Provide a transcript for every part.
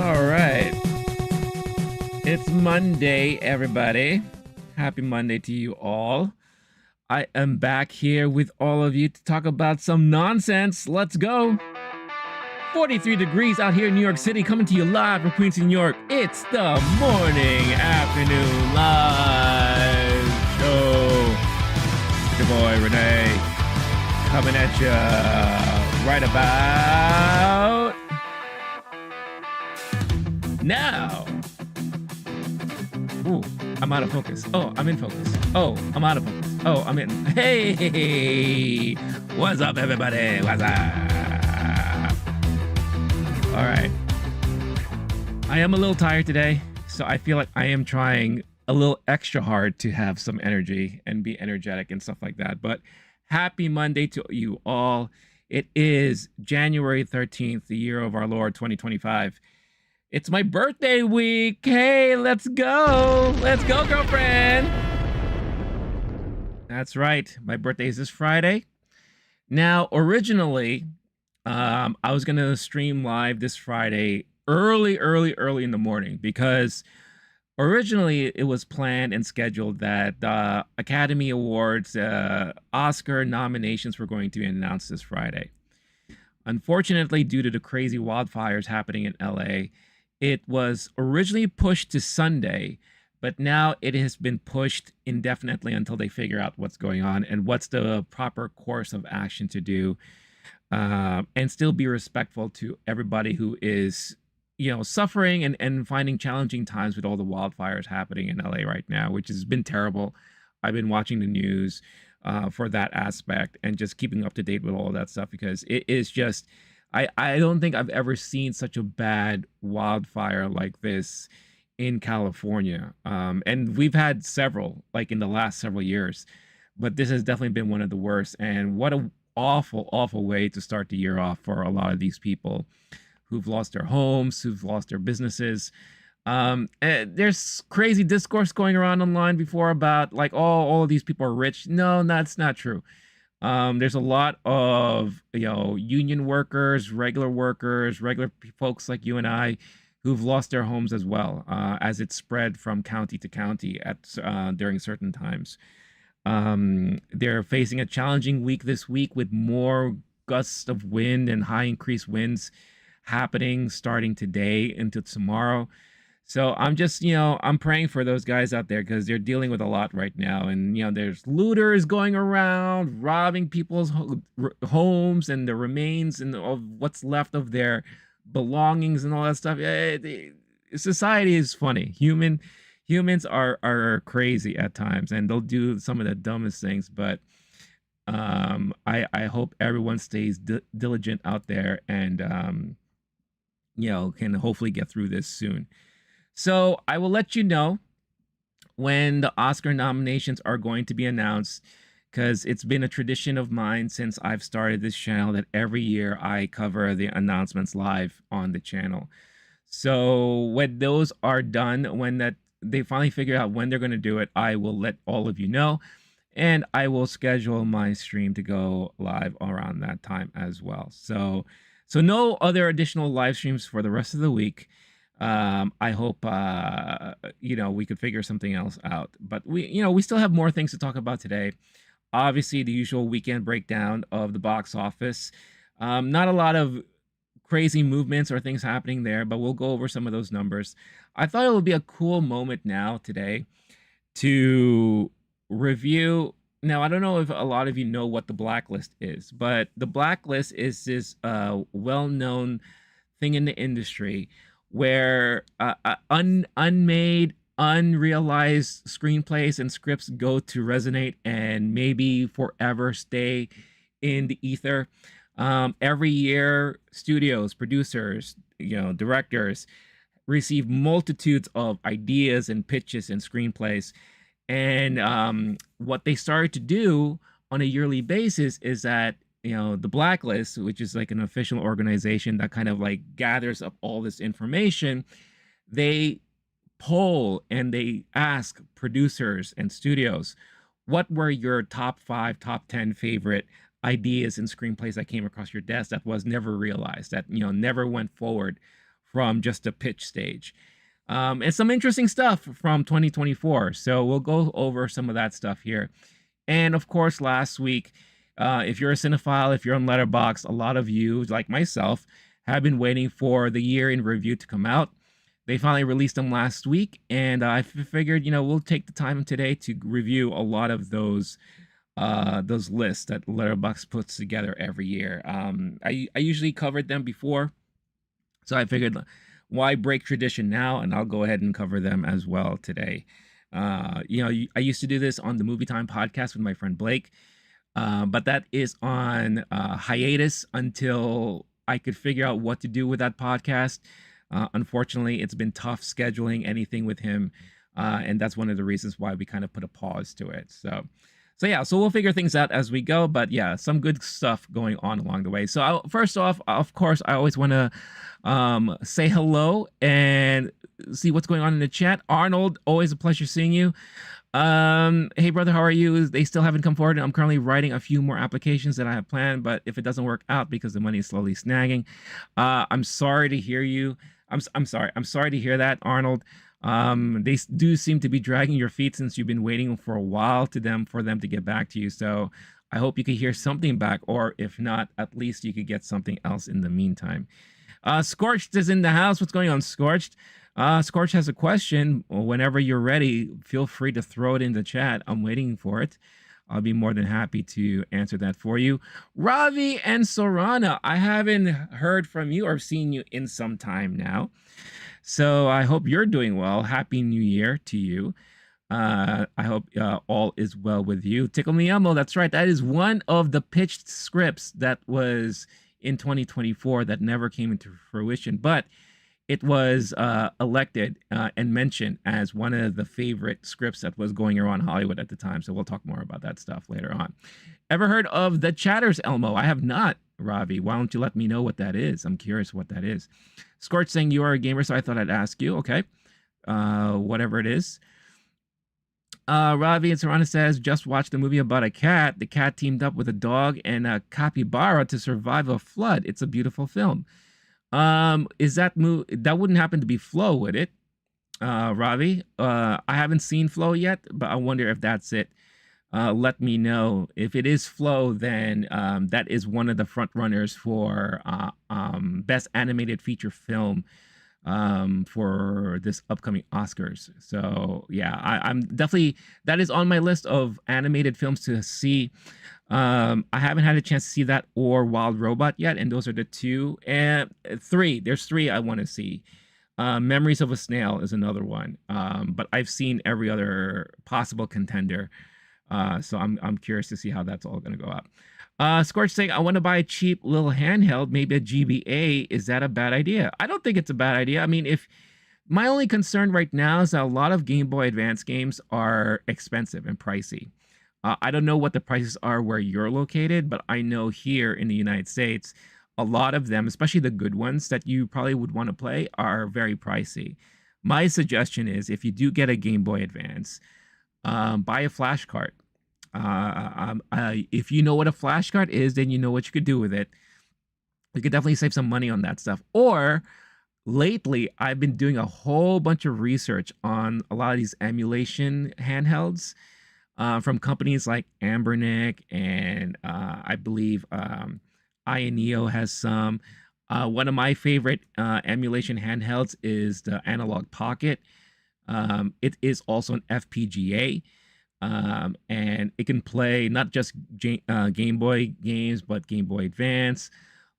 All right. It's Monday, everybody. Happy Monday to you all. I am back here with all of you to talk about some nonsense. Let's go. 43 degrees out here in New York City, coming to you live from Queens, New York. It's the morning afternoon live show. Your boy Renee coming at you right about now. Ooh, I'm out of focus. Oh, I'm in focus. Oh, I'm out of focus. Oh, I'm in. Hey, what's up, everybody? What's up? All right. I am a little tired today, so I feel like I am trying a little extra hard to have some energy and be energetic and stuff like that. But happy Monday to you all. It is January 13th, the year of our Lord 2025. It's my birthday week. Hey, let's go. Let's go, girlfriend. That's right. My birthday is this Friday. Now, originally, I was going to stream live this Friday early in the morning because originally it was planned and scheduled that Academy Awards, Oscar nominations were going to be announced this Friday. Unfortunately, due to the crazy wildfires happening in LA, it was originally pushed to Sunday, but now it has been pushed indefinitely until they figure out what's going on and what's the proper course of action to do, and still be respectful to everybody who is, suffering and finding challenging times with all the wildfires happening in LA right now, which has been terrible. I've been watching the news for that aspect and just keeping up to date with all of that stuff because it is just... I don't think I've ever seen such a bad wildfire like this in California. And we've had several, like in the last several years, but this has definitely been one of the worst. And what an awful, awful way to start the year off for a lot of these people who've lost their homes, who've lost their businesses. There's crazy discourse going around online before about like, all of these people are rich. No, that's not true. There's a lot of, union workers, regular folks like you and I who've lost their homes as well, as it spread from county to county during certain times. They're facing a challenging week this week with more gusts of wind and high increased winds happening starting today into tomorrow. So I'm just, I'm praying for those guys out there because they're dealing with a lot right now. And, there's looters going around, robbing people's homes and the remains and of what's left of their belongings and all that stuff. Society is funny. Humans are crazy at times and they'll do some of the dumbest things. But I hope everyone stays diligent out there and, can hopefully get through this soon. So I will let you know when the Oscar nominations are going to be announced, because it's been a tradition of mine since I've started this channel that every year I cover the announcements live on the channel. So when those are done, when they finally figure out when they're going to do it, I will let all of you know, and I will schedule my stream to go live around that time as well. So no other additional live streams for the rest of the week. I hope, we could figure something else out, but we still have more things to talk about today. Obviously, the usual weekend breakdown of the box office. Not a lot of crazy movements or things happening there, but we'll go over some of those numbers. I thought it would be a cool moment now today to review. Now, I don't know if a lot of you know what the Blacklist is, but the Blacklist is this well-known thing in the industry where unmade, unrealized screenplays and scripts go to resonate and maybe forever stay in the ether. Every year, studios, producers, directors receive multitudes of ideas and pitches and screenplays. And what they started to do on a yearly basis is that the Blacklist, which is like an official organization that kind of like gathers up all this information, they poll and they ask producers and studios, what were your top 5, top 10 favorite ideas and screenplays that came across your desk that was never realized, that never went forward from just a pitch stage. And some interesting stuff from 2024. So we'll go over some of that stuff here. And of course, last week, if you're a cinephile, if you're on Letterboxd, a lot of you, like myself, have been waiting for the year in review to come out. They finally released them last week, and I figured, we'll take the time today to review a lot of those lists that Letterboxd puts together every year. I usually covered them before, so I figured, why break tradition now? And I'll go ahead and cover them as well today. I used to do this on the Movie Time podcast with my friend Blake, but that is on hiatus until I could figure out what to do with that podcast. Unfortunately, it's been tough scheduling anything with him, and that's one of the reasons why we kind of put a pause to it. So we'll figure things out as we go. But yeah, some good stuff going on along the way. So first off, of course, I always want to say hello and see what's going on in the chat. Arnold, always a pleasure seeing you. Hey brother, how are you? They still haven't come forward. I'm currently writing a few more applications that I have planned, but if it doesn't work out because the money is slowly snagging, I'm sorry to hear you. I'm sorry to hear that, Arnold. They do seem to be dragging your feet since you've been waiting for a while for them to get back to you. So I hope you could hear something back, or if not, at least you could get something else in the meantime. Scorched is in the house. What's going on, Scorched? Scorch has a question. Whenever you're ready, feel free to throw it in the chat. I'm waiting for it. I'll be more than happy to answer that for you. Ravi and Sorana, I haven't heard from you or seen you in some time now. So I hope you're doing well. Happy New Year to you. I hope all is well with you. Tickle Me Elmo, that's right. That is one of the pitched scripts that was in 2024 that never came into fruition. But it was elected and mentioned as one of the favorite scripts that was going around Hollywood at the time. So we'll talk more about that stuff later on. Ever heard of The Chatters, Elmo? I have not, Ravi. Why don't you let me know what that is? I'm curious what that is. Scorch saying you are a gamer, so I thought I'd ask you. Okay. Whatever it is. Ravi and Serrana says, just watched the movie about a cat. The cat teamed up with a dog and a capybara to survive a flood. It's a beautiful film. Is that wouldn't happen to be Flow, would it? Ravi, I haven't seen Flow yet, but I wonder if that's it. Let me know. If it is Flow, then that is one of the front runners for best animated feature film for this upcoming Oscars. So yeah, I'm definitely, that is on my list of animated films to see. I haven't had a chance to see that or Wild Robot yet, and those are the two. And there's three I want to see. Memories of a Snail is another one, but I've seen every other possible contender, so I'm curious to see how that's all going to go up. Scorch saying, I want to buy a cheap little handheld, maybe a GBA. Is that a bad idea? I don't think it's a bad idea. I mean, if my only concern right now is that a lot of Game Boy Advance games are expensive and pricey. I don't know what the prices are where you're located, but I know here in the United States, a lot of them, especially the good ones that you probably would want to play, are very pricey. My suggestion is, if you do get a Game Boy Advance, buy a flash card. If you know what a flash card is, then you know what you could do with it. You could definitely save some money on that stuff. Or lately, I've been doing a whole bunch of research on a lot of these emulation handhelds from companies like Ambernick, and I believe Ioneo has some. One of my favorite emulation handhelds is the Analog Pocket. It is also an FPGA. And it can play not just Game Boy games, but Game Boy Advance,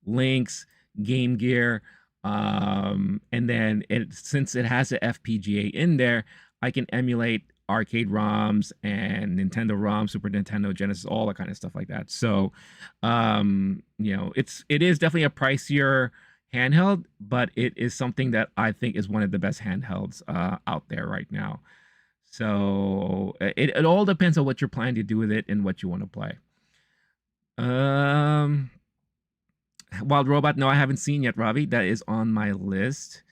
Lynx, Game Gear. And then since it has an FPGA in there, I can emulate arcade ROMs and Nintendo ROMs, Super Nintendo, Genesis, all that kind of stuff like that. So, it is definitely a pricier handheld, but it is something that I think is one of the best handhelds out there right now. So it all depends on what you're planning to do with it and what you want to play. Wild Robot, no, I haven't seen yet, Robbie. That is on my list.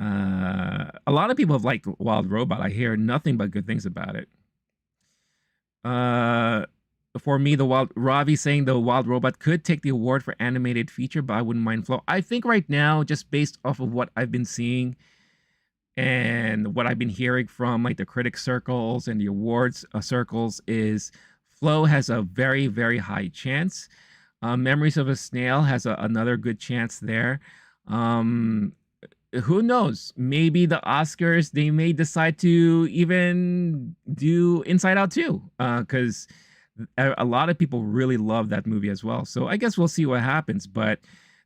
A lot of people have liked Wild Robot. I hear nothing but good things about it. For me, the wild Ravi saying the Wild Robot could take the award for animated feature, but I wouldn't mind Flow. I think right now, just based off of what I've been seeing and what I've been hearing from like the critic circles and the awards circles, is Flow has a very very high chance. Memories of a Snail has another good chance there. Um, who knows? Maybe the Oscars they may decide to even do Inside Out too, because a lot of people really love that movie as well. So I guess we'll see what happens. But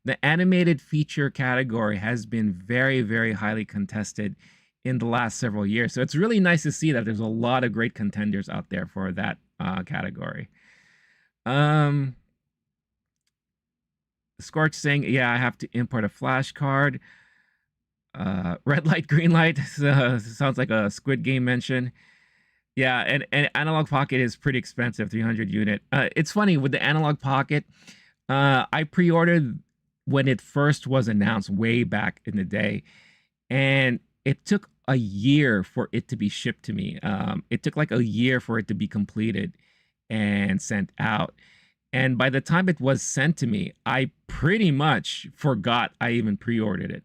the animated feature category has been very, very highly contested in the last several years. So it's really nice to see that there's a lot of great contenders out there for that category. Um, Scorch saying, "Yeah, I have to import a flashcard." Red light, green light. Sounds like a Squid Game mention. Yeah, and Analog Pocket is pretty expensive, 300 unit. It's funny with the Analog Pocket. I pre-ordered when it first was announced way back in the day, and it took a year for it to be shipped to me. It took like a year for it to be completed and sent out. And by the time it was sent to me, I pretty much forgot I even pre-ordered it.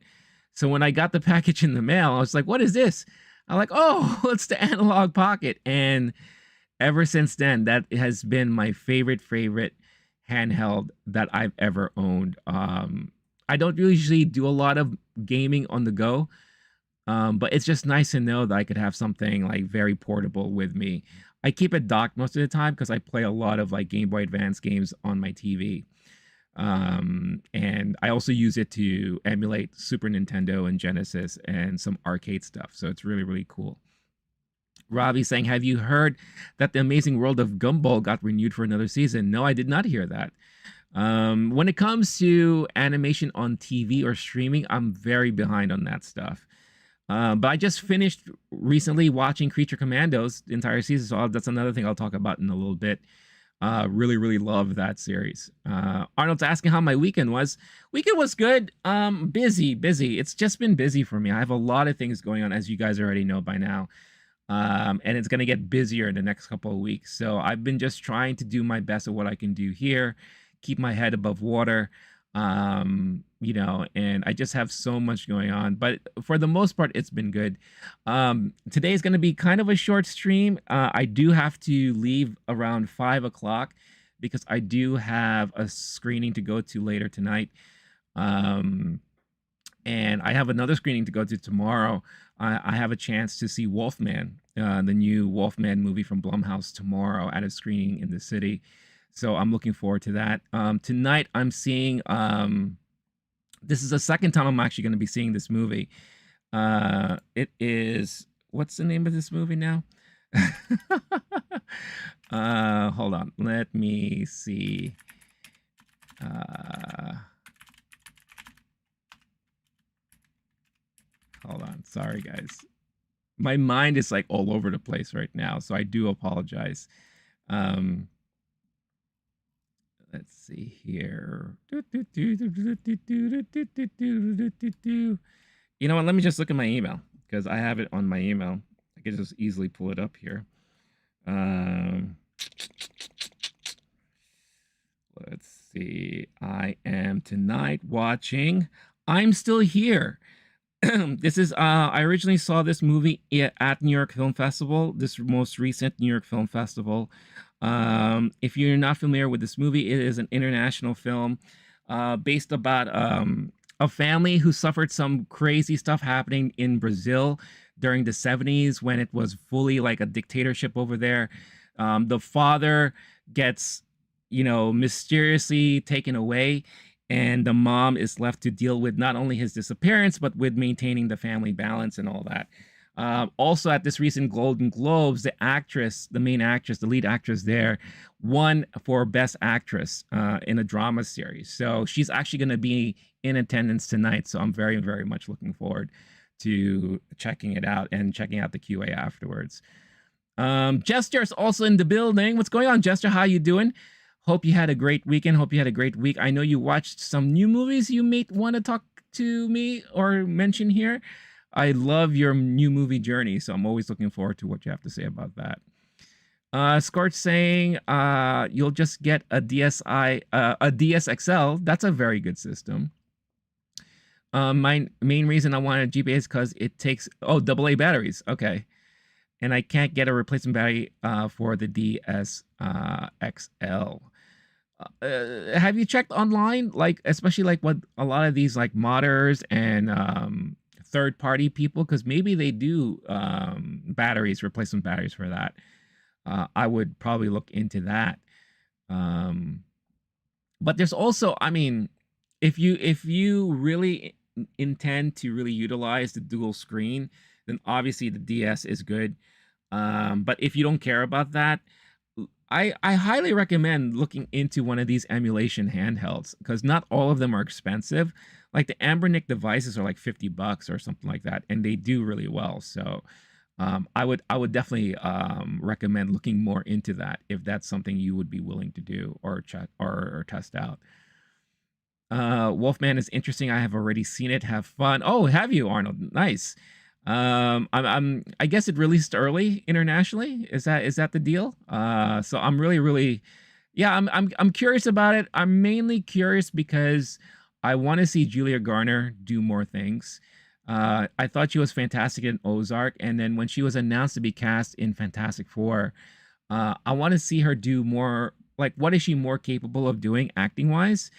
So when I got the package in the mail, I was like, "What is this?" I'm like, "Oh, it's the Analog Pocket." And ever since then, that has been my favorite handheld that I've ever owned. I don't usually do a lot of gaming on the go, but it's just nice to know that I could have something like very portable with me. I keep it docked most of the time because I play a lot of like Game Boy Advance games on my TV. And I also use it to emulate Super Nintendo and Genesis and some arcade stuff. So it's really, really cool. Robbie saying, "Have you heard that The Amazing World of Gumball got renewed for another season?" No, I did not hear that. When it comes to animation on TV or streaming, I'm very behind on that stuff. But I just finished recently watching Creature Commandos, the entire season. So that's another thing I'll talk about in a little bit. Really, really love that series. Arnold's asking how my weekend was. Weekend was good. Busy. It's just been busy for me. I have a lot of things going on, as you guys already know by now. And it's going to get busier in the next couple of weeks. So I've been just trying to do my best at what I can do here, keep my head above water. And I just have so much going on, but for the most part, it's been good. Today is going to be kind of a short stream. I do have to leave around 5 o'clock because I do have a screening to go to later tonight. And I have another screening to go to tomorrow. I have a chance to see Wolfman, the new Wolfman movie from Blumhouse tomorrow at a screening in the city. So I'm looking forward to that. Tonight I'm seeing, this is the second time I'm actually going to be seeing this movie. It is, what's the name of this movie now? Hold on, let me see. Hold on, sorry guys. My mind is like all over the place right now, so I do apologize. Let's see here. You know what? Let me just look at my email because I have it on my email. I can just easily pull it up here. Let's see. I am tonight watching I'm Still Here. This is I originally saw this movie at New York Film Festival, this most recent New York Film Festival. If you're not familiar with this movie, it is an international film based about a family who suffered some crazy stuff happening in Brazil during the 70s when it was fully like a dictatorship over there. The father gets, mysteriously taken away, and the mom is left to deal with not only his disappearance, but with maintaining the family balance and all that. Also, at this recent Golden Globes, the main actress, the lead actress there, won for Best Actress in a drama series. So she's actually going to be in attendance tonight. So I'm very, very much looking forward to checking it out and checking out the QA afterwards. Jester's also in the building. What's going on, Jester? How you doing? Hope you had a great weekend. Hope you had a great week. I know you watched some new movies you may want to talk to me or mention here. I love your new movie journey, so I'm always looking forward to what you have to say about that. Scorch saying you'll just get a a DSXL. That's a very good system. My main reason I wanted a GPA is because it takes AA batteries. Okay, and I can't get a replacement battery for the DSXL. Have you checked online, like especially like what a lot of these like modders and third party people, because maybe they do batteries, replacement batteries for that. I would probably look into that. Um, but there's also, I mean, if you really intend to really utilize the dual screen, then obviously the DS is good. But if you don't care about that, I highly recommend looking into one of these emulation handhelds because not all of them are expensive. Like the Ambernic devices are like $50 or something like that, and they do really well. So I would definitely recommend looking more into that if that's something you would be willing to do or check or test out. Wolfman is interesting. I have already seen it. Have fun. Oh, have you, Arnold? Nice. I guess it released early internationally. Is that the deal? So I'm really, yeah. I'm curious about it. I'm mainly curious because I want to see Julia Garner do more things. I thought she was fantastic in Ozark, and then when she was announced to be cast in Fantastic Four, I want to see her do more. Like, what is she more capable of doing acting wise?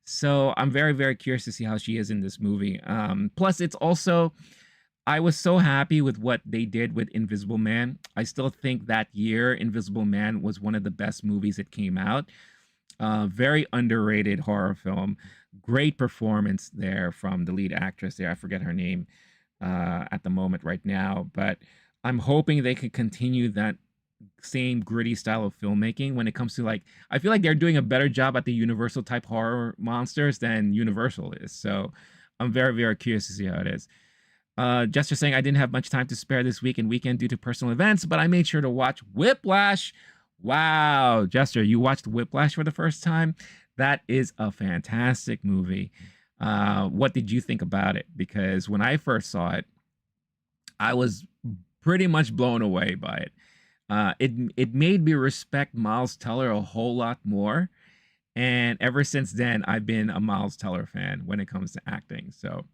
So I'm very curious to see how she is in this movie. Plus, it's also I was so happy with what they did with Invisible Man. I still think that year Invisible Man was one of the best movies that came out. Very underrated horror film. Great performance there from the lead actress there. I forget her name at the moment right now, but I'm hoping they could continue that same gritty style of filmmaking when it comes to like I feel like they're doing a better job at the Universal type horror monsters than Universal is. So I'm very curious to see how it is. Jester saying I didn't have much time to spare this week and weekend due to personal events, but I made sure to watch Whiplash. Wow, Jester, you watched Whiplash for the first time? That is a fantastic movie. What did you think about it? Because when I first saw it, I was pretty much blown away by it. It made me respect Miles Teller a whole lot more, and ever since then, I've been a Miles Teller fan when it comes to acting. So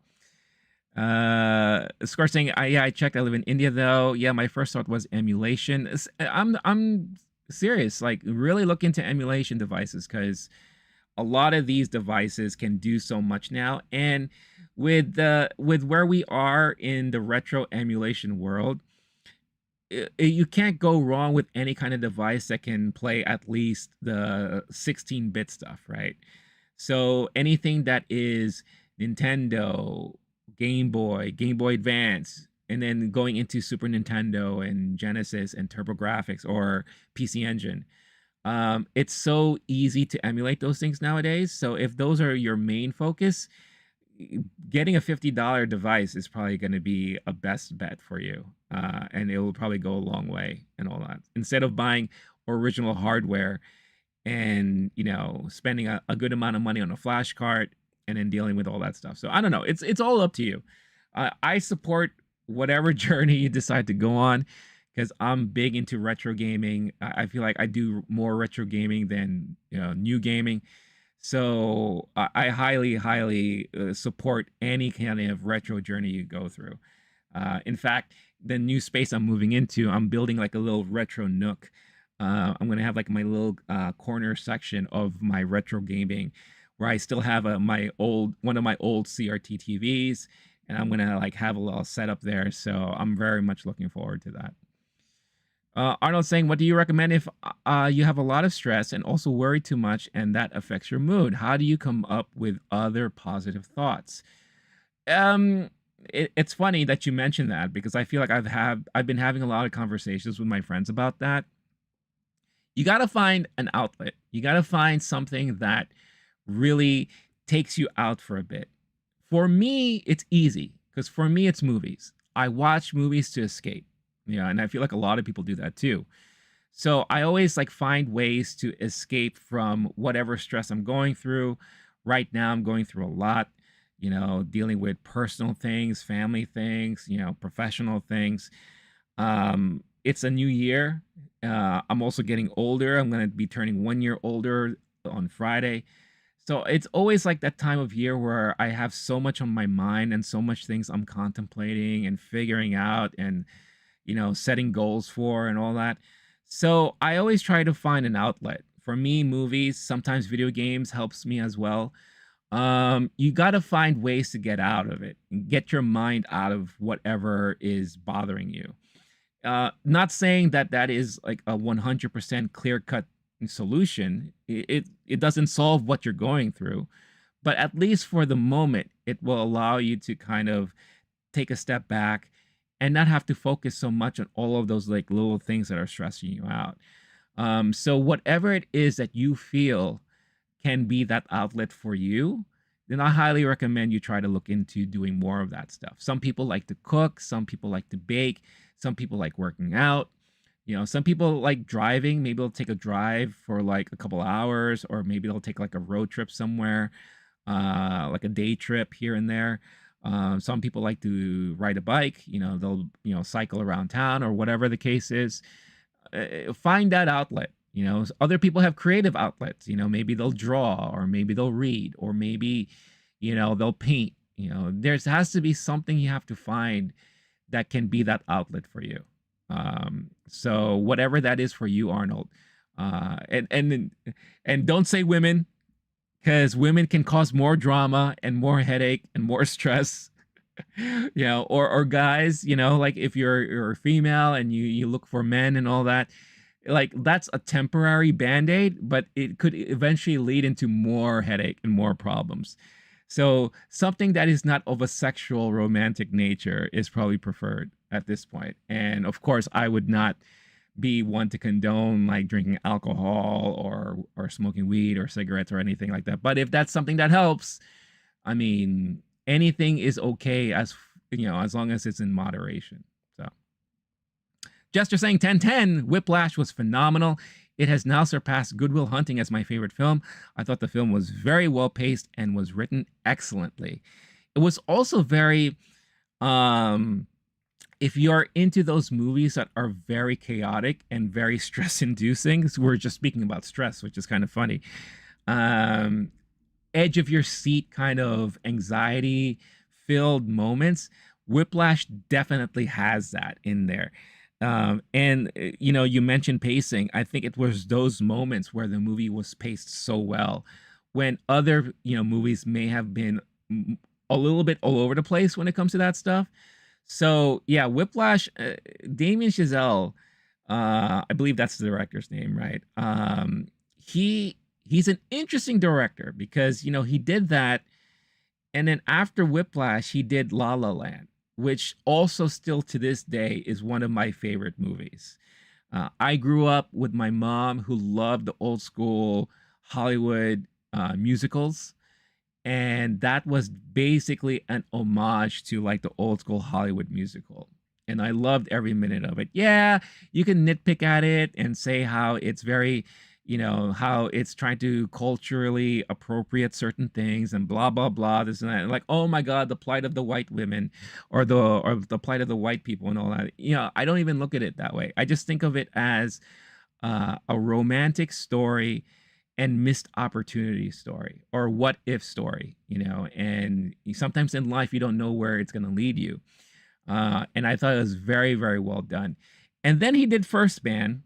Scar saying, yeah, I checked. I live in India though. Yeah, my first thought was emulation. I'm serious. Like, really look into emulation devices because a lot of these devices can do so much now. And with where we are in the retro emulation world, you can't go wrong with any kind of device that can play at least the 16-bit stuff, right? So anything that is Nintendo, Game Boy Advance, and then going into Super Nintendo and Genesis and TurboGrafx or PC Engine, it's so easy to emulate those things nowadays. So if those are your main focus, getting a $50 device is probably going to be a best bet for you. And it will probably go a long way and all that. Instead of buying original hardware and, spending a good amount of money on a flash card and then dealing with all that stuff. So I don't know. It's all up to you. I support whatever journey you decide to go on because I'm big into retro gaming. I feel like I do more retro gaming than new gaming. So I highly support any kind of retro journey you go through. In fact, the new space I'm moving into, I'm building like a little retro nook. I'm gonna have like my little corner section of my retro gaming, where I still have one of my old CRT TVs, and I'm gonna like have a little setup there. So I'm very much looking forward to that. Arnold saying, what do you recommend if you have a lot of stress and also worry too much and that affects your mood? How do you come up with other positive thoughts? Um, it's funny that you mentioned that because I feel like I've been having a lot of conversations with my friends about that. You got to find an outlet. You got to find something that really takes you out for a bit. For me, it's easy because for me, it's movies. I watch movies to escape. Yeah, and I feel like a lot of people do that too. So I always like find ways to escape from whatever stress I'm going through. Right now, I'm going through a lot, dealing with personal things, family things, professional things. it's a new year. I'm also getting older. I'm going to be turning 1 year older on Friday. So it's always like that time of year where I have so much on my mind and so much things I'm contemplating and figuring out and, setting goals for and all that. So I always try to find an outlet. For me, movies, sometimes video games helps me as well. You got to find ways to get out of it and get your mind out of whatever is bothering you. Not saying that that is like a 100% clear cut solution. It doesn't solve what you're going through, but at least for the moment, it will allow you to kind of take a step back and not have to focus so much on all of those like little things that are stressing you out. So whatever it is that you feel can be that outlet for you, then I highly recommend you try to look into doing more of that stuff. Some people like to cook, some people like to bake, some people like working out. Some people like driving. Maybe they'll take a drive for like a couple hours, or maybe they'll take like a road trip somewhere, like a day trip here and there. Some people like to ride a bike. They'll cycle around town or whatever the case is. Find that outlet. Other people have creative outlets. Maybe they'll draw, or maybe they'll read, or maybe they'll paint. There has to be something you have to find that can be that outlet for you. So whatever that is for you, Arnold. And don't say women, because women can cause more drama and more headache and more stress. Or guys, like if you're a female and you look for men and all that, like that's a temporary band-aid, but it could eventually lead into more headache and more problems. So something that is not of a sexual romantic nature is probably preferred at this point. And of course, I would not be one to condone like drinking alcohol or smoking weed or cigarettes or anything like that. But if that's something that helps, I mean, anything is okay as long as it's in moderation. So Jester saying 1010, Whiplash was phenomenal. It has now surpassed Good Will Hunting as my favorite film. I thought the film was very well paced and was written excellently. It was also very, if you're into those movies that are very chaotic and very stress inducing, so we're just speaking about stress, which is kind of funny. Edge of your seat kind of anxiety filled moments. Whiplash definitely has that in there. And you mentioned pacing. I think it was those moments where the movie was paced so well, when other movies may have been a little bit all over the place when it comes to that stuff. So yeah, Whiplash, Damien Chazelle, I believe that's the director's name, right? He's an interesting director because he did that, and then after Whiplash, he did La La Land, which also still to this day is one of my favorite movies. I grew up with my mom who loved the old school Hollywood musicals. And that was basically an homage to like the old school Hollywood musical. And I loved every minute of it. Yeah, you can nitpick at it and say how it's very, how it's trying to culturally appropriate certain things and blah blah blah, this and that. And like, oh my God, the plight of the white women, or the plight of the white people and all that. I don't even look at it that way. I just think of it as a romantic story and missed opportunity story, or what if story. And sometimes in life you don't know where it's going to lead you. And I thought it was very, very well done. And then he did First Man,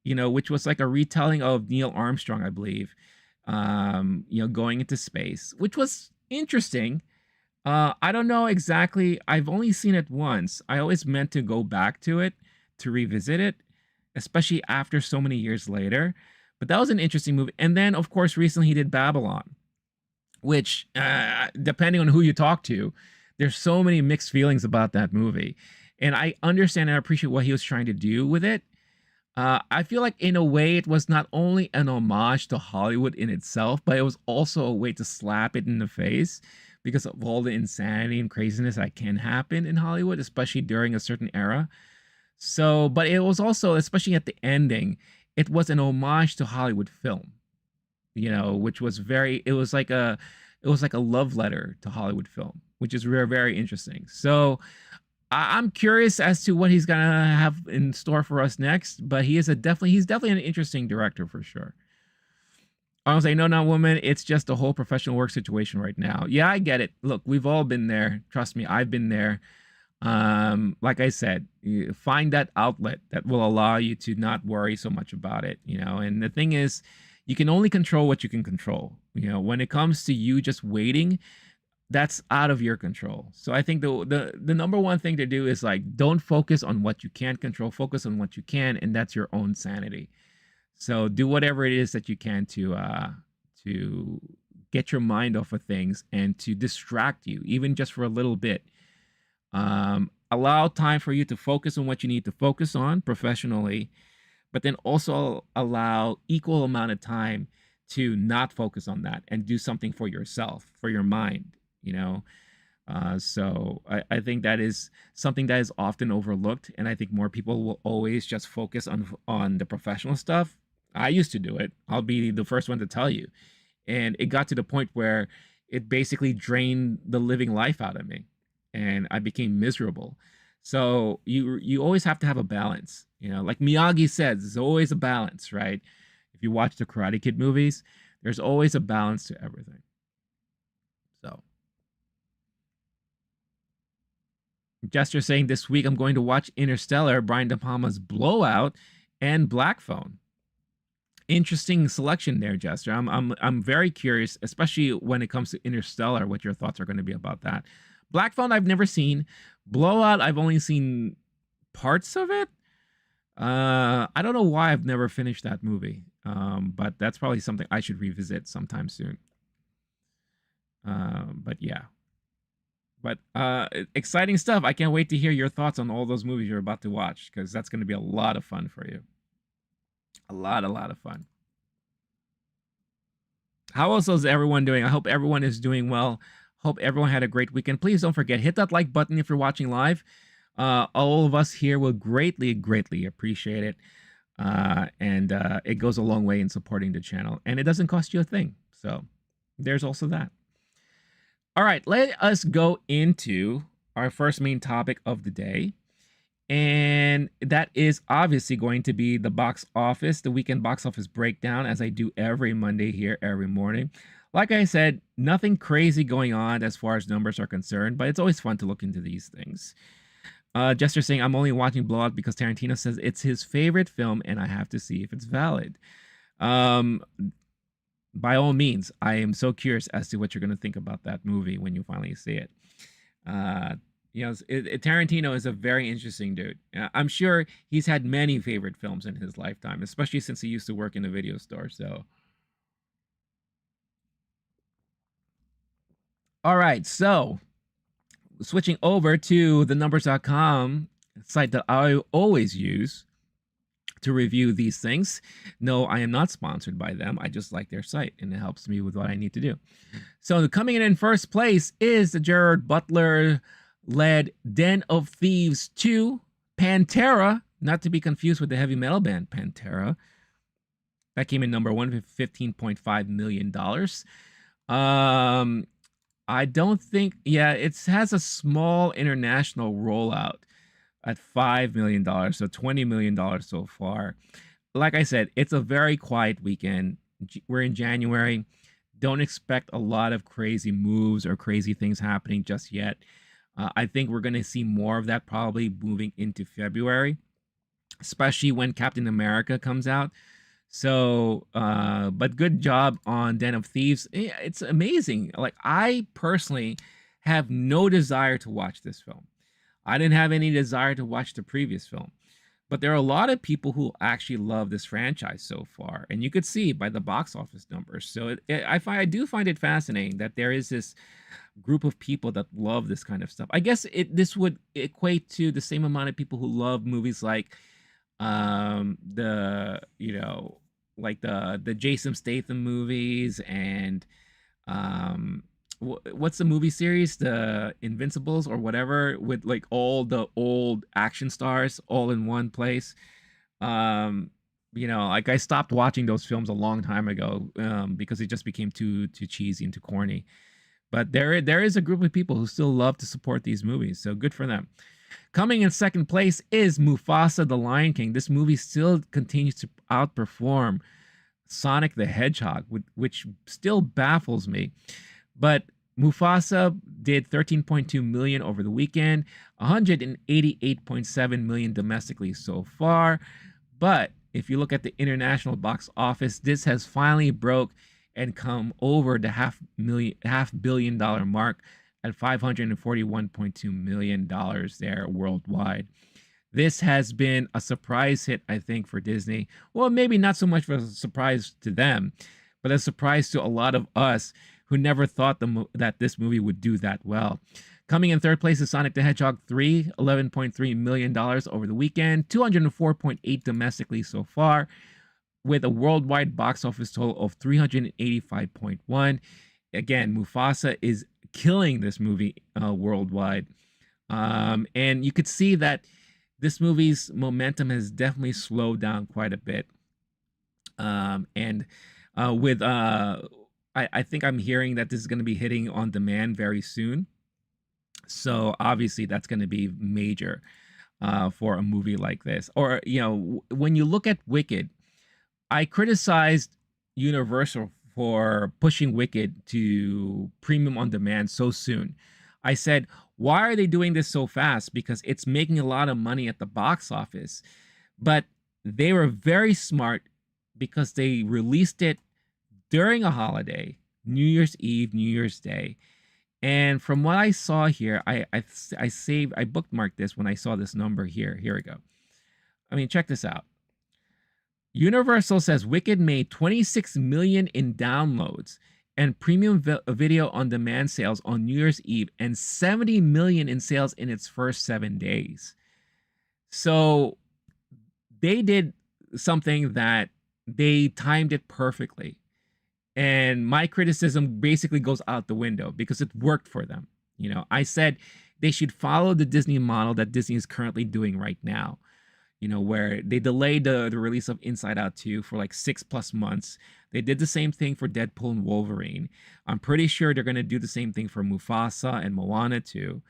which was like a retelling of Neil Armstrong, I believe, going into space, which was interesting. I don't know exactly. I've only seen it once. I always meant to go back to it to revisit it, especially after so many years later. But that was an interesting movie. And then, of course, recently he did Babylon, which, depending on who you talk to, there's so many mixed feelings about that movie. And I understand and appreciate what he was trying to do with it. I feel like in a way it was not only an homage to Hollywood in itself, but it was also a way to slap it in the face because of all the insanity and craziness that can happen in Hollywood, especially during a certain era. So, but it was also, especially at the ending, it was an homage to Hollywood film, which was it was like a love letter to Hollywood film, which is very, very interesting. So I'm curious as to what he's gonna have in store for us next. But he's definitely an interesting director for sure. I was like, no, not woman. It's just a whole professional work situation right now. Yeah, I get it. Look, we've all been there. Trust me, I've been there. Like I said, find that outlet that will allow you to not worry so much about it, you know. And the thing is, you can only control what you can control. You know, when it comes to you just waiting, that's out of your control. So I think the number one thing to do is like don't focus on what you can't control, focus on what you can, and that's your own sanity. So do whatever it is that you can to get your mind off of things and to distract you, even just for a little bit. Allow time for you to focus on what you need to focus on professionally, but then also allow equal amount of time to not focus on that and do something for yourself, for your mind, you know. I think that is something that is often overlooked, and I think more people will always just focus on the professional stuff. I used to do it. I'll be the first one to tell you, and it got to the point where it basically drained the living life out of me, and I became miserable. So you always have to have a balance, you know. Like Miyagi says, there's always a balance, right? If you watch the Karate Kid movies, there's always a balance to everything. So. Jester saying this week I'm going to watch Interstellar, Brian De Palma's Blowout, and Black Phone. Interesting selection there, Jester. I'm very curious, especially when it comes to Interstellar, what your thoughts are going to be about that. Black Phone I've never seen. Blowout I've only seen parts of it. I don't know why I've never finished that movie, but that's probably something I should revisit sometime soon. But yeah. But exciting stuff. I can't wait to hear your thoughts on all those movies you're about to watch, because that's going to be a lot of fun for you. A lot of fun. How else is everyone doing? I hope everyone is doing well. Hope everyone had a great weekend. Please don't forget, hit that like button if you're watching live. All of us here will greatly appreciate it. And it goes a long way in supporting the channel. And it doesn't cost you a thing. So there's also that. All right, let us go into our first main topic of the day. And that is obviously going to be the box office, the weekend box office breakdown, as I do every Monday here, every morning. Like I said, nothing crazy going on as far as numbers are concerned, but it's always fun to look into these things. Jester saying, I'm only watching Blowout because Tarantino says it's his favorite film and I have to see if it's valid. By all means, I am so curious as to what you're going to think about that movie when you finally see it. You know, Tarantino is a very interesting dude. I'm sure he's had many favorite films in his lifetime, especially since he used to work in a video store. So, all right. So, switching over to the numbers.com site that I always use to review these things. No, I am not sponsored by them. I just like their site and it helps me with what I need to do. So coming in first place is the Gerard Butler led Den of Thieves 2, Pantera, not to be confused with the heavy metal band Pantera. That came in number one with $15.5 million. I don't think, yeah, it has a small international rollout at $5 million, so $20 million so far. Like I said, it's a very quiet weekend. We're in January. Don't expect a lot of crazy moves or crazy things happening just yet. I think we're going to see more of that probably moving into February, especially when Captain America comes out. So, but good job on Den of Thieves. It's amazing. Like, I personally have no desire to watch this film. I didn't have any desire to watch the previous film, but there are a lot of people who actually love this franchise so far, and you could see by the box office numbers. So I do find it fascinating that there is this group of people that love this kind of stuff. I guess this would equate to the same amount of people who love movies like the Jason Statham movies and what's the movie series, the Invincibles or whatever, with like all the old action stars all in one place. Like I stopped watching those films a long time ago because it just became too cheesy and too corny. But there is a group of people who still love to support these movies, so good for them. Coming in second place is Mufasa the Lion King. This movie still continues to outperform Sonic the Hedgehog, which still baffles me. But Mufasa did 13.2 million over the weekend, 188.7 million domestically so far. But if you look at the international box office, this has finally broke and come over the $500 million mark at $541.2 million there worldwide. This has been a surprise hit, I think, for Disney. Well, maybe not so much of a surprise to them, but a surprise to a lot of us who never thought that this movie would do that well. Coming in third place is Sonic the Hedgehog 3, $11.3 million over the weekend, 204.8 domestically so far, with a worldwide box office total of 385.1. Again, Mufasa is killing this movie worldwide. And you could see that this movie's momentum has definitely slowed down quite a bit. And with I think I'm hearing that this is going to be hitting on demand very soon. So obviously that's going to be major for a movie like this. Or, you know, when you look at Wicked, I criticized Universal for pushing Wicked to premium on demand so soon. I said, why are they doing this so fast? Because it's making a lot of money at the box office. But they were very smart because they released it during a holiday, New Year's Eve, New Year's Day. And from what I saw here, I bookmarked this when I saw this number here. Here we go. I mean, check this out. Universal says Wicked made 26 million in downloads and premium video on demand sales on New Year's Eve and 70 million in sales in its first 7 days. So they did something that they timed it perfectly. And my criticism basically goes out the window because it worked for them. You know, I said they should follow the Disney model that Disney is currently doing right now. You know, where they delayed the release of Inside Out 2 for like 6+ months. They did the same thing for Deadpool and Wolverine. I'm pretty sure they're going to do the same thing for Mufasa and Moana 2.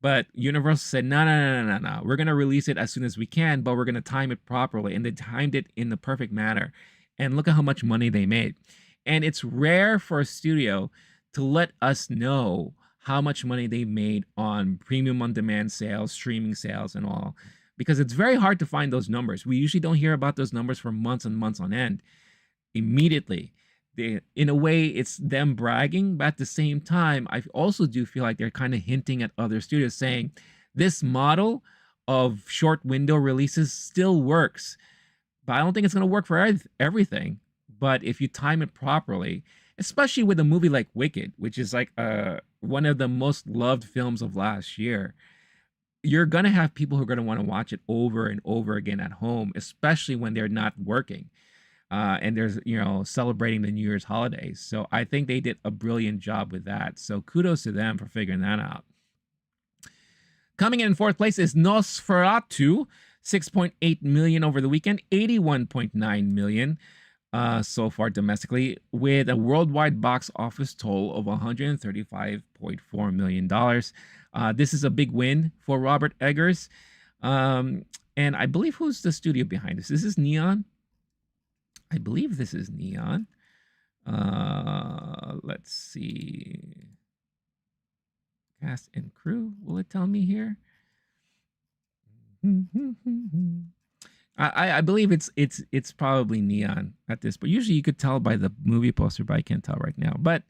But Universal said, no. We're going to release it as soon as we can, but we're going to time it properly. And they timed it in the perfect manner. And look at how much money they made. And it's rare for a studio to let us know how much money they made on premium on-demand sales, streaming sales, and all. Because it's very hard to find those numbers. We usually don't hear about those numbers for months and months on end. Immediately, in a way, it's them bragging, but at the same time, I also do feel like they're kind of hinting at other studios saying, this model of short window releases still works. But I don't think it's going to work for everything. But if you time it properly, especially with a movie like Wicked, which is like one of the most loved films of last year, you're going to have people who are going to want to watch it over and over again at home, especially when they're not working and there's, you know, celebrating the New Year's holidays. So I think they did a brilliant job with that. So kudos to them for figuring that out. Coming in fourth place is Nosferatu, 6.8 million over the weekend, 81.9 million. So far domestically, with a worldwide box office total of $135.4 million. This is a big win for Robert Eggers. And I believe who's the studio behind this? This is Neon. I believe this is Neon. Let's see. Cast and crew. Will it tell me here? I believe it's probably Neon at this, but usually you could tell by the movie poster, but I can't tell right now. But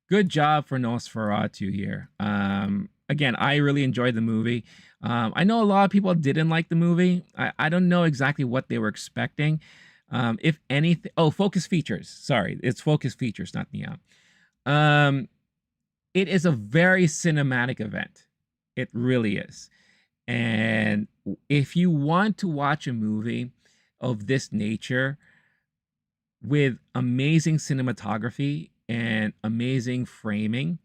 good job for Nosferatu here. Again, I really enjoyed the movie. I know a lot of people didn't like the movie. I don't know exactly what they were expecting. If anything, Focus Features. Sorry, it's Focus Features, not Neon. It is a very cinematic event. It really is. And if you want to watch a movie of this nature with amazing cinematography and amazing framing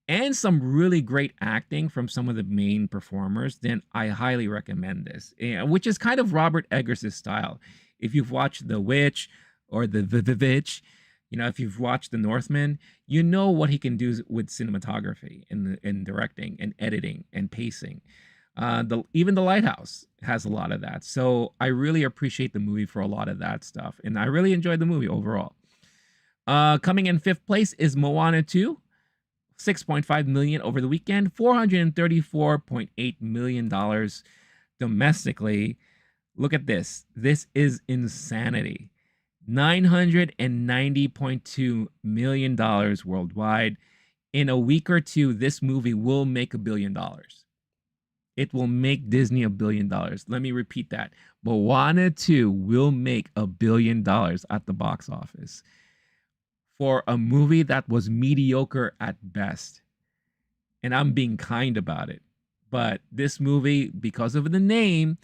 and some really great acting from some of the main performers, then I highly recommend this, which is kind of Robert Eggers' style. If you've watched The Witch or The Witch, you know, if you've watched The Northman, you know what he can do with cinematography and directing and editing and pacing. Even the Lighthouse has a lot of that. So I really appreciate the movie for a lot of that stuff, and I really enjoyed the movie overall. Coming in fifth place is Moana 2, 6.5 million over the weekend, $434.8 million domestically. Look at this. This is insanity. $990.2 million worldwide. In a week or two, this movie will make $1 billion. It will make Disney $1 billion. Let me repeat that. Moana 2 will make $1 billion at the box office for a movie that was mediocre at best. And I'm being kind about it. But this movie, because of the name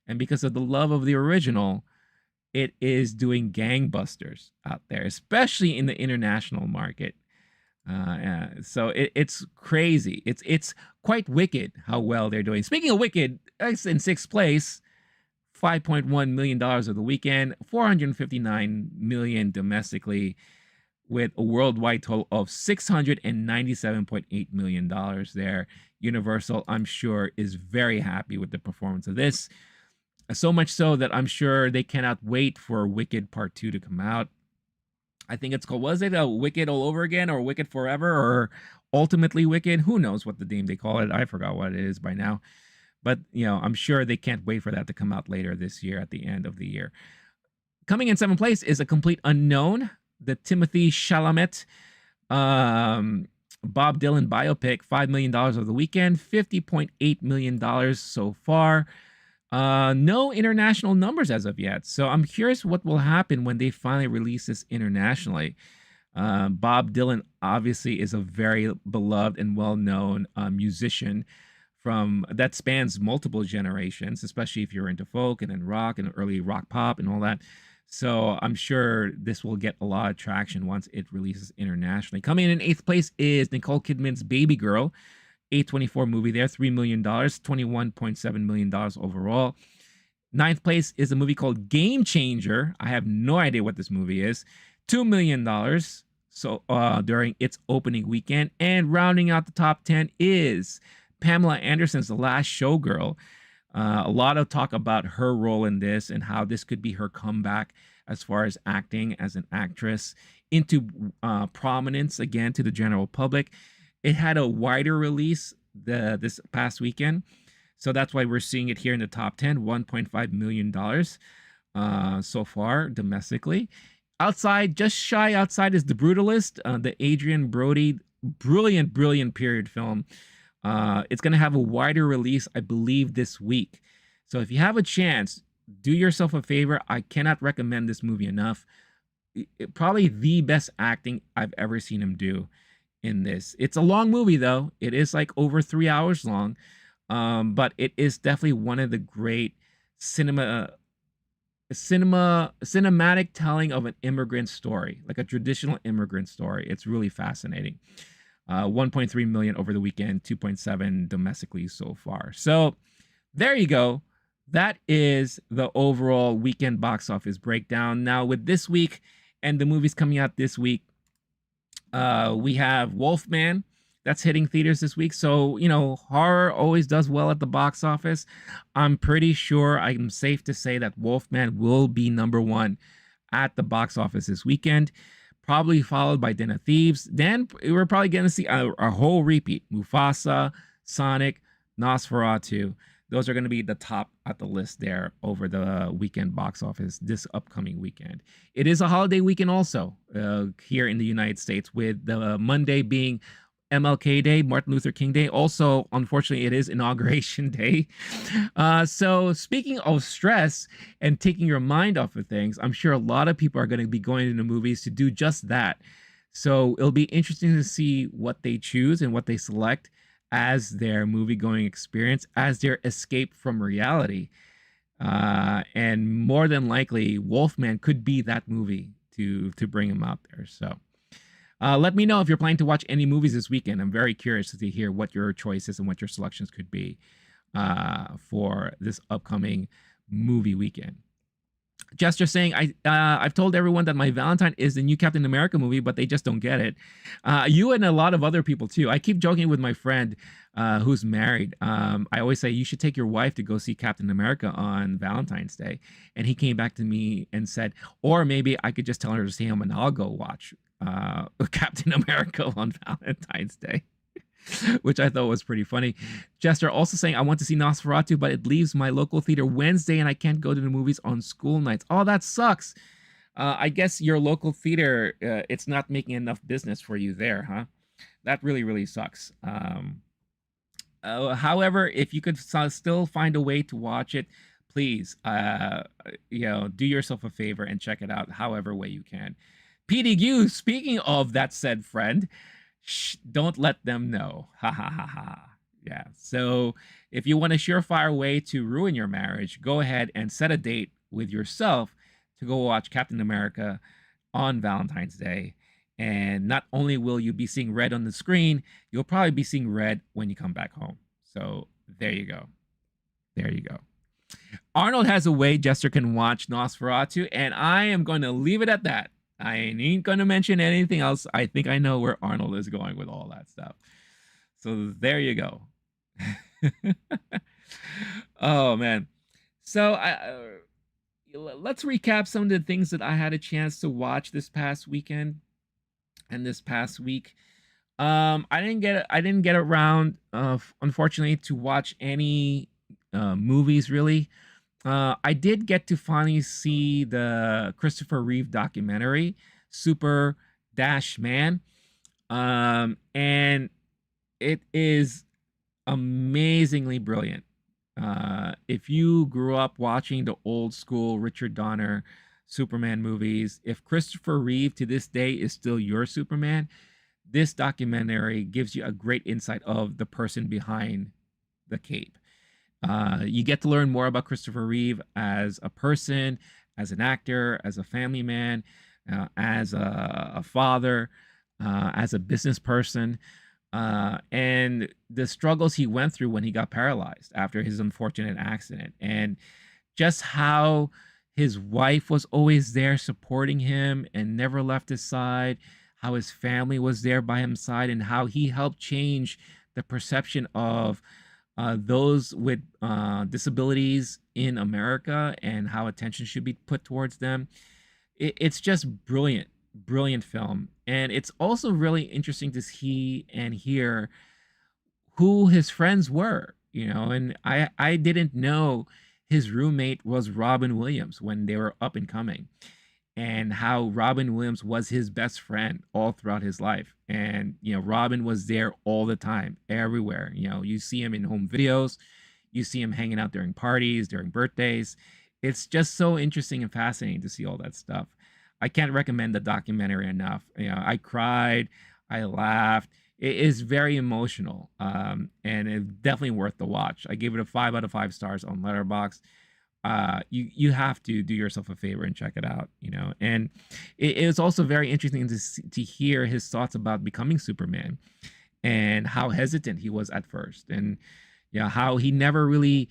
and because of the love of the original, it is doing gangbusters out there, especially in the international market. So it's crazy. It's quite wicked how well they're doing. Speaking of wicked, it's in sixth place, $5.1 million of the weekend, 459 million domestically, with a worldwide total of $697.8 million there. Universal, I'm sure, is very happy with the performance of this. So much so that I'm sure they cannot wait for Wicked Part 2 to come out. I think it's called, was it a Wicked All Over Again or Wicked Forever or Ultimately Wicked? Who knows what the name they call it? I forgot what it is by now. But, I'm sure they can't wait for that to come out later this year at the end of the year. Coming in seventh place is A Complete Unknown, the Timothy Chalamet Bob Dylan biopic, $5 million of the weekend, $50.8 million so far. No international numbers as of yet. So I'm curious what will happen when they finally release this internationally. Bob Dylan obviously is a very beloved and well-known musician that spans multiple generations, especially if you're into folk and then rock and early rock pop and all that. So I'm sure this will get a lot of traction once it releases internationally. Coming in eighth place is Nicole Kidman's Baby Girl, A24 movie there, $3 million, $21.7 million overall. Ninth place is a movie called Game Changer. I have no idea what this movie is. $2 million so during its opening weekend. And rounding out the top 10 is Pamela Anderson's The Last Showgirl. A lot of talk about her role in this and how this could be her comeback as far as acting as an actress into prominence again to the general public. It had a wider release this past weekend, so that's why we're seeing it here in the top 10, $1.5 million so far domestically. Outside, just shy outside, is The Brutalist, the Adrian Brody brilliant period film. It's going to have a wider release, I believe, this week. So if you have a chance, do yourself a favor. I cannot recommend this movie enough. Probably the best acting I've ever seen him do in this. It's a long movie, though. It is like over 3 hours long. But it is definitely one of the great cinematic telling of an immigrant story, like a traditional immigrant story. It's really fascinating. 1.3 million over the weekend, 2.7 domestically so far. So there you go. That is the overall weekend box office breakdown. Now with this week and the movies coming out this week, we have Wolfman that's hitting theaters this week. So, horror always does well at the box office. I'm pretty sure I'm safe to say that Wolfman will be number one at the box office this weekend. Probably followed by Den of Thieves. Then we're probably going to see a whole repeat. Mufasa, Sonic, Nosferatu. Those are going to be the top at the list there over the weekend box office this upcoming weekend. It is a holiday weekend also here in the United States, with the Monday being MLK Day, Martin Luther King Day. Also, unfortunately, it is Inauguration Day. So speaking of stress and taking your mind off of things, I'm sure a lot of people are going to be going into movies to do just that. So it'll be interesting to see what they choose and what they select as their movie-going experience, as their escape from reality. And more than likely, Wolfman could be that movie to bring him out there. So let me know if you're planning to watch any movies this weekend. I'm very curious to hear what your choices and what your selections could be for this upcoming movie weekend. Jester saying, I've told everyone that my Valentine is the new Captain America movie, but they just don't get it. You and a lot of other people too. I keep joking with my friend who's married. I always say you should take your wife to go see Captain America on Valentine's Day, and he came back to me and said, or maybe I could just tell her to see him and I'll go watch Captain America on Valentine's Day. Which I thought was pretty funny. Jester also saying, I want to see Nosferatu, but it leaves my local theater Wednesday and I can't go to the movies on school nights. Oh, that sucks. I guess your local theater, it's not making enough business for you there, huh? That really, really sucks. However, if you could still find a way to watch it, please, do yourself a favor and check it out however way you can. PDQ, speaking of that said friend, shh, don't let them know. Ha ha ha ha. Yeah. So if you want a surefire way to ruin your marriage, go ahead and set a date with yourself to go watch Captain America on Valentine's Day. And not only will you be seeing red on the screen, you'll probably be seeing red when you come back home. So there you go. There you go. Arnold has a way Jester can watch Nosferatu, and I am going to leave it at that. I ain't going to mention anything else. I think I know where Arnold is going with all that stuff. So there you go. Oh, man. So let's recap some of the things that I had a chance to watch this past weekend and this past week. I didn't get around, unfortunately, to watch any movies really. I did get to finally see the Christopher Reeve documentary, Super Dash Man. And it is amazingly brilliant. If you grew up watching the old school Richard Donner Superman movies, if Christopher Reeve to this day is still your Superman, this documentary gives you a great insight of the person behind the cape. You get to learn more about Christopher Reeve as a person, as an actor, as a family man, as a father, as a business person, and the struggles he went through when he got paralyzed after his unfortunate accident, and just how his wife was always there supporting him and never left his side, how his family was there by his side, and how he helped change the perception of those with disabilities in America and how attention should be put towards them. It's just brilliant, brilliant film. And it's also really interesting to see and hear who his friends were, and I didn't know his roommate was Robin Williams when they were up and coming, and how Robin Williams was his best friend all throughout his life. And, Robin was there all the time, everywhere. You see him in home videos, you see him hanging out during parties, during birthdays. It's just so interesting and fascinating to see all that stuff. I can't recommend the documentary enough. I cried, I laughed. It is very emotional, and it's definitely worth the watch. I gave it a 5 out of 5 stars on Letterboxd. You have to do yourself a favor and check it out, and it is also very interesting to hear his thoughts about becoming Superman and how hesitant he was at first, and how he never really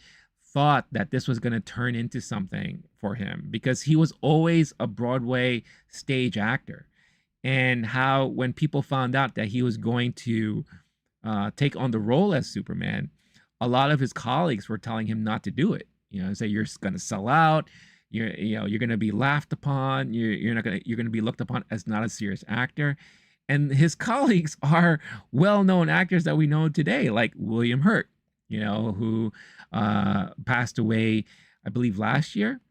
thought that this was going to turn into something for him, because he was always a Broadway stage actor, and how when people found out that he was going to take on the role as Superman, a lot of his colleagues were telling him not to do it. Say you're going to sell out. You're going to be laughed upon. You're going to be looked upon as not a serious actor. And his colleagues are well-known actors that we know today, like William Hurt, who passed away, I believe, last year.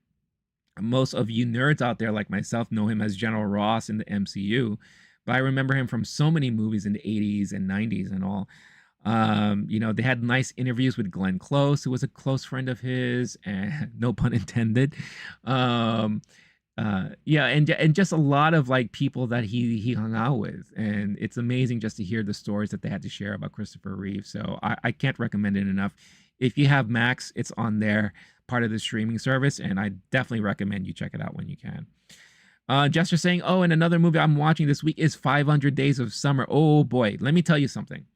Most of you nerds out there like myself know him as General Ross in the MCU, but I remember him from so many movies in the 80s and 90s and all. They had nice interviews with Glenn Close, who was a close friend of his, and no pun intended. And just a lot of like people that he hung out with, and it's amazing just to hear the stories that they had to share about Christopher Reeve. So I can't recommend it enough. If you have Max, it's on there, part of the streaming service, and I definitely recommend you check it out when you can. Jester saying, oh, and another movie I'm watching this week is 500 Days of Summer. Oh boy, let me tell you something.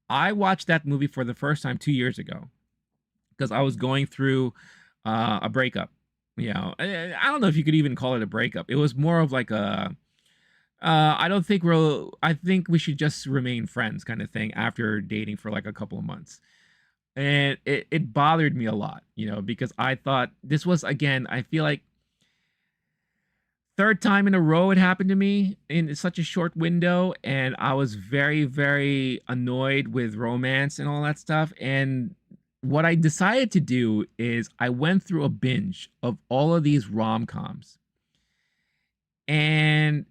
I watched that movie for the first time 2 years ago because I was going through a breakup, I don't know if you could even call it a breakup. It was more of like a I don't think I think we should just remain friends kind of thing after dating for like a couple of months. And it bothered me a lot, because I thought this was, again, I feel like third time in a row it happened to me in such a short window, and I was very, very annoyed with romance and all that stuff. And what I decided to do is I went through a binge of all of these rom-coms, and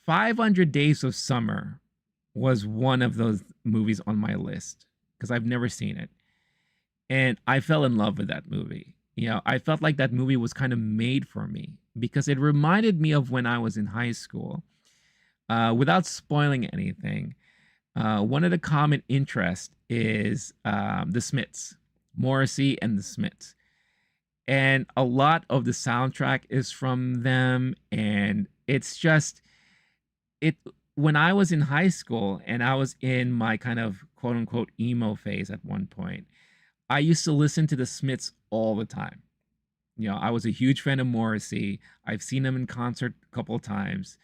500 Days of Summer was one of those movies on my list because I've never seen it. And I fell in love with that movie. I felt like that movie was kind of made for me because it reminded me of when I was in high school. Without spoiling anything, one of the common interests is the Smiths, Morrissey and the Smiths. And a lot of the soundtrack is from them. And it's just, it, when I was in high school and I was in my kind of quote unquote emo phase at one point, I used to listen to the Smiths all the time. I was a huge fan of Morrissey. I've seen him in concert a couple of times.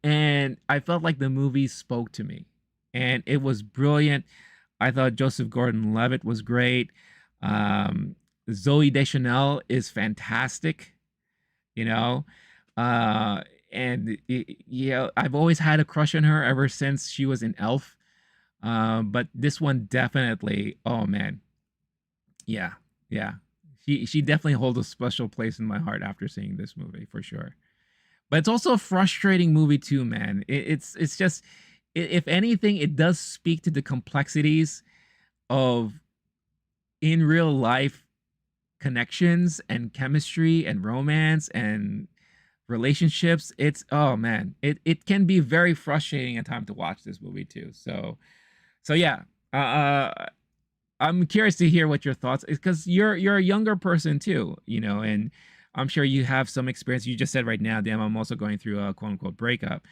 And I felt like the movie spoke to me. And it was brilliant. I thought Joseph Gordon-Levitt was great. Zoe Deschanel is fantastic, you know. And I've always had a crush on her ever since she was in Elf. But this one definitely, oh man, yeah, yeah. She definitely holds a special place in my heart after seeing this movie for sure. But it's also a frustrating movie too, man. It's just, if anything, it does speak to the complexities of in real life connections and chemistry and romance and relationships. It's, oh man, it can be very frustrating at times to watch this movie too. So yeah, I'm curious to hear what your thoughts is because you're a younger person too, and I'm sure you have some experience. You just said right now, damn, I'm also going through a quote unquote breakup,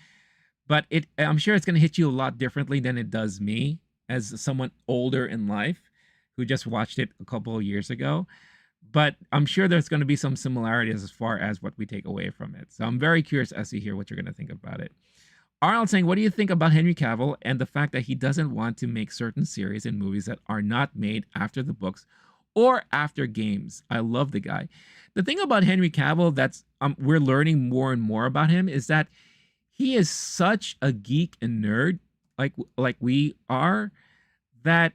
but I'm sure it's going to hit you a lot differently than it does me as someone older in life who just watched it a couple of years ago. But I'm sure there's going to be some similarities as far as what we take away from it. So I'm very curious as to hear what you're going to think about it. Arnold saying, what do you think about Henry Cavill and the fact that he doesn't want to make certain series and movies that are not made after the books or after games? I love the guy. The thing about Henry Cavill that's we're learning more and more about him is that he is such a geek and nerd, like we are, that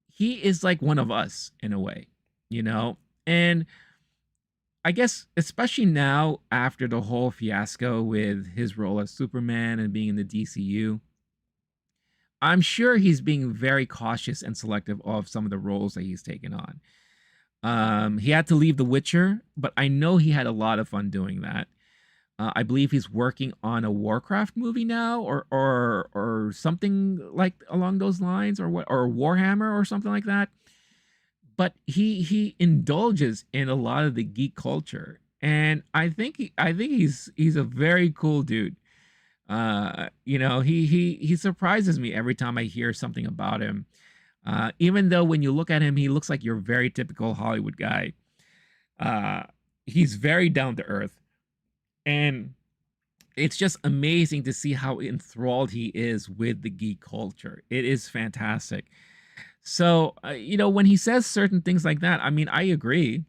he is like one of us in a way, And I guess especially now after the whole fiasco with his role as Superman and being in the DCU, I'm sure he's being very cautious and selective of some of the roles that he's taken on. He had to leave The Witcher, but I know he had a lot of fun doing that. I believe he's working on a Warcraft movie now, or something like along those lines, or Warhammer or something like that. But he indulges in a lot of the geek culture, and I think he's a very cool dude. He surprises me every time I hear something about him. Even though when you look at him, he looks like your very typical Hollywood guy. He's very down to earth, and it's just amazing to see how enthralled he is with the geek culture. It is fantastic. So, when he says certain things like that, I mean, I agree.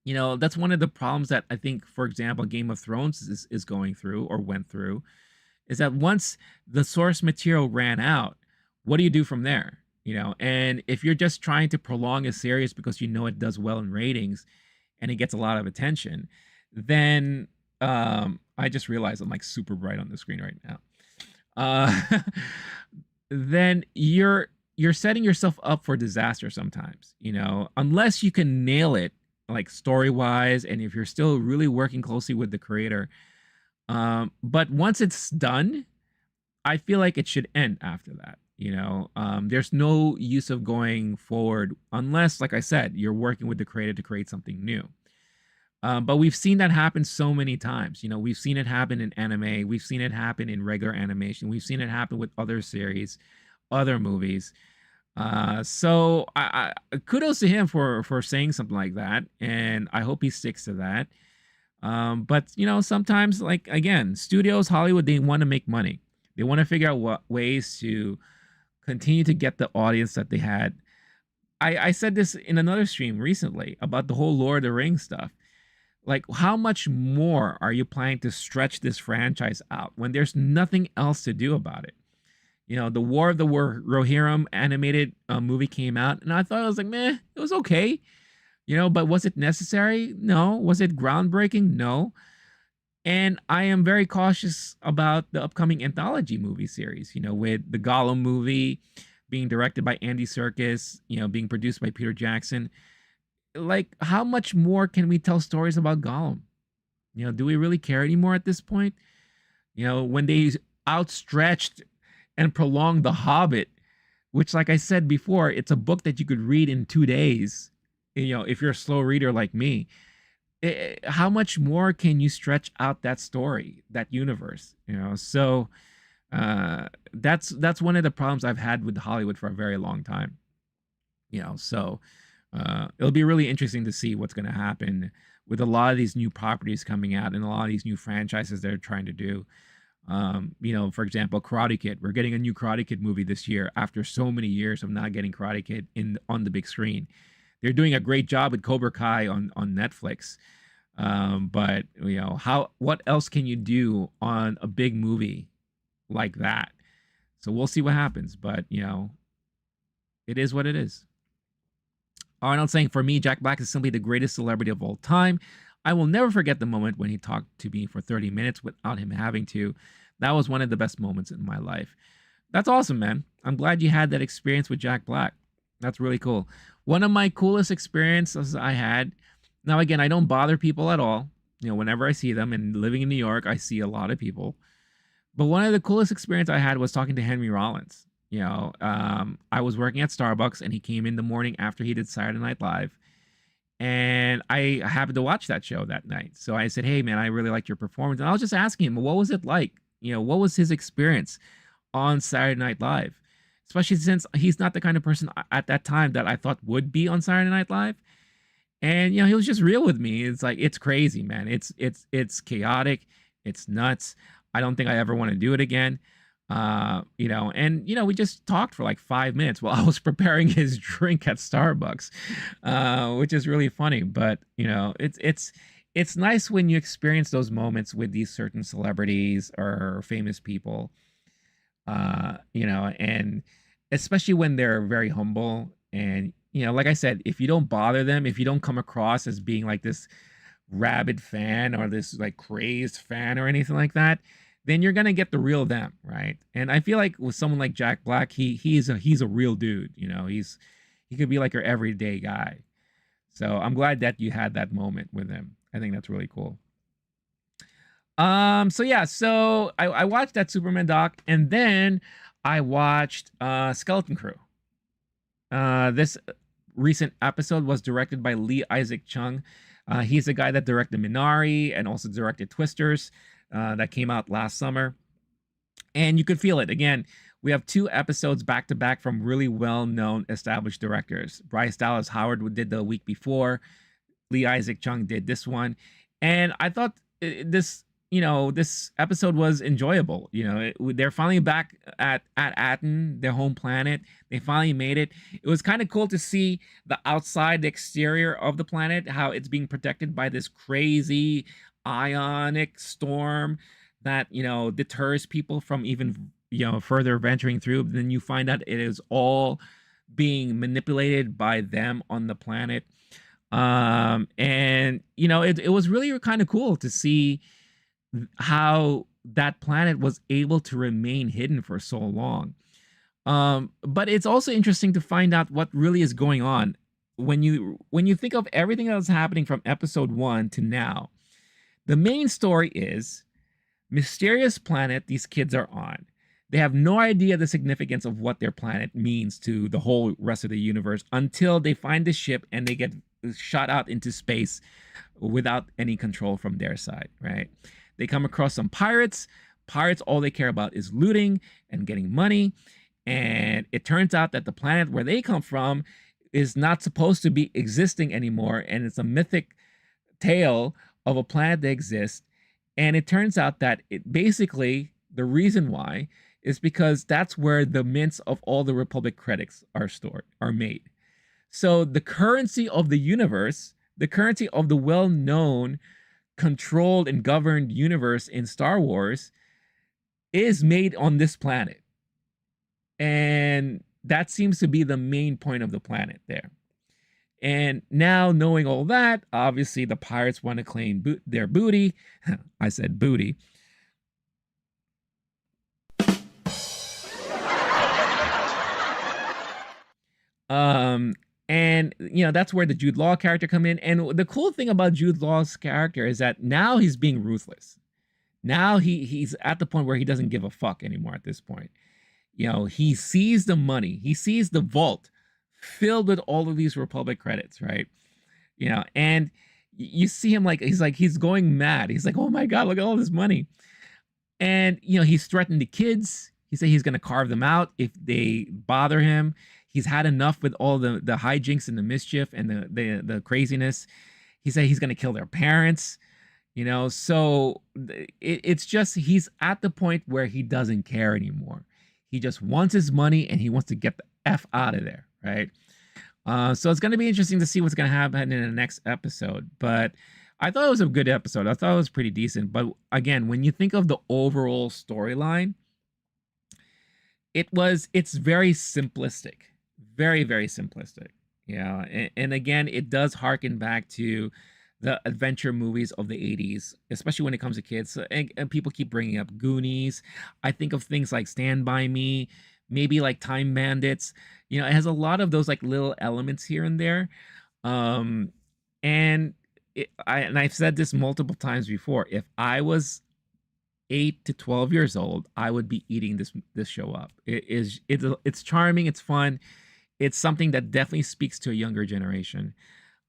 That's one of the problems that I think, for example, Game of Thrones is going through or went through, is that once the source material ran out, what do you do from there? And if you're just trying to prolong a series because it does well in ratings and it gets a lot of attention, then I just realized I'm like super bright on the screen right now. Then you're setting yourself up for disaster sometimes, unless you can nail it like story wise, and if you're still really working closely with the creator. But once it's done, I feel like it should end after that. There's no use of going forward unless, like I said, you're working with the creator to create something new. But we've seen that happen so many times. We've seen it happen in anime. We've seen it happen in regular animation. We've seen it happen with other series, other movies. So kudos to him for saying something like that, and I hope he sticks to that. But sometimes, like, again, studios, Hollywood, they want to make money. They want to figure out what ways to continue to get the audience that they had. I said this in another stream recently about the whole Lord of the Rings stuff. Like, how much more are you planning to stretch this franchise out when there's nothing else to do about it? The War of the Rohirrim animated movie came out, and I thought it was like, meh, it was okay. But was it necessary? No. Was it groundbreaking? No. And I am very cautious about the upcoming anthology movie series, with the Gollum movie being directed by Andy Serkis, being produced by Peter Jackson. Like, how much more can we tell stories about Gollum? Do we really care anymore at this point? When they outstretched and prolonged The Hobbit, which, like I said before, it's a book that you could read in 2 days, if you're a slow reader like me. How much more can you stretch out that story, that universe? So that's one of the problems I've had with Hollywood for a very long time. So it'll be really interesting to see what's going to happen with a lot of these new properties coming out and a lot of these new franchises they're trying to do. For example, Karate Kid. We're getting a new Karate Kid movie this year after so many years of not getting Karate Kid on the big screen. They're doing a great job with Cobra Kai on Netflix. But what else can you do on a big movie like that? So we'll see what happens, but it is what it is. Arnold saying, for me, Jack Black is simply the greatest celebrity of all time. I will never forget the moment when he talked to me for 30 minutes without him having to. That was one of the best moments in my life. That's awesome, man. I'm glad you had that experience with Jack Black. That's really cool. One of my coolest experiences I had. Now, again, I don't bother people at all. Whenever I see them, and living in New York, I see a lot of people. But one of the coolest experience I had was talking to Henry Rollins. I was working at Starbucks, and he came in the morning after he did Saturday Night Live. And I happened to watch that show that night. So I said, hey, man, I really liked your performance. And I was just asking him, what was it like? What was his experience on Saturday Night Live? Especially since he's not the kind of person at that time that I thought would be on Saturday Night Live. And, he was just real with me. It's like, it's crazy, man. It's chaotic. It's nuts. I don't think I ever want to do it again. We just talked for like 5 minutes while I was preparing his drink at Starbucks, which is really funny. But, it's nice when you experience those moments with these certain celebrities or famous people, and especially when they're very humble. And, like I said, if you don't bother them, if you don't come across as being like this rabid fan or this like crazed fan or anything like that, then you're gonna get the real them, right? And I feel like with someone like Jack Black, he's a real dude. He could be like your everyday guy. So I'm glad that you had that moment with him. I think that's really cool. So I watched that Superman doc, and then I watched Skeleton Crew. This recent episode was directed by Lee Isaac Chung. He's the guy that directed Minari and also directed Twisters. That came out last summer. And you could feel it. Again, we have 2 episodes back to back from really well-known established directors. Bryce Dallas Howard did the week before. Lee Isaac Chung did this one. And I thought this episode was enjoyable. They're finally back at Aten, their home planet. They finally made it. It was kind of cool to see the outside, the exterior of the planet, how it's being protected by this crazy ionic storm that deters people from even further venturing through. Then you find out it is all being manipulated by them on the planet. It was really kind of cool to see how that planet was able to remain hidden for so long. But it's also interesting to find out what really is going on when you think of everything that was happening from episode 1 to now. The main story is mysterious planet these kids are on. They have no idea the significance of what their planet means to the whole rest of the universe until they find the ship and they get shot out into space without any control from their side, right? They come across some pirates. Pirates, all they care about is looting and getting money. And it turns out that the planet where they come from is not supposed to be existing anymore, and it's a mythic tale of a planet that exists. And it turns out that it basically, the reason why is because that's where the mints of all the Republic credits are stored, are made. So the currency of the universe, the currency of the well-known, controlled and governed universe in Star Wars is made on this planet. And that seems to be the main point of the planet there. And now, knowing all that, obviously the pirates want to claim their booty. I said booty. And that's where the Jude Law character come in. And the cool thing about Jude Law's character is that now he's being ruthless. Now he's at the point where he doesn't give a fuck anymore at this point. He sees the money, he sees the vault filled with all of these Republic credits, right? And you see him he's going mad. He's like, oh my God, look at all this money. And, he's threatened the kids. He said he's going to carve them out if they bother him. He's had enough with all the hijinks and the mischief and the craziness. He said he's going to kill their parents, so it's just, he's at the point where he doesn't care anymore. He just wants his money and he wants to get the F out of there, right? So it's going to be interesting to see what's going to happen in the next episode. But I thought it was a good episode. I thought it was pretty decent. But again, when you think of the overall storyline, it's very simplistic. Very, very simplistic. And again, it does harken back to the adventure movies of the 80s, especially when it comes to kids. And people keep bringing up Goonies. I think of things like Stand By Me, maybe like Time Bandits. It has a lot of those like little elements here and there. And I've said this multiple times before. If I was 8 to 12 years old, I would be eating this show up. It's charming, it's fun. It's something that definitely speaks to a younger generation.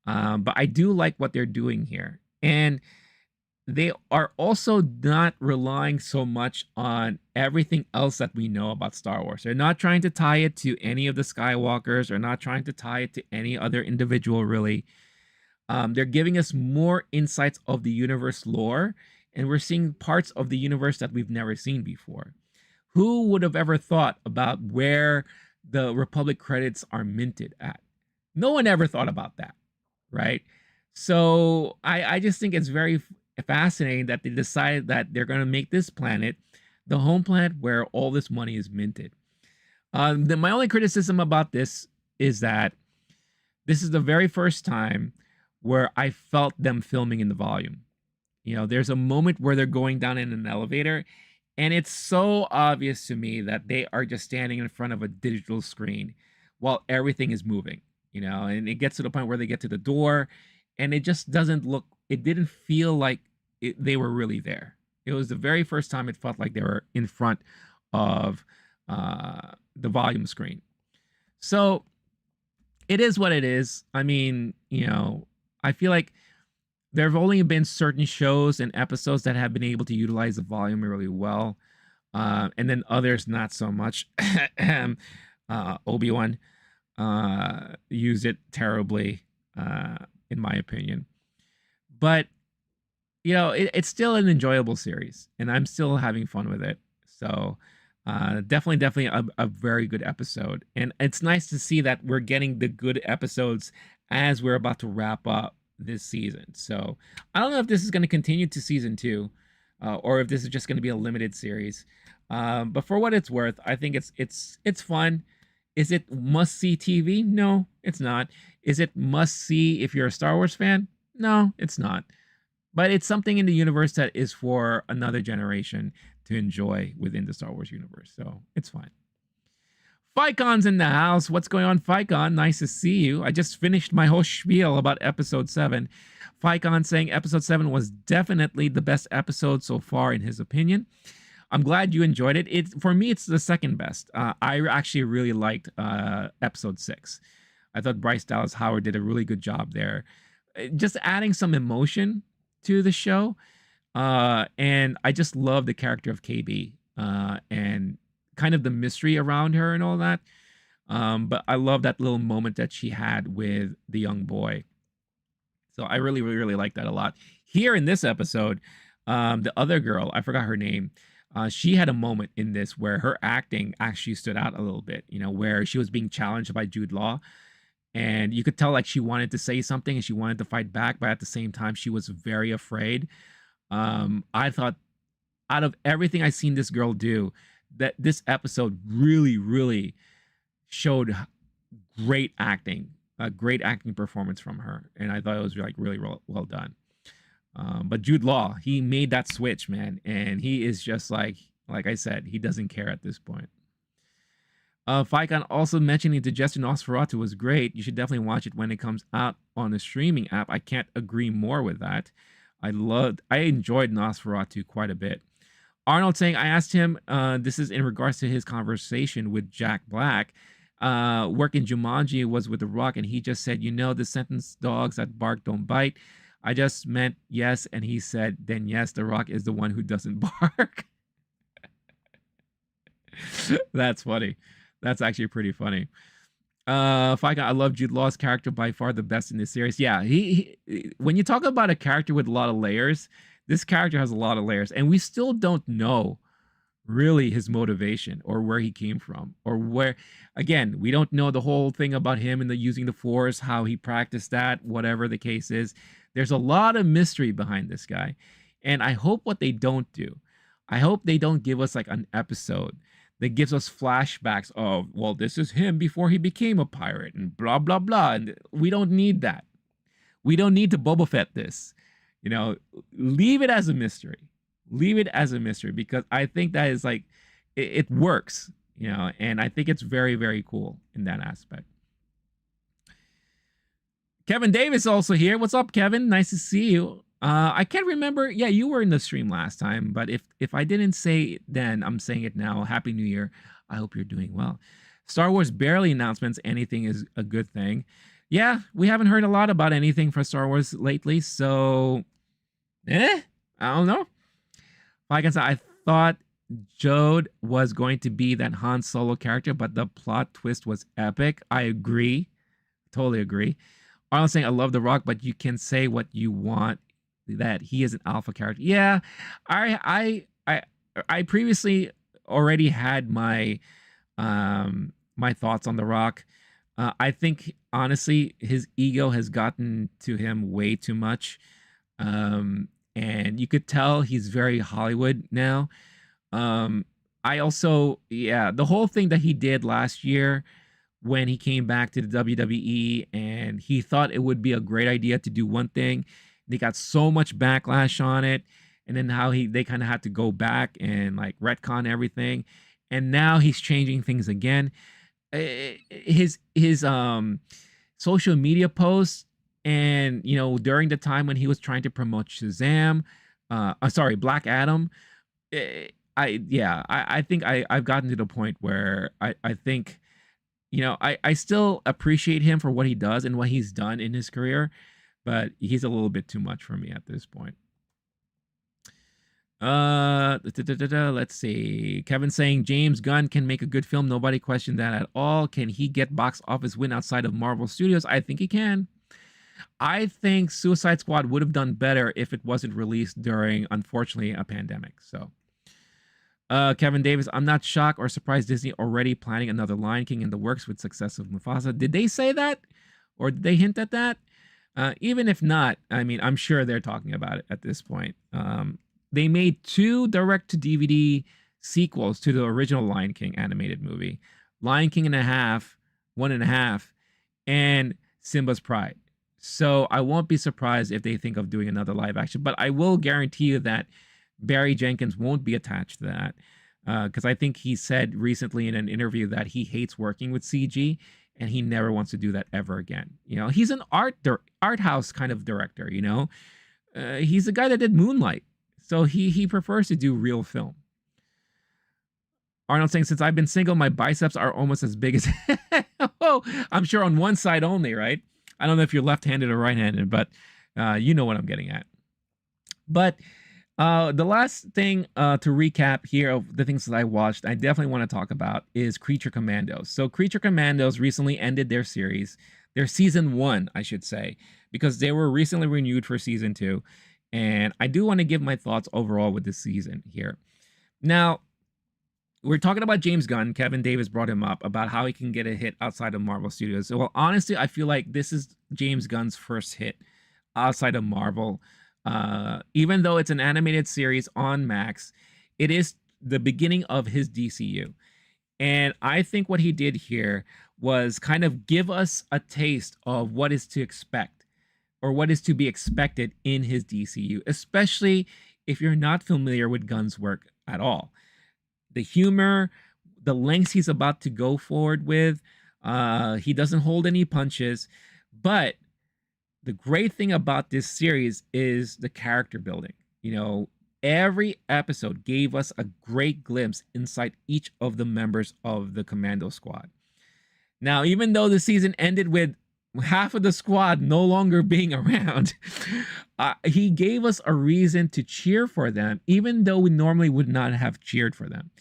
But I do like what they're doing here. And they are also not relying so much on everything else that we know about Star Wars. They're not trying to tie it to any of the Skywalkers, or not trying to tie it to any other individual, really. They're giving us more insights of the universe lore, and we're seeing parts of the universe that we've never seen before. Who would have ever thought about where the Republic credits are minted at? No one ever thought about that, right? So I just think it's very fascinating that they decided that they're going to make this planet the home planet where all this money is minted. My only criticism about this is that this is the very first time where I felt them filming in the volume. There's a moment where they're going down in an elevator, and it's so obvious to me that they are just standing in front of a digital screen while everything is moving, and it gets to the point where they get to the door, and it just it didn't feel like they were really there. It was the very first time it felt like they were in front of the volume screen. So it is what it is. I mean, I feel like there have only been certain shows and episodes that have been able to utilize the volume really well. And then others not so much. Obi-Wan used it terribly, in my opinion. But, it's still an enjoyable series, and I'm still having fun with it. So definitely a very good episode. And it's nice to see that we're getting the good episodes as we're about to wrap up this season. So I don't know if this is going to continue to season 2, or if this is just going to be a limited series. But for what it's worth, I think it's fun. Is it must-see TV? No, it's not. Is it must-see if you're a Star Wars fan? No, it's not. But it's something in the universe that is for another generation to enjoy within the Star Wars universe. So it's fine. Ficon's in the house. What's going on, Ficon? Nice to see you. I just finished my whole spiel about episode 7. Ficon saying episode 7 was definitely the best episode so far in his opinion. I'm glad you enjoyed it. For me, it's the second best. I actually really liked episode 6. I thought Bryce Dallas Howard did a really good job there. Just adding some emotion to the show. And I just love the character of KB. And kind of the mystery around her and all that. But I love that little moment that she had with the young boy. So I really, really, really like that a lot. Here in this episode, the other girl, I forgot her name, she had a moment in this where her acting actually stood out a little bit, you know, where she was being challenged by Jude Law. And you could tell like she wanted to say something and she wanted to fight back, but at the same time, she was very afraid. I thought out of everything I've seen this girl do, that this episode really, really showed great acting, a great acting performance from her, and I thought it was like really well done. But Jude Law, he made that switch, man, and he is just like I said, he doesn't care at this point. Ficon also mentioning Digestion Nosferatu was great. You should definitely watch it when it comes out on the streaming app. I can't agree more with that. I enjoyed Nosferatu quite a bit. Arnold saying, I asked him, this is in regards to his conversation with Jack Black. Work in Jumanji was with The Rock, and he just said, you know, the sentence dogs that bark don't bite. I just meant yes, and he said, then yes, The Rock is the one who doesn't bark. That's funny. That's actually pretty funny. I love Jude Law's character, by far the best in this series. Yeah, he when you talk about a character with a lot of layers, this character has a lot of layers, and we still don't know really his motivation or where he came from, or where, again, we don't know the whole thing about him and the using the Force, how he practiced that, whatever the case is. There's a lot of mystery behind this guy, and I hope what they don't do, I hope they don't give us like an episode that gives us flashbacks of, well, this is him before he became a pirate and blah blah blah, and we don't need that. We don't need to Boba Fett this, you know. Leave it as a mystery. Leave it as a mystery, because I think that is like it works, you know, and I think it's very, very cool in that aspect. Kevin Davis also here. What's up, Kevin? Nice to see you. I can't remember. Yeah, you were in the stream last time, but if I didn't say it then, I'm saying it now. Happy New Year. I hope you're doing well. Star Wars barely announcements anything is a good thing. Yeah, we haven't heard a lot about anything for Star Wars lately, so I don't know. Like I said, I thought Jode was going to be that Han Solo character, but the plot twist was epic. I agree. Totally agree. I'm saying I love The Rock, but you can say what you want, that he is an alpha character. Yeah, I previously already had my my thoughts on The Rock. I think honestly his ego has gotten to him way too much, and you could tell he's very Hollywood now. I also, yeah, the whole thing that he did last year when he came back to the WWE, and he thought it would be a great idea to do one thing. They got so much backlash on it, and then how they kind of had to go back and like retcon everything, and now he's changing things again. His social media posts, and you know, during the time when he was trying to promote Shazam, sorry, Black Adam, I think I've gotten to the point where I think, you know, I still appreciate him for what he does and what he's done in his career, but he's a little bit too much for me at this point. Let's see. Kevin saying James Gunn can make a good film. Nobody questioned that at all. Can he get box office win outside of Marvel Studios? I think he can. I think Suicide Squad would have done better if it wasn't released during, unfortunately, a pandemic. So, Kevin Davis, I'm not shocked or surprised Disney already planning another Lion King in the works with success of Mufasa. Did they say that? Or did they hint at that? Even if not, I mean, I'm sure they're talking about it at this point. They made 2 direct-to-DVD sequels to the original Lion King animated movie. Lion King and a Half, 1.5, and Simba's Pride. So I won't be surprised if they think of doing another live action, but I will guarantee you that Barry Jenkins won't be attached to that, because I think he said recently in an interview that he hates working with CG and he never wants to do that ever again. You know, he's an art house kind of director, you know. He's the guy that did Moonlight. So he prefers to do real film. Arnold saying, since I've been single, my biceps are almost as big as... Oh, I'm sure on one side only, right? I don't know if you're left-handed or right-handed, but you know what I'm getting at. But The last thing to recap here of the things that I watched, I definitely want to talk about is Creature Commandos. So Creature Commandos recently ended their series, their season 1, I should say, because they were recently renewed for season 2. And I do want to give my thoughts overall with this season here. Now, we're talking about James Gunn. Kevin Davis brought him up about how he can get a hit outside of Marvel Studios. So, well, honestly, I feel like this is James Gunn's first hit outside of Marvel. Even though it's an animated series on Max, it is the beginning of his DCU. And I think what he did here was kind of give us a taste of what is to expect or what is to be expected in his DCU, especially if you're not familiar with Gunn's work at all. The humor, the lengths he's about to go forward with, he doesn't hold any punches, but the great thing about this series is the character building. You know, every episode gave us a great glimpse inside each of the members of the Commando squad. Now, even though the season ended with half of the squad no longer being around, he gave us a reason to cheer for them, even though we normally would not have cheered for them.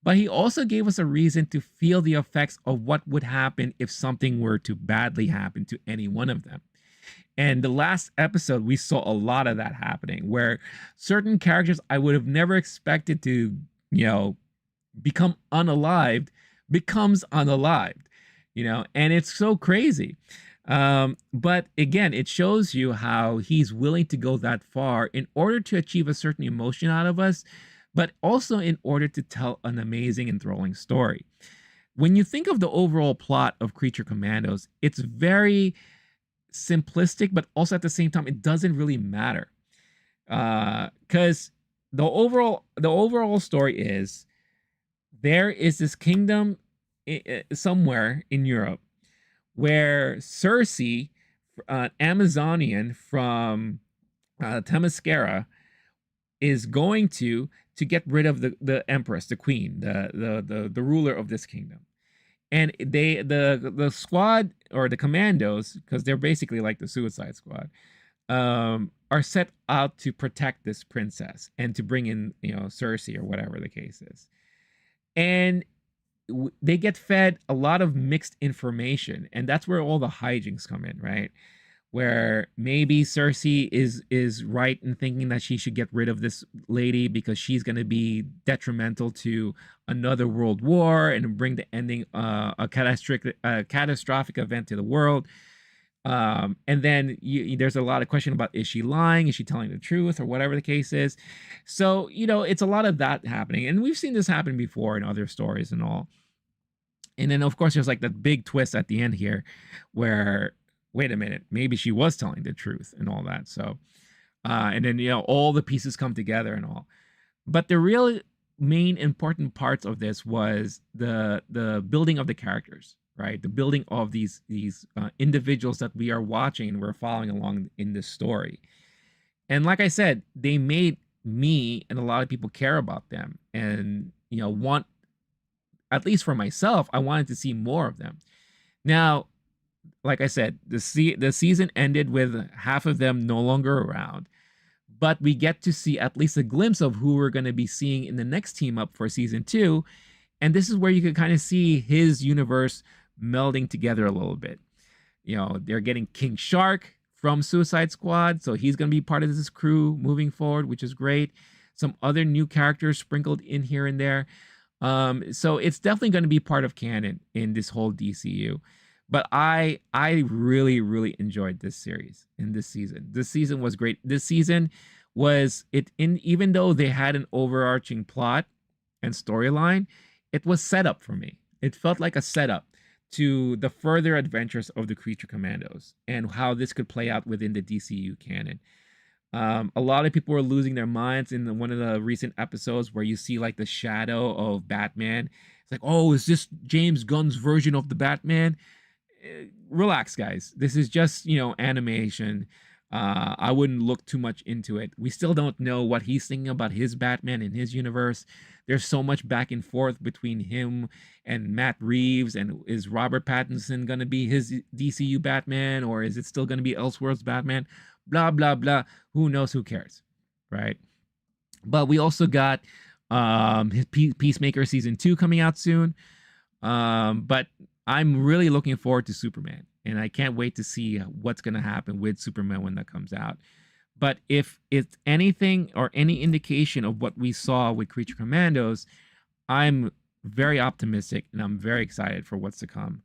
But he also gave us a reason to feel the effects of what would happen if something were to badly happen to any one of them. And the last episode, we saw a lot of that happening, where certain characters I would have never expected to, become unalived, becomes unalived, and it's so crazy. But again, it shows you how he's willing to go that far in order to achieve a certain emotion out of us, but also in order to tell an amazing and thrilling story. When you think of the overall plot of Creature Commandos, it's very simplistic, but also at the same time, it doesn't really matter. Because the overall story is there is this kingdom somewhere in Europe where Cersei, an Amazonian from Themyscira, is going to get rid of the empress, the queen, the ruler of this kingdom. And the squad, or the commandos, because they're basically like the Suicide Squad, are set out to protect this princess and to bring in Cersei, or whatever the case is. And they get fed a lot of mixed information, and that's where all the hijinks come in, right? Where maybe Cersei is right in thinking that she should get rid of this lady because she's going to be detrimental to another world war and bring the ending, a catastrophic event to the world. And then there's a lot of question about, is she lying? Is she telling the truth, or whatever the case is? So, it's a lot of that happening. And we've seen this happen before in other stories and all. And then, of course, there's like that big twist at the end here where, wait a minute, maybe she was telling the truth and all that. So, and then, all the pieces come together and all. But the real main important parts of this was the building of the characters, right? The building of these individuals that we are watching and we're following along in this story. And like I said, they made me and a lot of people care about them and, want, at least for myself, I wanted to see more of them. Now, like I said, the season ended with half of them no longer around, but we get to see at least a glimpse of who we're going to be seeing in the next team up for season 2. And this is where you can kind of see his universe melding together a little bit. They're getting King Shark from Suicide Squad, so he's going to be part of this crew moving forward, which is great. Some other new characters sprinkled in here and there. So it's definitely going to be part of canon in this whole DCU. But I really, really enjoyed this series in this season. This season was great. This season was even though they had an overarching plot and storyline, it was set up for me. It felt like a setup to the further adventures of the Creature Commandos and how this could play out within the DCU canon. A lot of people were losing their minds in one of the recent episodes where you see like the shadow of Batman. It's like, oh, is this James Gunn's version of the Batman? Relax, guys. This is just, animation. I wouldn't look too much into it. We still don't know what he's thinking about his Batman in his universe. There's so much back and forth between him and Matt Reeves. And is Robert Pattinson going to be his DCU Batman, or is it still going to be Elseworlds Batman? Blah, blah, blah. Who knows? Who cares? Right? But we also got his Peacemaker season 2 coming out soon. But I'm really looking forward to Superman, and I can't wait to see what's going to happen with Superman when that comes out. But if it's anything or any indication of what we saw with Creature Commandos, I'm very optimistic and I'm very excited for what's to come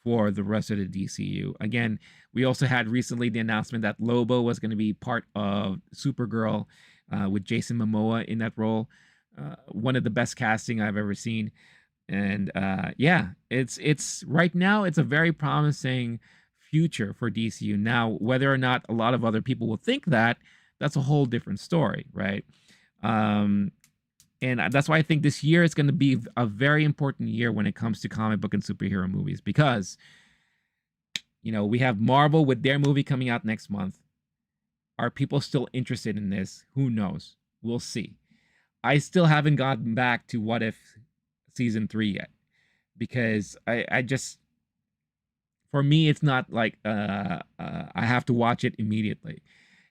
for the rest of the DCU. Again, we also had recently the announcement that Lobo was going to be part of Supergirl with Jason Momoa in that role. One of the best casting I've ever seen. And yeah, it's right now it's a very promising future for DCU. Now, whether or not a lot of other people will think that, that's a whole different story, right? And that's why I think this year is going to be a very important year when it comes to comic book and superhero movies, because we have Marvel with their movie coming out next month. Are people still interested in this? Who knows? We'll see. I still haven't gotten back to What If season 3 yet, because I just, for me, it's not like I have to watch it immediately.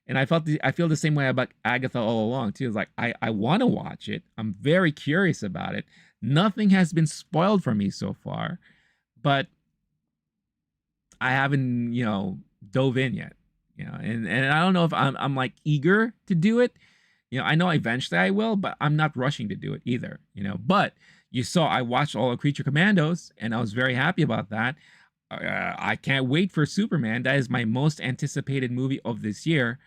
And I feel the same way about Agatha all along too. It's like I want to watch it. I'm very curious about it. Nothing has been spoiled for me so far, but I haven't dove in yet. And I don't know if I'm like eager to do it. I know eventually I will, but I'm not rushing to do it either. But you saw I watched all of Creature Commandos, and I was very happy about that. I can't wait for Superman. That is my most anticipated movie of this year.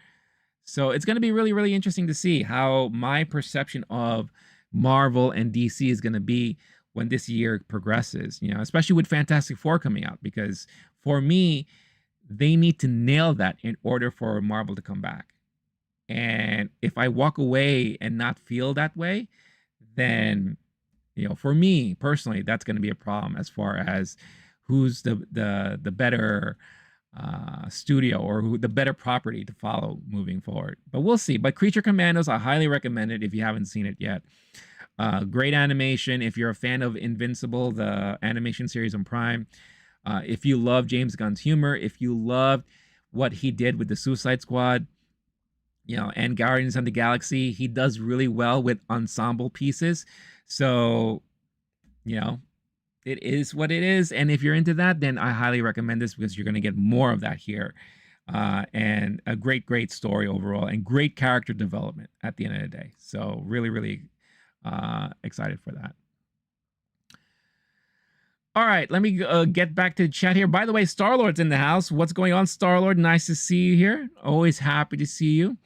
So it's going to be really, really interesting to see how my perception of Marvel and DC is going to be when this year progresses, especially with Fantastic Four coming out, because for me, they need to nail that in order for Marvel to come back. And if I walk away and not feel that way, then, for me personally, that's going to be a problem as far as who's the better studio or who the better property to follow moving forward. But we'll see. But Creature Commandos, I highly recommend it if you haven't seen it yet. Great animation. If you're a fan of Invincible, the animation series on Prime, if you love James Gunn's humor, if you loved what he did with the Suicide Squad, and Guardians of the Galaxy, he does really well with ensemble pieces. So, it is what it is. And if you're into that, then I highly recommend this, because you're going to get more of that here. And a great, great story overall, and great character development at the end of the day. So really, really excited for that. All right, let me get back to the chat here. By the way, Star-Lord's in the house. What's going on, Star-Lord? Nice to see you here. Always happy to see you.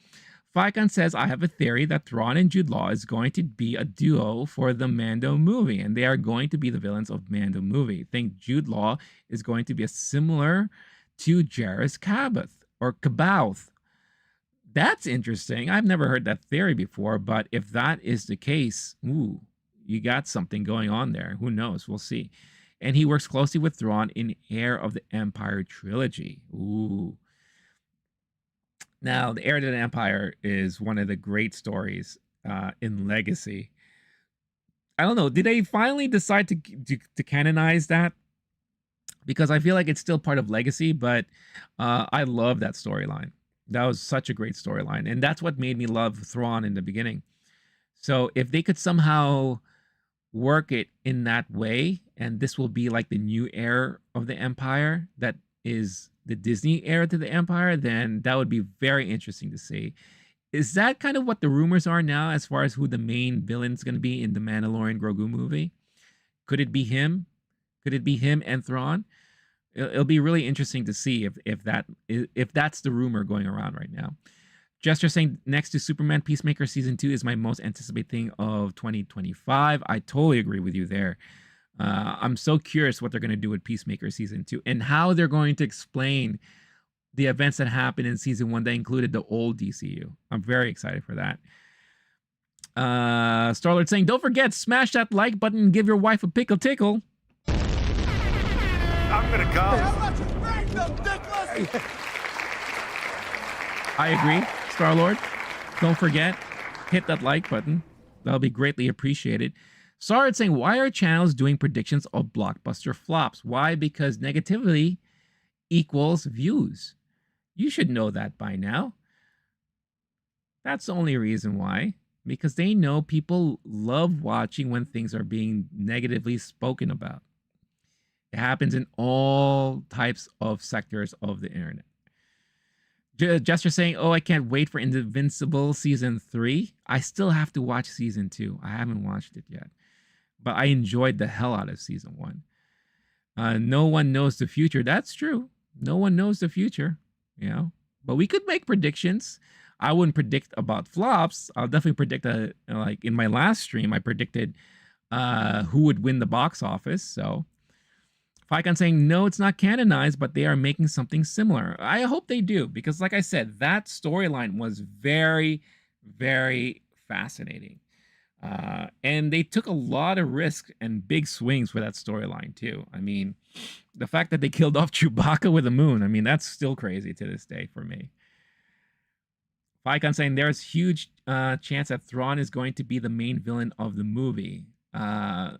Ficon says, I have a theory that Thrawn and Jude Law is going to be a duo for the Mando movie, and they are going to be the villains of Mando movie. I think Jude Law is going to be a similar to Jarrus Caboth. That's interesting. I've never heard that theory before, but if that is the case, ooh, you got something going on there. Who knows? We'll see. And he works closely with Thrawn in Heir of the Empire trilogy. Ooh. Now, the Heir to the Empire is one of the great stories in Legacy. I don't know. Did they finally decide to canonize that? Because I feel like it's still part of Legacy, but I love that storyline. That was such a great storyline. And that's what made me love Thrawn in the beginning. So if they could somehow work it in that way, and this will be like the new heir of the Empire that is the Disney heir to the Empire, then that would be very interesting to see. Is that kind of what the rumors are now as far as who the main villain's going to be in the Mandalorian Grogu movie? Could it be him? Could it be him and Thrawn? It'll be really interesting to see if that's the rumor going around right now. Jester saying, next to Superman, Peacemaker Season 2 is my most anticipated thing of 2025. I totally agree with you there. I'm so curious what they're going to do with Peacemaker Season 2 and how they're going to explain the events that happened in Season 1 that included the old DCU. I'm very excited for that. Starlord saying, don't forget, smash that like button and give your wife a pickle tickle. I'm going to go. I agree, Starlord. Don't forget, hit that like button. That'll be greatly appreciated. Sarad saying, why are channels doing predictions of blockbuster flops? Why? Because negativity equals views. You should know that by now. That's the only reason why. because they know people love watching when things are being negatively spoken about. It happens in all types of sectors of the internet. Jester saying, "Oh, I can't wait for Invincible season 3." I still have to watch season 2. I haven't watched it yet, but I enjoyed the hell out of season 1. No one knows the future. That's true. No one knows the future, you know. But we could make predictions. I wouldn't predict about flops. I'll definitely predict like in my last stream, I predicted who would win the box office. So Ficon saying no, it's not canonized, but they are making something similar. I hope they do, because like I said, that storyline was very, very fascinating. And they took a lot of risks and big swings for that storyline too. I mean, the fact that they killed off Chewbacca with a moon, I mean, that's still crazy to this day for me. Ficon saying there's huge chance that Thrawn is going to be the main villain of the movie. That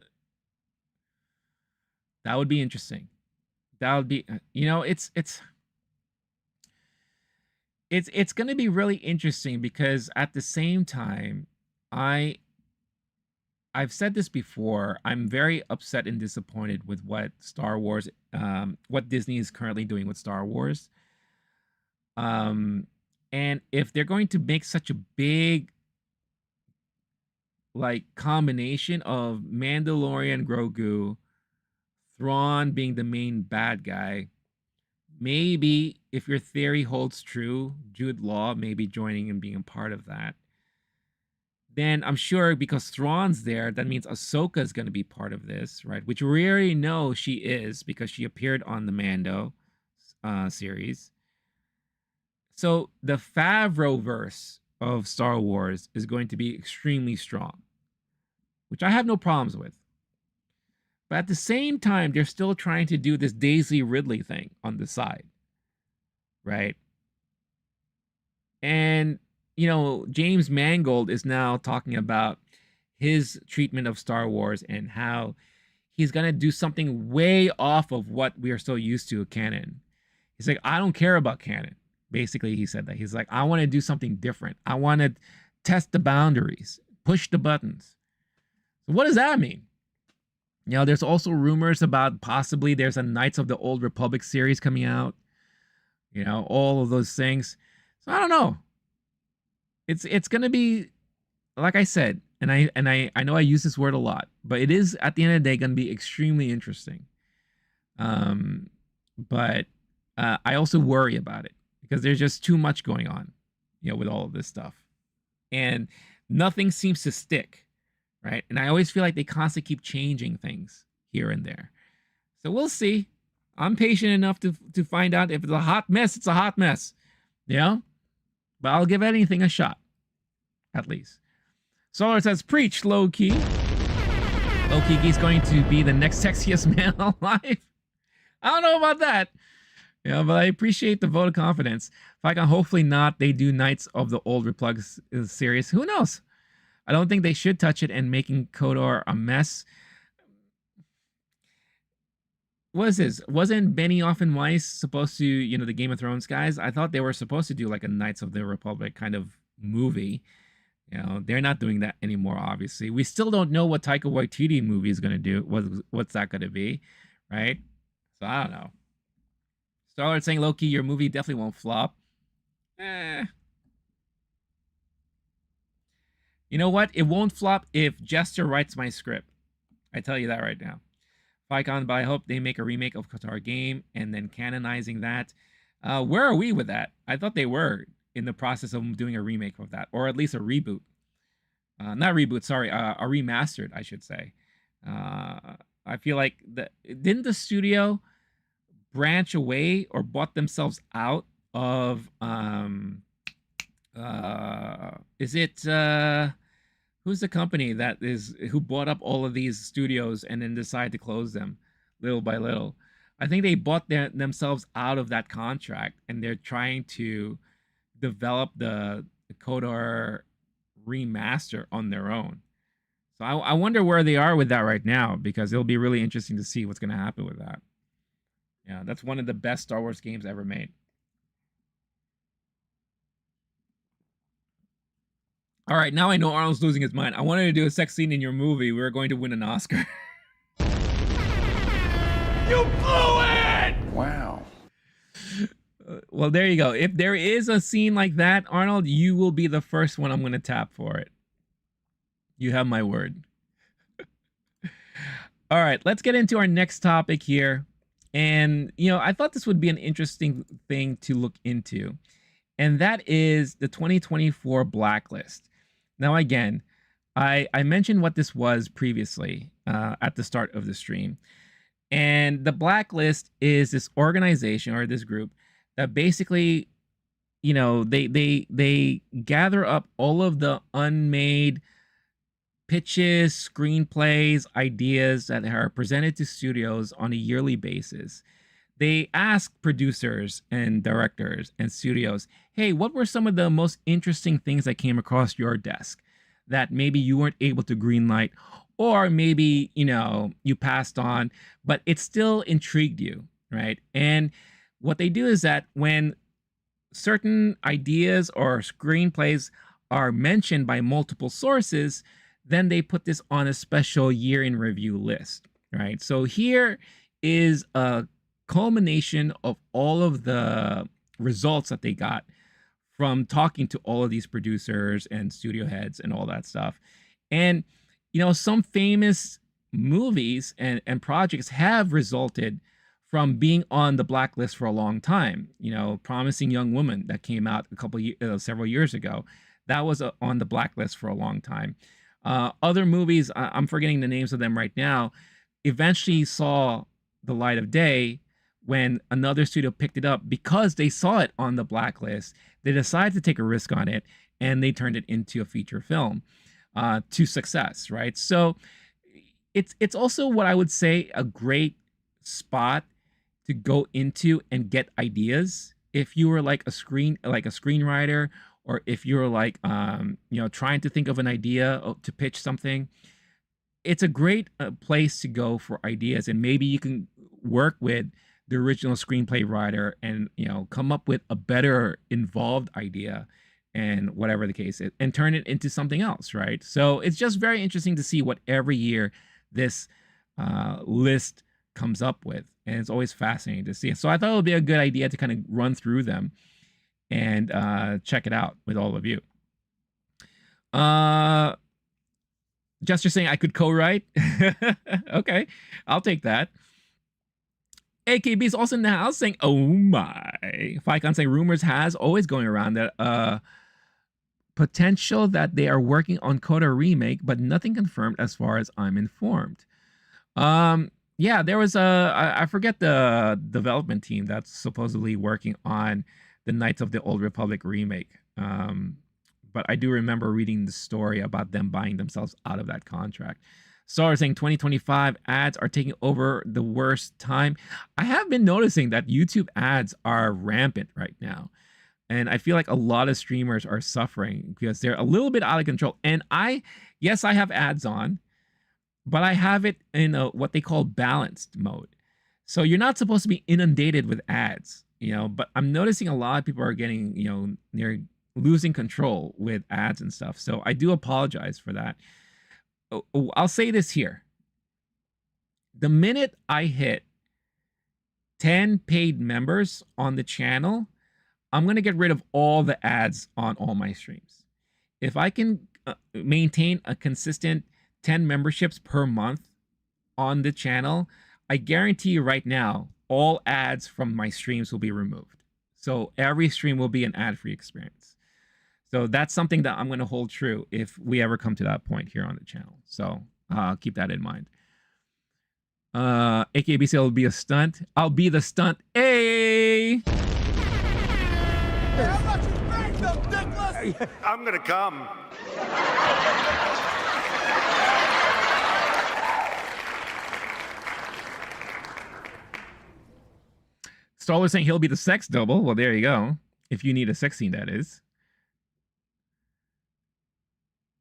would be interesting. That would be, you know, it's going to be really interesting, because at the same time, I've said this before. I'm very upset and disappointed with what Star Wars, what Disney is currently doing with Star Wars. And if they're going to make such a big, like, combination of Mandalorian Grogu, Thrawn being the main bad guy, maybe if your theory holds true, Jude Law maybe joining and being a part of that. Then I'm sure, because Thrawn's there, that means Ahsoka is going to be part of this, right? Which we already know she is, because she appeared on the Mando series. So the Favreau-verse of Star Wars is going to be extremely strong, which I have no problems with. But at the same time, they're still trying to do this Daisy Ridley thing on the side, right? And, you know, James Mangold is now talking about his treatment of Star Wars and how he's going to do something way off of what we are so used to canon. He's like, I don't care about canon. Basically, he said that. He's like, I want to do something different. I want to test the boundaries, push the buttons. So what does that mean? You know, there's also rumors about possibly there's a Knights of the Old Republic series coming out. You know, all of those things. So I don't know. It's going to be, like I said, and I know I use this word a lot, but it is at the end of the day going to be extremely interesting. But I also worry about it, because there's just too much going on, you know, with all of this stuff, and nothing seems to stick, right? And I always feel like they constantly keep changing things here and there. So we'll see. I'm patient enough to find out. If it's a hot mess, it's a hot mess, you know? But I'll give anything a shot, at least. Solar says, preach, low-key. Low-key, he's going to be the next sexiest man alive. I don't know about that. You know, but I appreciate the vote of confidence. If I can, hopefully not, they do Knights of the Old Republic series. Who knows? I don't think they should touch it, and making Kodor a mess. What is this? Wasn't Benioff and Weiss supposed to, you know, the Game of Thrones guys? I thought they were supposed to do like a Knights of the Republic kind of movie. You know, they're not doing that anymore, obviously. We still don't know what Taika Waititi movie is going to do. What's that going to be, right? So I don't know. Starlord saying, low-key, your movie definitely won't flop. You know what? It won't flop if Jester writes my script. I tell you that right now. Ficon, but I hope they make a remake of Qatar Game and then canonizing that. Where are we with that? I thought they were in the process of doing a remake of that, or at least a reboot. Not reboot, sorry, a remastered, I should say. I feel like didn't the studio branch away or bought themselves out of is it who's the company who bought up all of these studios and then decided to close them little by little? I think they bought themselves out of that contract, and they're trying to develop the Kodor remaster on their own. So I wonder where they are with that right now, because it'll be really interesting to see what's going to happen with that. Yeah, that's one of the best Star Wars games ever made. All right, now I know Arnold's losing his mind. I wanted to do a sex scene in your movie. We were going to win an Oscar. You blew it! Wow. Well, there you go. If there is a scene like that, Arnold, you will be the first one I'm going to tap for it. You have my word. All right, let's get into our next topic here. And, you know, I thought this would be an interesting thing to look into. And that is the 2024 Blacklist. Now, again, I mentioned what this was previously at the start of the stream. And the Blacklist is this organization or this group that basically, you know, they gather up all of the unmade pitches, screenplays, ideas that are presented to studios on a yearly basis. They ask producers and directors and studios, hey, what were some of the most interesting things that came across your desk that maybe you weren't able to greenlight, or maybe, you know, you passed on, but it still intrigued you, right? And what they do is that when certain ideas or screenplays are mentioned by multiple sources, then they put this on a special year in review list, right? So here is a culmination of all of the results that they got from talking to all of these producers and studio heads and all that stuff. And, you know, some famous movies and projects have resulted from being on the Blacklist for a long time. You know, Promising Young Woman that came out several years ago, that was on the Blacklist for a long time. Other movies, I'm forgetting the names of them right now, eventually saw the light of day when another studio picked it up because they saw it on the Blacklist. They decided to take a risk on it, and they turned it into a feature film to success, right? So it's also what I would say a great spot to go into and get ideas. If you were like a screenwriter, or if you're like, you know, trying to think of an idea to pitch something, it's a great place to go for ideas. And maybe you can work with the original screenplay writer and, you know, come up with a better involved idea and whatever the case is, and turn it into something else, right? So it's just very interesting to see what every year this list comes up with. And it's always fascinating to see. So I thought it would be a good idea to kind of run through them and check it out with all of you. Just saying I could co-write. Okay, I'll take that. AKB is also in the house saying, oh my. Ficon saying rumors has always going around that potential that they are working on Coda remake, but nothing confirmed as far as I'm informed. Yeah, there was I forget the development team that's supposedly working on the Knights of the Old Republic remake. But I do remember reading the story about them buying themselves out of that contract. Star saying 2025 ads are taking over the worst time. I have been noticing that YouTube ads are rampant right now. And I feel like a lot of streamers are suffering because they're a little bit out of control. And yes, I have ads on, but I have it in what they call balanced mode. So you're not supposed to be inundated with ads, you know, but I'm noticing a lot of people are getting, you know, they're losing control with ads and stuff. So I do apologize for that. I'll say this here. The minute I hit 10 paid members on the channel, I'm going to get rid of all the ads on all my streams. If I can maintain a consistent 10 memberships per month on the channel, I guarantee you right now, all ads from my streams will be removed. So every stream will be an ad-free experience. So that's something that I'm going to hold true if we ever come to that point here on the channel. So keep that in mind. AKBC will be a stunt. I'll be the stunt. Hey! I'm gonna come. Star was saying he'll be the sex double. Well, there you go. If you need a sex scene, that is.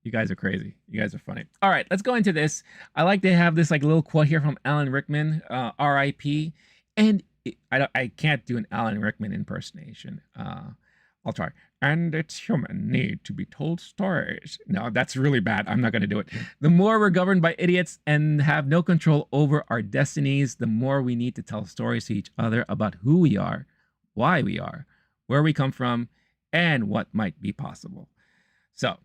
You guys are crazy. You guys are funny. All right, let's go into this. I like to have this like little quote here from Alan Rickman, R.I.P. And I can't do an Alan Rickman impersonation. I'll try. And it's human need to be told stories. No, that's really bad. I'm not going to do it. The more we're governed by idiots and have no control over our destinies, the more we need to tell stories to each other about who we are, why we are, where we come from, and what might be possible. So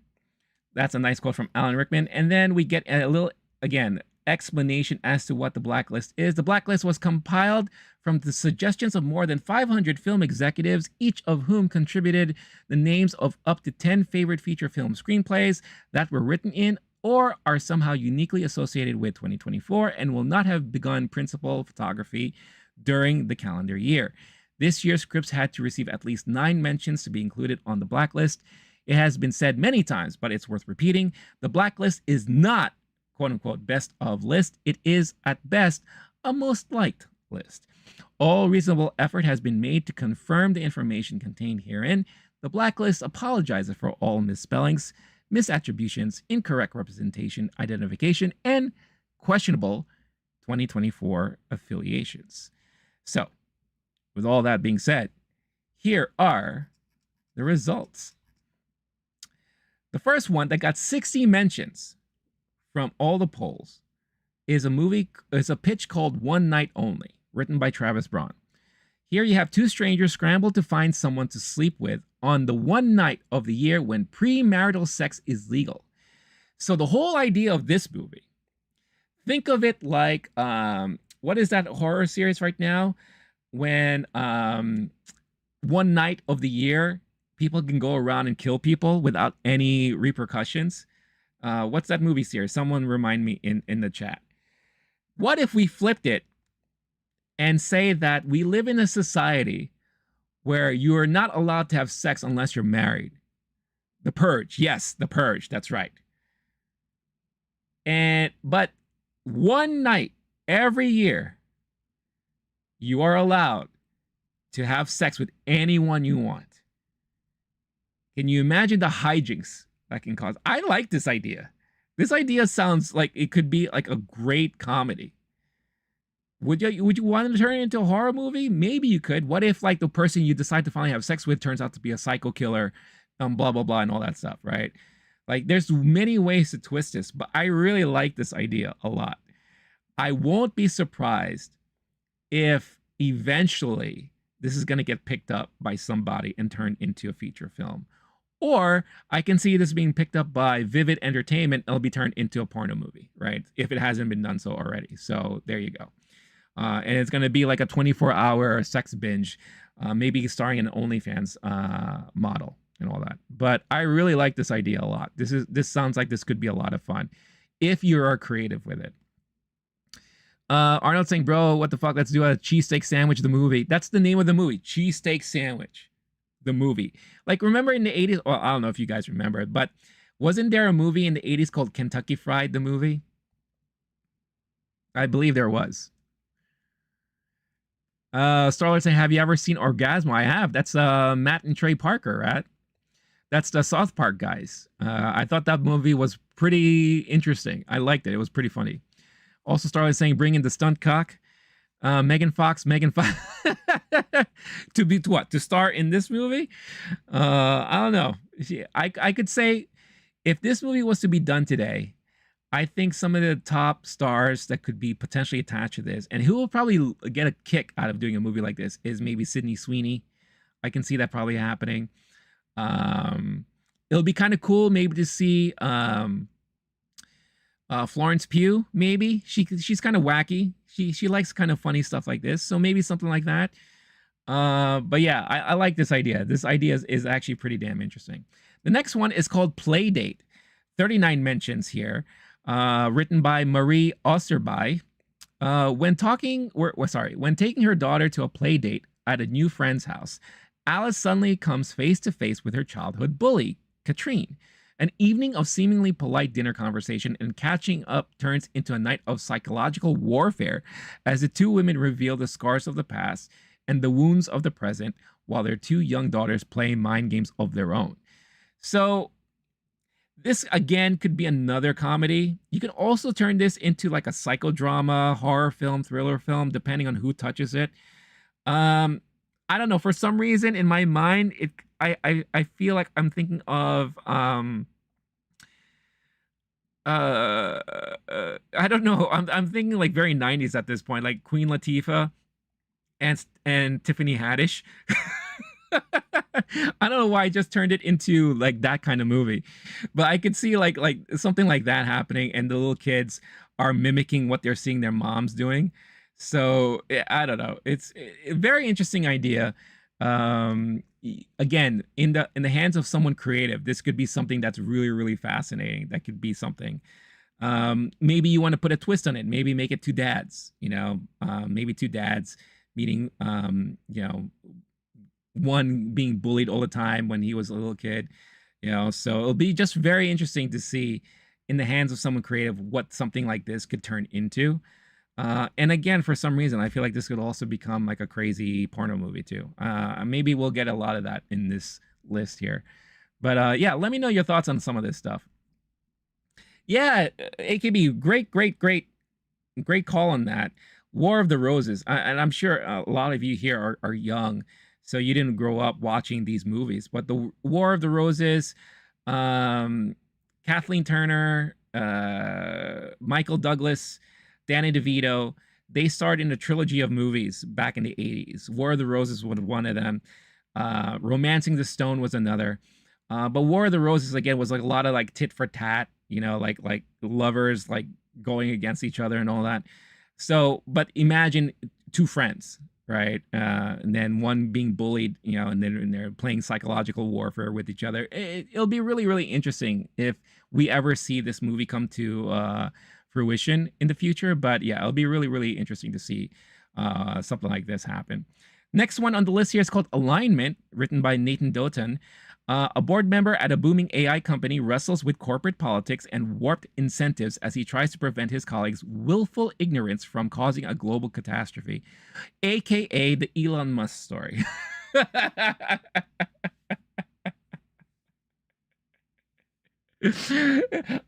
that's a nice quote from Alan Rickman. And then we get a little, again, explanation as to what the Blacklist is. The Blacklist was compiled from the suggestions of more than 500 film executives, each of whom contributed the names of up to 10 favorite feature film screenplays that were written in or are somehow uniquely associated with 2024 and will not have begun principal photography during the calendar year. This year's scripts had to receive at least 9 mentions to be included on the Blacklist. It has been said many times, but it's worth repeating. The Blacklist is not quote-unquote best of list. It is, at best, a most liked list. All reasonable effort has been made to confirm the information contained herein. The Blacklist apologizes for all misspellings, misattributions, incorrect representation, identification, and questionable 2024 affiliations. So, with all that being said, here are the results. The first one that got 60 mentions from all the polls is a pitch called One Night Only, written by Travis Braun. Here you have 2 strangers scramble to find someone to sleep with on the one night of the year when premarital sex is legal. So the whole idea of this movie, think of it like, what is that horror series right now? When one night of the year, people can go around and kill people without any repercussions. What's that movie series? Someone remind me in the chat. What if we flipped it and say that we live in a society where you are not allowed to have sex unless you're married? The Purge. Yes, The Purge. That's right. But one night every year, you are allowed to have sex with anyone you want. Can you imagine the hijinks that can cause? I like this idea. This idea sounds like it could be like a great comedy. Would you want to turn it into a horror movie? Maybe you could. What if like the person you decide to finally have sex with turns out to be a psycho killer, blah blah blah, and all that stuff, right? Like there's many ways to twist this, but I really like this idea a lot. I won't be surprised if eventually this is going to get picked up by somebody and turned into a feature film. Or I can see this being picked up by Vivid Entertainment. It'll be turned into a porno movie, right? If it hasn't been done so already. So there you go. And it's going to be like a 24-hour sex binge, maybe starring an OnlyFans model and all that. But I really like this idea a lot. This sounds like this could be a lot of fun if you are creative with it. Arnold saying, bro, what the fuck? Let's do a cheesesteak sandwich, the movie. That's the name of the movie. Cheesesteak Sandwich, the movie. Like, remember in the 80s? Well, I don't know if you guys remember it, but wasn't there a movie in the 80s called Kentucky Fried, the movie? I believe there was. Starlight saying, have you ever seen Orgasmo? I have. That's Matt and Trey Parker, right? That's the South Park guys. I thought that movie was pretty interesting. I liked it. It was pretty funny. Also, Starlight saying, bring in the stunt cock. Megan Fox to be what? To star in this movie? I don't know. I could say if this movie was to be done today, I think some of the top stars that could be potentially attached to this, and who will probably get a kick out of doing a movie like this, is maybe Sydney Sweeney. I can see that probably happening. It'll be kind of cool maybe to see Florence Pugh, maybe. She's kind of wacky. She likes kind of funny stuff like this. So maybe something like that. But yeah, I like this idea. This idea is actually pretty damn interesting. The next one is called Playdate. 39 mentions here. Written by Marie Osterby. When taking her daughter to a play date at a new friend's house, Alice suddenly comes face to face with her childhood bully, Katrine. An evening of seemingly polite dinner conversation and catching up turns into a night of psychological warfare as the two women reveal the scars of the past and the wounds of the present while their 2 young daughters play mind games of their own. So this, again, could be another comedy. You can also turn this into like a psychodrama, horror film, thriller film, depending on who touches it. I don't know. For some reason, in my mind, I feel like I'm thinking of I don't know. I'm thinking like very 90s at this point, like Queen Latifah and Tiffany Haddish. I don't know why I just turned it into like that kind of movie, but I could see like something like that happening, and the little kids are mimicking what they're seeing their moms doing. So I don't know. It's a very interesting idea. Again, in the hands of someone creative, this could be something that's really fascinating. That could be something. Maybe you want to put a twist on it. Maybe make it two dads. Maybe two dads meeting. One being bullied all the time when he was a little kid. So it'll be just very interesting to see in the hands of someone creative what something like this could turn into. And again, for some reason, I feel like this could also become like a crazy porno movie too. Maybe we'll get a lot of that in this list here. But yeah, let me know your thoughts on some of this stuff. Yeah, AKB, great call on that. War of the Roses, and I'm sure a lot of you here are young, so you didn't grow up watching these movies. But the War of the Roses, Kathleen Turner, Michael Douglas, Danny DeVito, they starred in a trilogy of movies back in the 80s. War of the Roses was one of them. Romancing the Stone was another. But War of the Roses again was like a lot of like tit for tat, like lovers like going against each other and all that. So, but imagine two friends, right? And then one being bullied, and they're playing psychological warfare with each other. It'll be really interesting if we ever see this movie come to fruition in the future. But yeah, it'll be really interesting to see something like this happen. Next one on the list here is called Alignment, written by Nathan Doughton. A board member at a booming AI company wrestles with corporate politics and warped incentives as he tries to prevent his colleagues' willful ignorance from causing a global catastrophe, aka the Elon Musk story.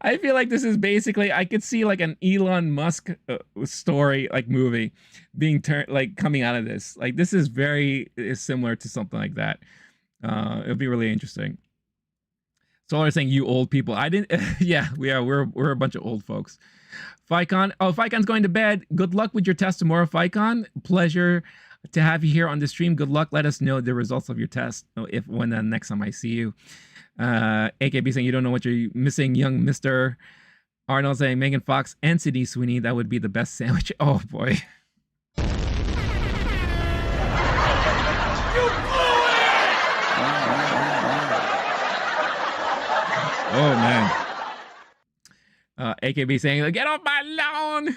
I feel like this is basically, I could see like an Elon Musk story, like movie being turned, like coming out of this. Like this is very similar to something like that. It'll be really interesting. So they're saying you old people. I didn't. Yeah, we're a bunch of old folks. Ficon. Oh, Ficon's going to bed. Good luck with your test tomorrow, Ficon. Pleasure to have you here on the stream. Good luck. Let us know the results of your test if when the next time I see you. AKB saying you don't know what you're missing, young Mister. Arnold saying Megan Fox and Sydney Sweeney. That would be the best sandwich. Oh boy. Oh man. AKB saying, get off my lawn.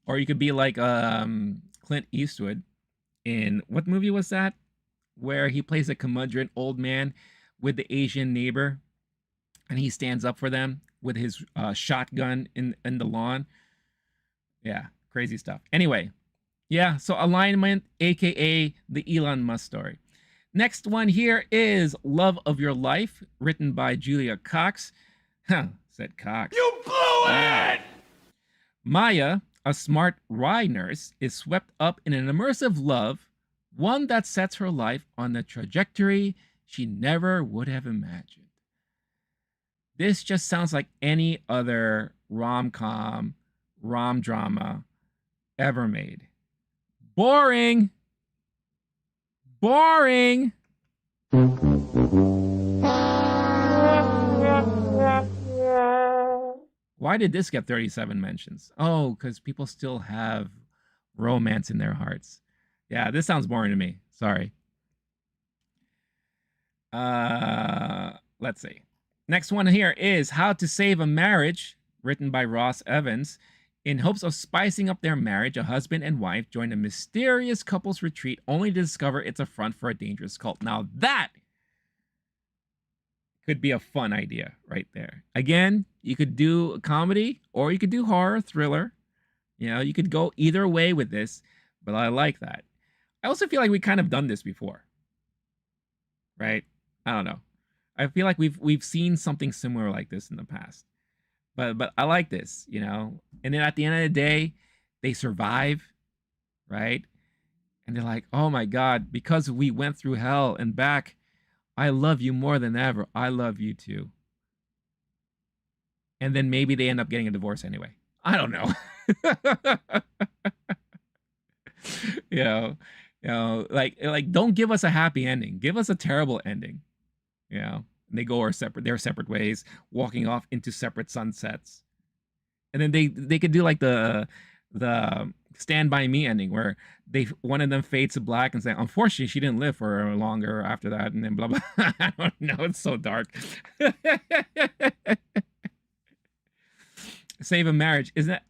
Or you could be like Clint Eastwood in what movie was that? Where he plays a curmudgeon old man with the Asian neighbor and he stands up for them with his shotgun in the lawn. Yeah, crazy stuff. Anyway, yeah, so Alignment, aka the Elon Musk story. Next one here is Love of Your Life, written by Julia Cox. Huh, said Cox. You blew it! Maya, a smart Rye nurse, is swept up in an immersive love, one that sets her life on a trajectory she never would have imagined. This just sounds like any other rom-com, rom-drama ever made. Boring! Boring! Why did this get 37 mentions? Oh, because people still have romance in their hearts. Yeah, this sounds boring to me. Sorry. Let's see. Next one here is How to Save a Marriage, written by Ross Evans. In hopes of spicing up their marriage, a husband and wife join a mysterious couple's retreat only to discover it's a front for a dangerous cult. Now that could be a fun idea right there. Again, you could do a comedy or you could do horror, thriller. You could go either way with this, but I like that. I also feel like we kind of done this before. Right? I don't know. I feel like we've seen something similar like this in the past. But I like this, And then at the end of the day, they survive, right? And they're like, oh my God, because we went through hell and back, I love you more than ever. I love you too. And then maybe they end up getting a divorce anyway. I don't know. you know, like don't give us a happy ending. Give us a terrible ending. You know, and they go their separate ways, walking off into separate sunsets. And then they could do like the Stand By Me ending where one of them fades to black and say, unfortunately, she didn't live for longer after that, and then blah blah. I don't know. It's so dark. Save a Marriage, isn't it?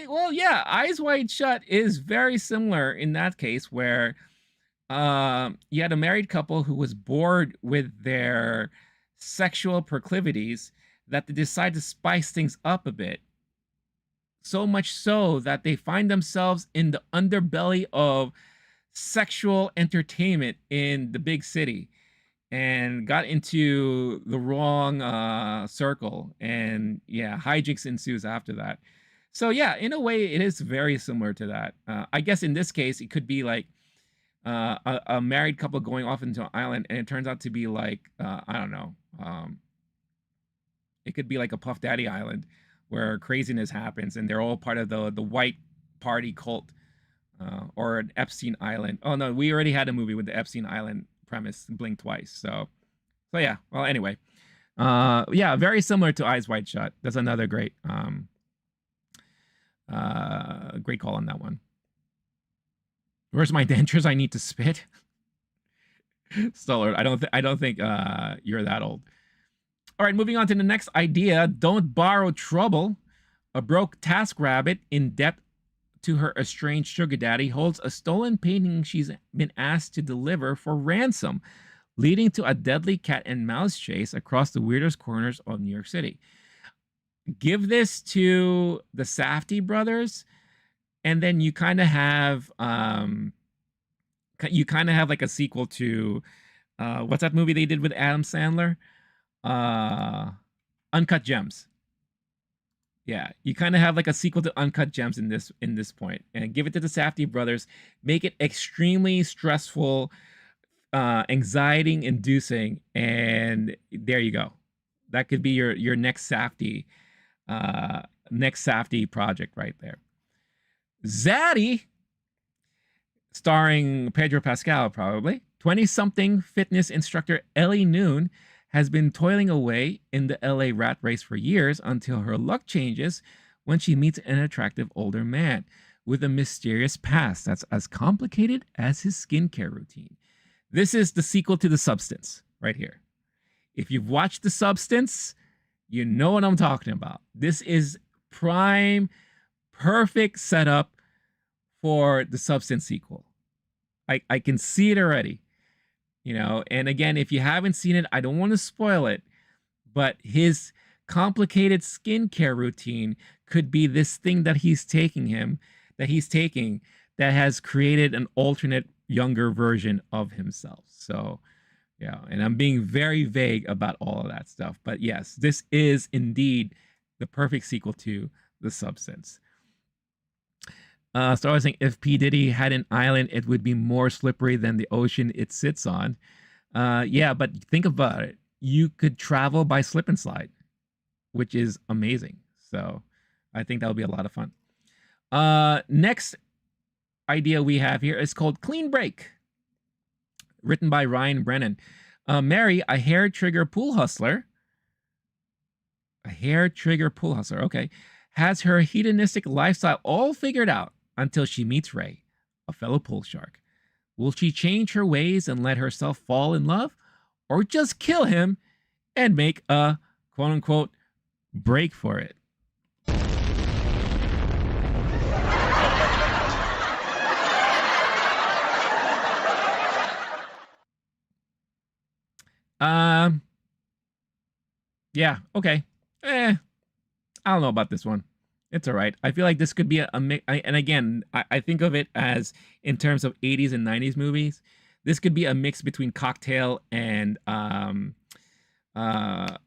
Well, yeah, Eyes Wide Shut is very similar in that case where you had a married couple who was bored with their sexual proclivities that they decide to spice things up a bit. So much so that they find themselves in the underbelly of sexual entertainment in the big city and got into the wrong circle. And yeah, hijinks ensues after that. So yeah, in a way, it is very similar to that. I guess in this case, it could be like a married couple going off into an island, and it turns out to be like I don't know. It could be like a Puff Daddy Island where craziness happens, and they're all part of the white party cult, or an Epstein Island. Oh no, we already had a movie with the Epstein Island premise, Blink Twice. So yeah. Well, anyway, yeah, very similar to Eyes Wide Shut. That's another great great call on that one. Where's my dentures? I need to spit. Stoller, I don't think you're that old. All right, moving on to the next idea. Don't borrow trouble. A broke TaskRabbit, in debt to her estranged sugar daddy, holds a stolen painting she's been asked to deliver for ransom, leading to a deadly cat and mouse chase across the weirdest corners of New York City. Give this to the Safdie brothers, and then you kind of have like a sequel to what's that movie they did with Adam Sandler? Uncut Gems. Yeah, you kind of have like a sequel to Uncut Gems in this point, and give it to the Safdie brothers. Make it extremely stressful, anxiety inducing, and there you go. That could be your next Safdie project right there. Zaddy, starring Pedro Pascal, probably. 20-something fitness instructor Ellie Noon has been toiling away in the LA rat race for years until her luck changes when she meets an attractive older man with a mysterious past that's as complicated as his skincare routine. This is the sequel to The Substance right here. If you've watched The Substance, you know what I'm talking about. This is prime, perfect setup for The Substance sequel. I can see it already. You know, and again, if you haven't seen it, I don't want to spoil it, but his complicated skincare routine could be this thing that he's taking that has created an alternate younger version of himself. So, yeah, and I'm being very vague about all of that stuff, but yes, this is indeed the perfect sequel to The Substance. So I was thinking, if P. Diddy had an island, it would be more slippery than the ocean it sits on. Yeah, but think about it. You could travel by slip and slide, which is amazing. So I think that would be a lot of fun. Next idea we have here is called Clean Break, written by Ryan Brennan. Mary, a hair trigger pool hustler, okay, has her hedonistic lifestyle all figured out until she meets Ray, a fellow pool shark. Will she change her ways and let herself fall in love, or just kill him and make a quote-unquote break for it? Yeah, okay. I don't know about this one. It's all right. I feel like this could be a mix. And again, I think of it as, in terms of 80s and 90s movies, this could be a mix between Cocktail and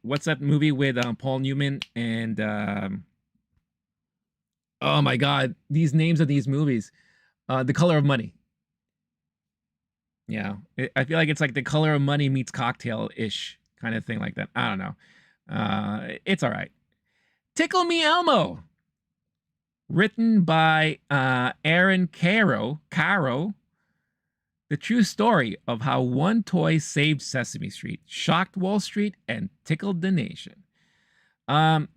what's that movie with Paul Newman and oh my God, these names of these movies. The Color of Money. Yeah, I feel like it's like The Color of Money meets Cocktail ish kind of thing like that. I don't know. It's all right. Tickle Me Elmo, written by Aaron Caro, the true story of how one toy saved Sesame Street, shocked Wall Street, and tickled the nation. Um,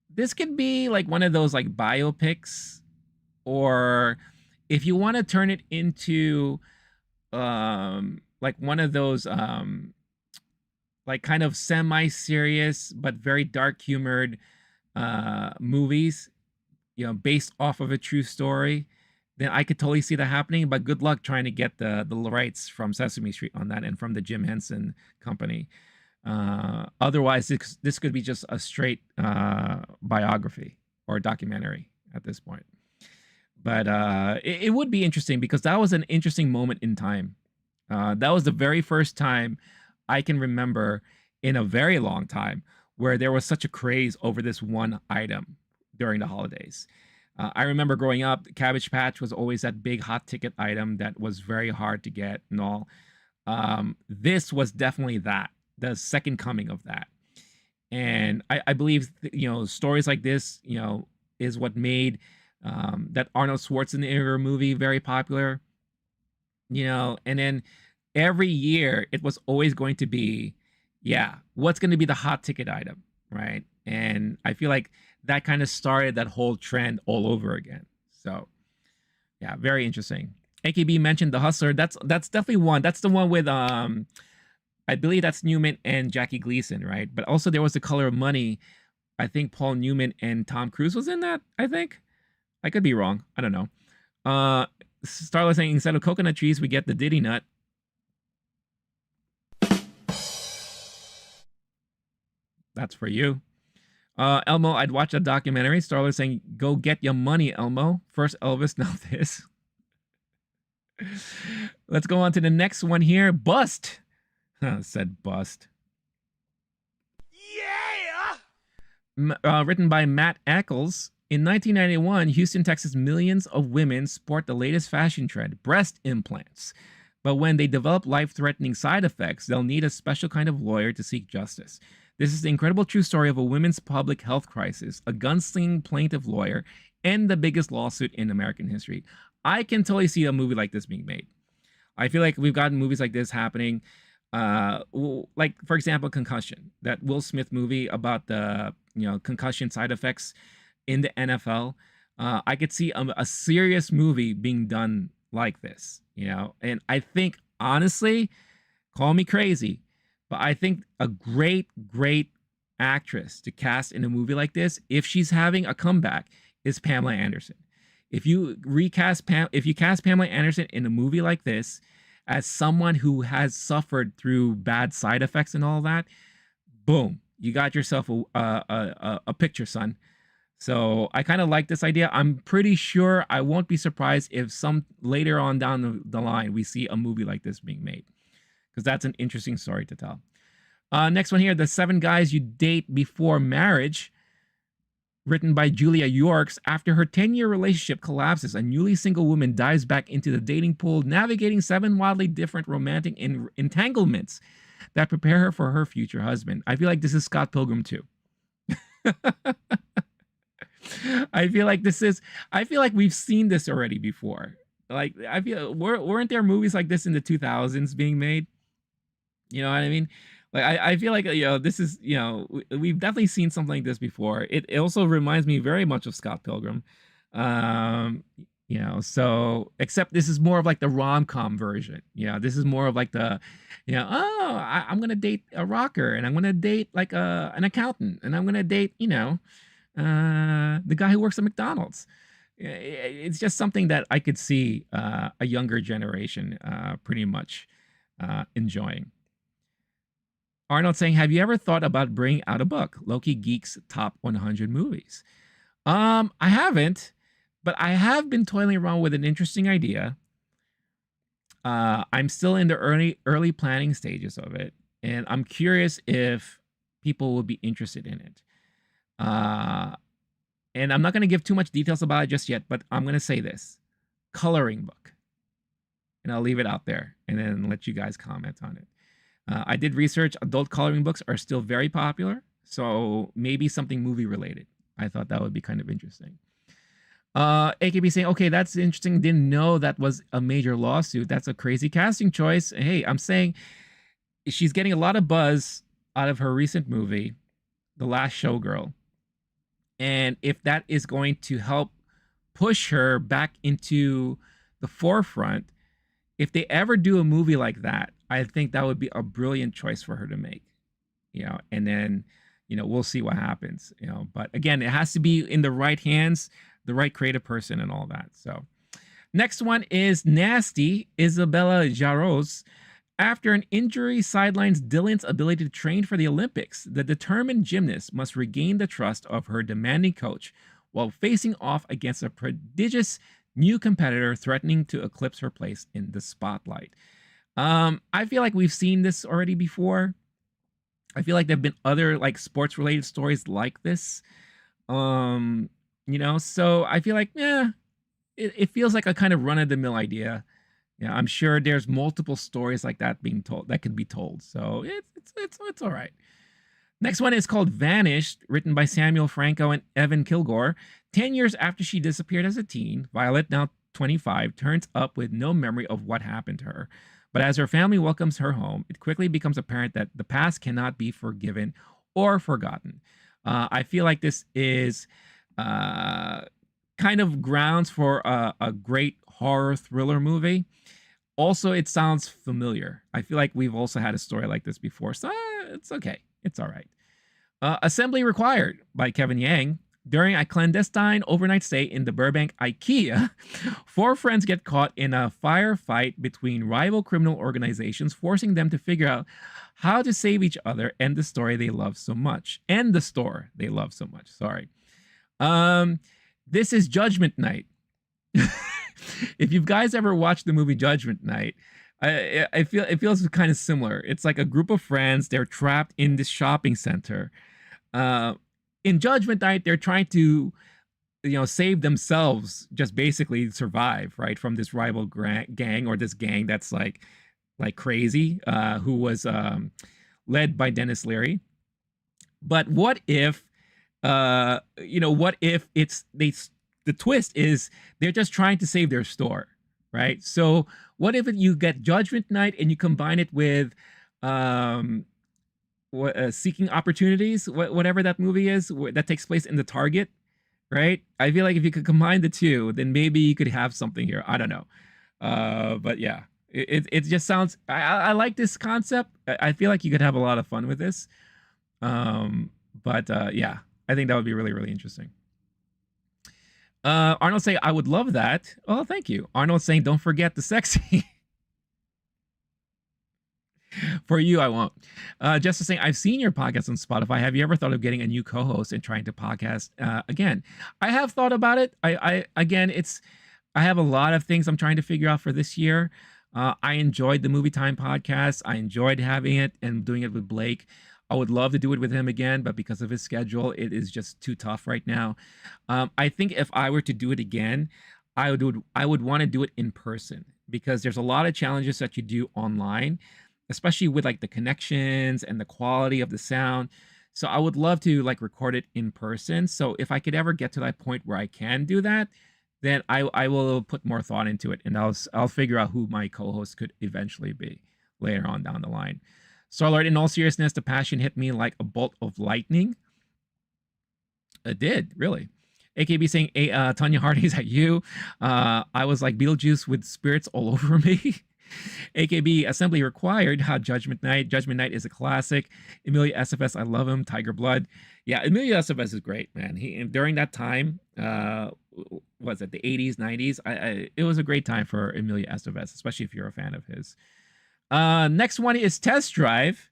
this could be like one of those like biopics, or if you want to turn it into like one of those like kind of semi-serious but very dark humored movies, you know, based off of a true story, then I could totally see that happening. But good luck trying to get the rights from Sesame Street on that and from the Jim Henson Company. Otherwise, this could be just a straight biography or documentary at this point. But it would be interesting because that was an interesting moment in time. That was the very first time I can remember in a very long time where there was such a craze over this one item during the holidays. I remember growing up, Cabbage Patch was always that big hot ticket item that was very hard to get and all. This was definitely that, the second coming of that. And I believe, you know, stories like this, you know, is what made that Arnold Schwarzenegger movie very popular. You know, and then every year it was always going to be, yeah, what's going to be the hot ticket item, right? And I feel like that kind of started that whole trend all over again. So, yeah, very interesting. AKB mentioned The Hustler. That's definitely one. That's the one with I believe that's Newman and Jackie Gleason, right? But also there was The Color of Money. I think Paul Newman and Tom Cruise was in that, I think. I could be wrong. I don't know. Starla saying instead of coconut trees, we get the Diddy nut. That's for you. Elmo, I'd watch a documentary. Starla saying, go get your money, Elmo. First Elvis, now this. Let's go on to the next one here. Bust. Said bust. Yeah! Written by Matt Ackles. In 1991, Houston, Texas, millions of women sport the latest fashion trend, breast implants. But when they develop life-threatening side effects, they'll need a special kind of lawyer to seek justice. This is the incredible true story of a women's public health crisis, a gunslinging plaintiff lawyer, and the biggest lawsuit in American history. I can totally see a movie like this being made. I feel like we've gotten movies like this happening. Like, for example, Concussion, that Will Smith movie about the, you know, concussion side effects in the NFL. I could see a serious movie being done like this, you know. And I think, honestly, call me crazy, but I think a great actress to cast in a movie like this, if she's having a comeback, is Pamela Anderson. If you cast Pamela Anderson in a movie like this as someone who has suffered through bad side effects and all that, boom, you got yourself a picture, son. So I kind of like this idea. I'm pretty sure I won't be surprised if some later on down the line we see a movie like this being made, because that's an interesting story to tell. Next one here, The 7 Guys You Date Before Marriage, written by Julia Yorks. After her 10-year relationship collapses, a newly single woman dives back into the dating pool, navigating 7 wildly different romantic entanglements that prepare her for her future husband. I feel like this is Scott Pilgrim too. I feel like we've seen this already before. Like, I feel, weren't there movies like this in the 2000s being made? You know what I mean? Like, I feel like, you know, this is, you know, we've definitely seen something like this before. It also reminds me very much of Scott Pilgrim. You know, so, except this is more of like the rom-com version. You know, this is more of like the, you know, oh, I'm going to date a rocker, and I'm going to date like an accountant, and I'm going to date, you know, the guy who works at McDonald's. It's just something that I could see a younger generation pretty much enjoying. Arnold saying, have you ever thought about bringing out a book, LOWKEY Geek's Top 100 Movies? I haven't, but I have been toiling around with an interesting idea. I'm still in the early planning stages of it, and I'm curious if people will be interested in it. And I'm not going to give too much details about it just yet, but I'm going to say this. Coloring book. and I'll leave it out there and then let you guys comment on it. I did research. Adult coloring books are still very popular, so maybe something movie related. I thought that would be kind of interesting. AKB saying, okay, that's interesting. Didn't know that was a major lawsuit. That's a crazy casting choice. Hey, I'm saying she's getting a lot of buzz out of her recent movie, The Last Showgirl. And if that is going to help push her back into the forefront, if they ever do a movie like that, I think that would be a brilliant choice for her to make. And then, we'll see what happens, but again, it has to be in the right hands, the right creative person and all that. So next one is Nasty, Isabella Jaros. After an injury sidelines Dylan's ability to train for the Olympics, the determined gymnast must regain the trust of her demanding coach while facing off against a prodigious new competitor threatening to eclipse her place in the spotlight. I feel like we've seen this already before. I feel like there have been other like sports related stories like this. So I feel like, it feels like a kind of run of the mill idea. I'm sure there's multiple stories like that being told that could be told. So it's all right. Next one is called Vanished, written by Samuel Franco and Evan Kilgore. 10 years after she disappeared as a teen, Violet, now 25, turns up with no memory of what happened to her. But as her family welcomes her home, it quickly becomes apparent that the past cannot be forgiven or forgotten. I feel like this is kind of grounds for a great horror thriller movie. Also, it sounds familiar. I feel like we've also had a story like this before, so it's okay. It's all right. Assembly Required by Kevin Yang. During a clandestine overnight stay in the Burbank IKEA, 4 friends get caught in a firefight between rival criminal organizations, forcing them to figure out how to save each other and the story they love so much. And the store they love so much. Sorry. This is Judgment Night. If you guys ever watched the movie Judgment Night, I feel it feels kind of similar. It's like a group of friends. They're trapped in this shopping center. In Judgment Night, they're trying to, save themselves, just basically survive, right, from this rival gang, or this gang that's like crazy, who was led by Dennis Leary. But what if, what if the twist is they're just trying to save their store, right? So what if you get Judgment Night and you combine it with Seeking Opportunities, whatever that movie is that takes place in the Target, right? I feel like if you could combine the two, then maybe you could have something here. I don't know. But yeah, it just sounds, I like this concept. I feel like you could have a lot of fun with this. But yeah, I think that would be really, really interesting. Arnold saying, I would love that. Oh, thank you. Arnold saying, don't forget the sexy. For you, I won't. Justice saying, I've seen your podcast on Spotify. Have you ever thought of getting a new co-host and trying to podcast again? I have thought about it. I have a lot of things I'm trying to figure out for this year. I enjoyed the Movie Time podcast. I enjoyed having it and doing it with Blake. I would love to do it with him again, but because of his schedule, it is just too tough right now. I think if I were to do it again, I would want to do it in person, because there's a lot of challenges that you do online, especially with like the connections and the quality of the sound. So I would love to like record it in person. So if I could ever get to that point where I can do that, then I will put more thought into it, and I'll figure out who my co-host could eventually be later on down the line. Starlord, in all seriousness, the passion hit me like a bolt of lightning. It did, really. AKB saying, hey, Tanya Hardy's at you. I was like Beetlejuice with spirits all over me. AKB Assembly Required. Judgment Night. Judgment Night is a classic. Emilio Estevez, I love him. Tiger Blood. Yeah, Emilio Estevez is great, man. During that time, was it the 80s, 90s? It was a great time for Emilio Estevez, especially if you're a fan of his. Next one is Test Drive,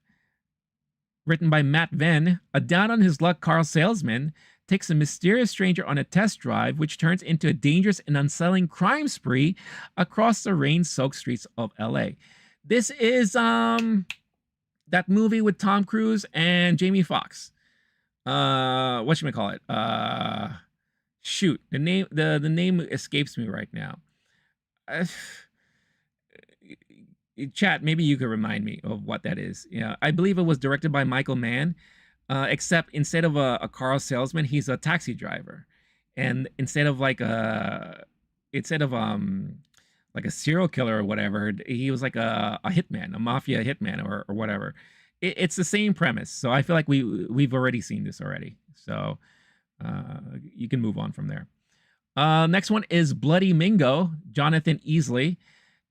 written by Matt Venn. A down on his luck car salesman takes a mysterious stranger on a test drive, which turns into a dangerous and unsettling crime spree across the rain-soaked streets of LA. This is that movie with Tom Cruise and Jamie Foxx. Whatchamacallit? Shoot, the name escapes me right now. chat, maybe you could remind me of what that is. Yeah, I believe it was directed by Michael Mann, except instead of a car salesman, he's a taxi driver, and instead of like a serial killer or whatever, he was like a hitman, a mafia hitman or whatever. It's the same premise, so I feel like we've already seen this already. So you can move on from there. Next one is Bloody Mingo, Jonathan Easley.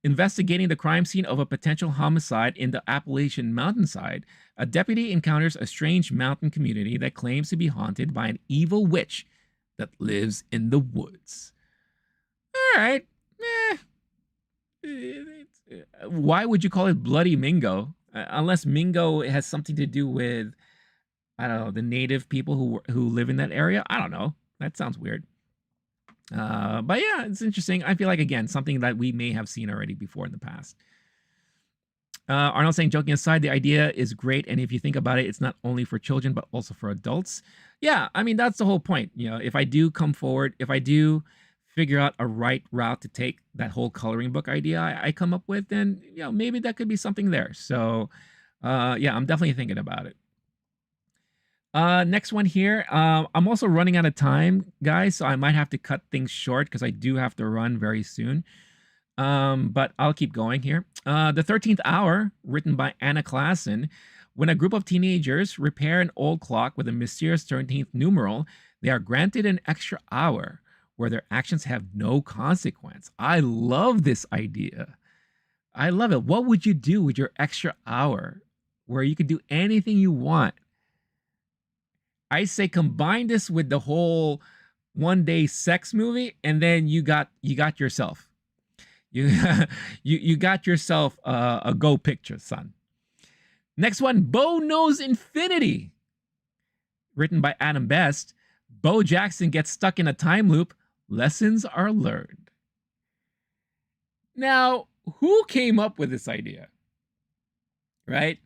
Investigating the crime scene of a potential homicide in the Appalachian mountainside, a deputy encounters a strange mountain community that claims to be haunted by an evil witch that lives in the woods. All right. Why would you call it Bloody Mingo? Unless Mingo has something to do with, I don't know, the native people who live in that area. I don't know. That sounds weird. But yeah, it's interesting. I feel like, again, something that we may have seen already before in the past. Arnold saying, joking aside, the idea is great. And if you think about it, it's not only for children, but also for adults. Yeah, I mean, that's the whole point. You know, if I do come forward, if I do figure out a right route to take that whole coloring book idea I come up with, then, you know, maybe that could be something there. So, yeah, I'm definitely thinking about it. Next one here. I'm also running out of time, guys, so I might have to cut things short because I do have to run very soon. But I'll keep going here. The 13th Hour, written by Anna Klassen. When a group of teenagers repair an old clock with a mysterious 13th numeral, they are granted an extra hour where their actions have no consequence. I love this idea. I love it. What would you do with your extra hour where you could do anything you want? I say combine this with the whole one day sex movie, and then you got yourself. You got yourself a go picture, son. Next one, Bo Knows Infinity. Written by Adam Best. Bo Jackson gets stuck in a time loop. Lessons are learned. Now, who came up with this idea? Right?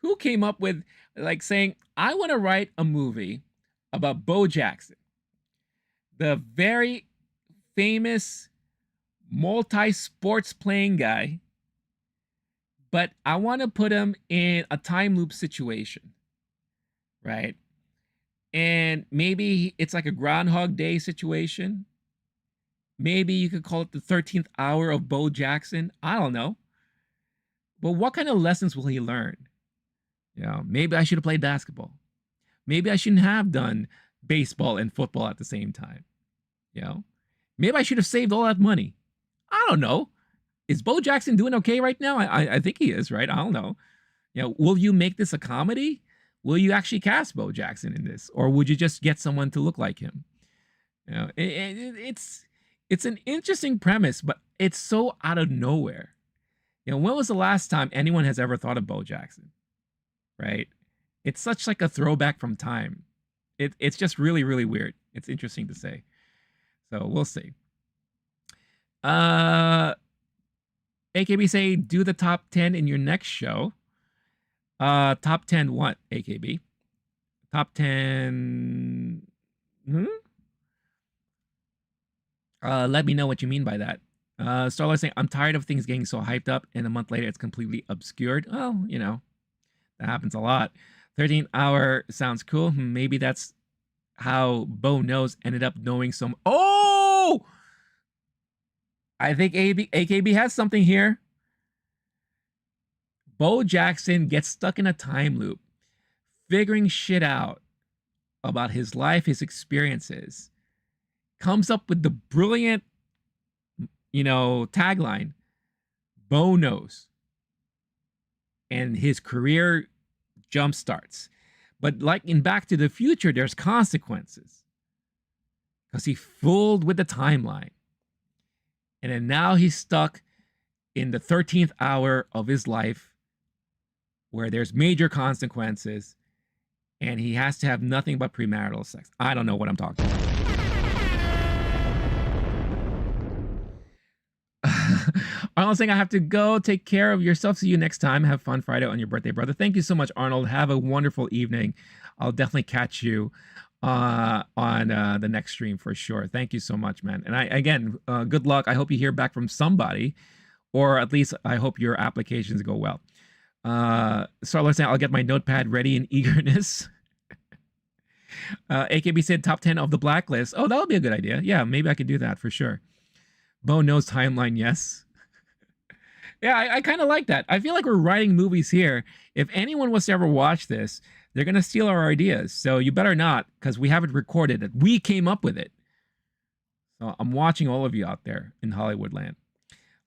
Who came up with like saying, I want to write a movie about Bo Jackson, the very famous multi-sports playing guy, but I want to put him in a time loop situation, right? And maybe it's like a Groundhog Day situation. Maybe you could call it the 13th hour of Bo Jackson. I don't know. But what kind of lessons will he learn? You know, maybe I should have played basketball. Maybe I shouldn't have done baseball and football at the same time. You know, maybe I should have saved all that money. I don't know. Is Bo Jackson doing okay right now? I think he is, right? I don't know. You know, will you make this a comedy? Will you actually cast Bo Jackson in this, or would you just get someone to look like him? You know, it's an interesting premise, but it's so out of nowhere. You know, when was the last time anyone has ever thought of Bo Jackson? Right? It's such like a throwback from time. It's just really, really weird. It's interesting to say. So we'll see. AKB say, do the top 10 in your next show. Top 10 what, AKB? Top 10... let me know what you mean by that. Starlight saying, I'm tired of things getting so hyped up, and a month later it's completely obscured. Well, you know, that happens a lot. 13th Hour sounds cool. Maybe that's how Bo Knows ended up knowing some. Oh! I think AKB has something here. Bo Jackson gets stuck in a time loop, figuring shit out about his life, his experiences, comes up with the brilliant, you know, tagline, Bo Knows. And his career jump starts. But like in Back to the Future, there's consequences. Because he fooled with the timeline. And then now he's stuck in the 13th hour of his life where there's major consequences and he has to have nothing but premarital sex. I don't know what I'm talking about. Arnold saying, I have to go. Take care of yourself. See you next time. Have fun Friday on your birthday, brother. Thank you so much, Arnold. Have a wonderful evening. I'll definitely catch you on the next stream for sure. Thank you so much, man. And again, good luck. I hope you hear back from somebody or at least I hope your applications go well. Starler saying, I'll get my notepad ready in eagerness. AKB said top 10 of the Blacklist. Oh, that would be a good idea. Yeah, maybe I could do that for sure. Bo knows timeline, yes. Yeah, I kind of like that. I feel like we're writing movies here. If anyone was to ever watch this, they're going to steal our ideas. So you better not, because we have it recorded that we came up with it. So I'm watching all of you out there in Hollywood land.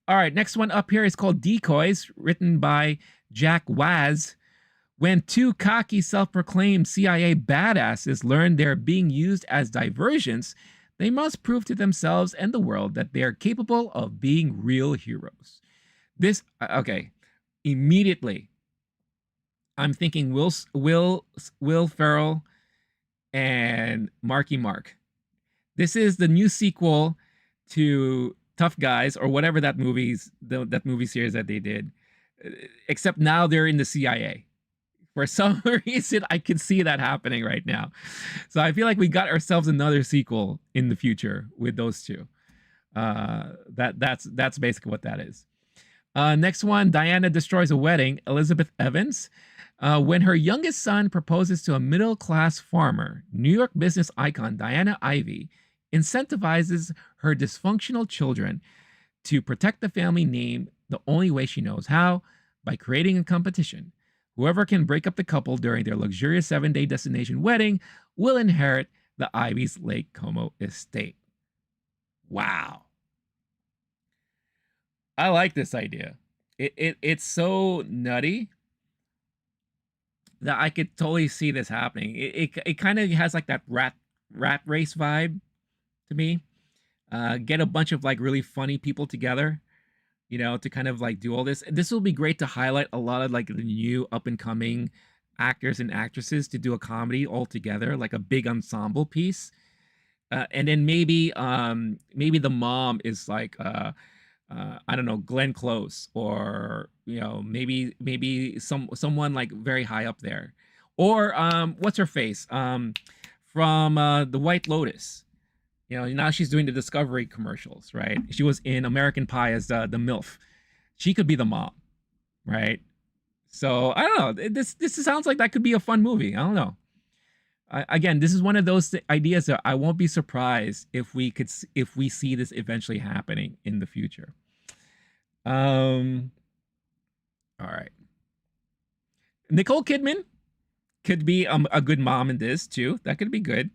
All right, next one up here is called Decoys, written by Jack Waz. When two cocky, self-proclaimed CIA badasses learn they're being used as diversions, they must prove to themselves and the world that they are capable of being real heroes. This, okay, immediately, I'm thinking Will Ferrell and Marky Mark. This is the new sequel to Tough Guys, or whatever that movie series that they did, except now they're in the CIA. For some reason, I can see that happening right now. So I feel like we got ourselves another sequel in the future with those two. That's basically what that is. Next one, Diana destroys a wedding. Elizabeth Evans. When her youngest son proposes to a middle-class farmer, New York business icon Diana Ivy incentivizes her dysfunctional children to protect the family name the only way she knows how, by creating a competition. Whoever can break up the couple during their luxurious 7-day destination wedding will inherit the Ivy's Lake Como estate. Wow. I like this idea. It's so nutty that I could totally see this happening. It kind of has like that rat race vibe to me. Get a bunch of like really funny people together, you know, to kind of like do all this. This will be great to highlight a lot of like the new up and coming actors and actresses to do a comedy all together, like a big ensemble piece. And then maybe the mom is like I don't know, Glenn Close, or you know, maybe someone like very high up there, or what's her face from the White Lotus. You know, now she's doing the Discovery commercials, right? She was in American Pie as the MILF. She could be the mom, right? So I don't know. This sounds like that could be a fun movie. I don't know. Again, this is one of those ideas that I won't be surprised if we see this eventually happening in the future. All right. Nicole Kidman could be a good mom in this too. That could be good.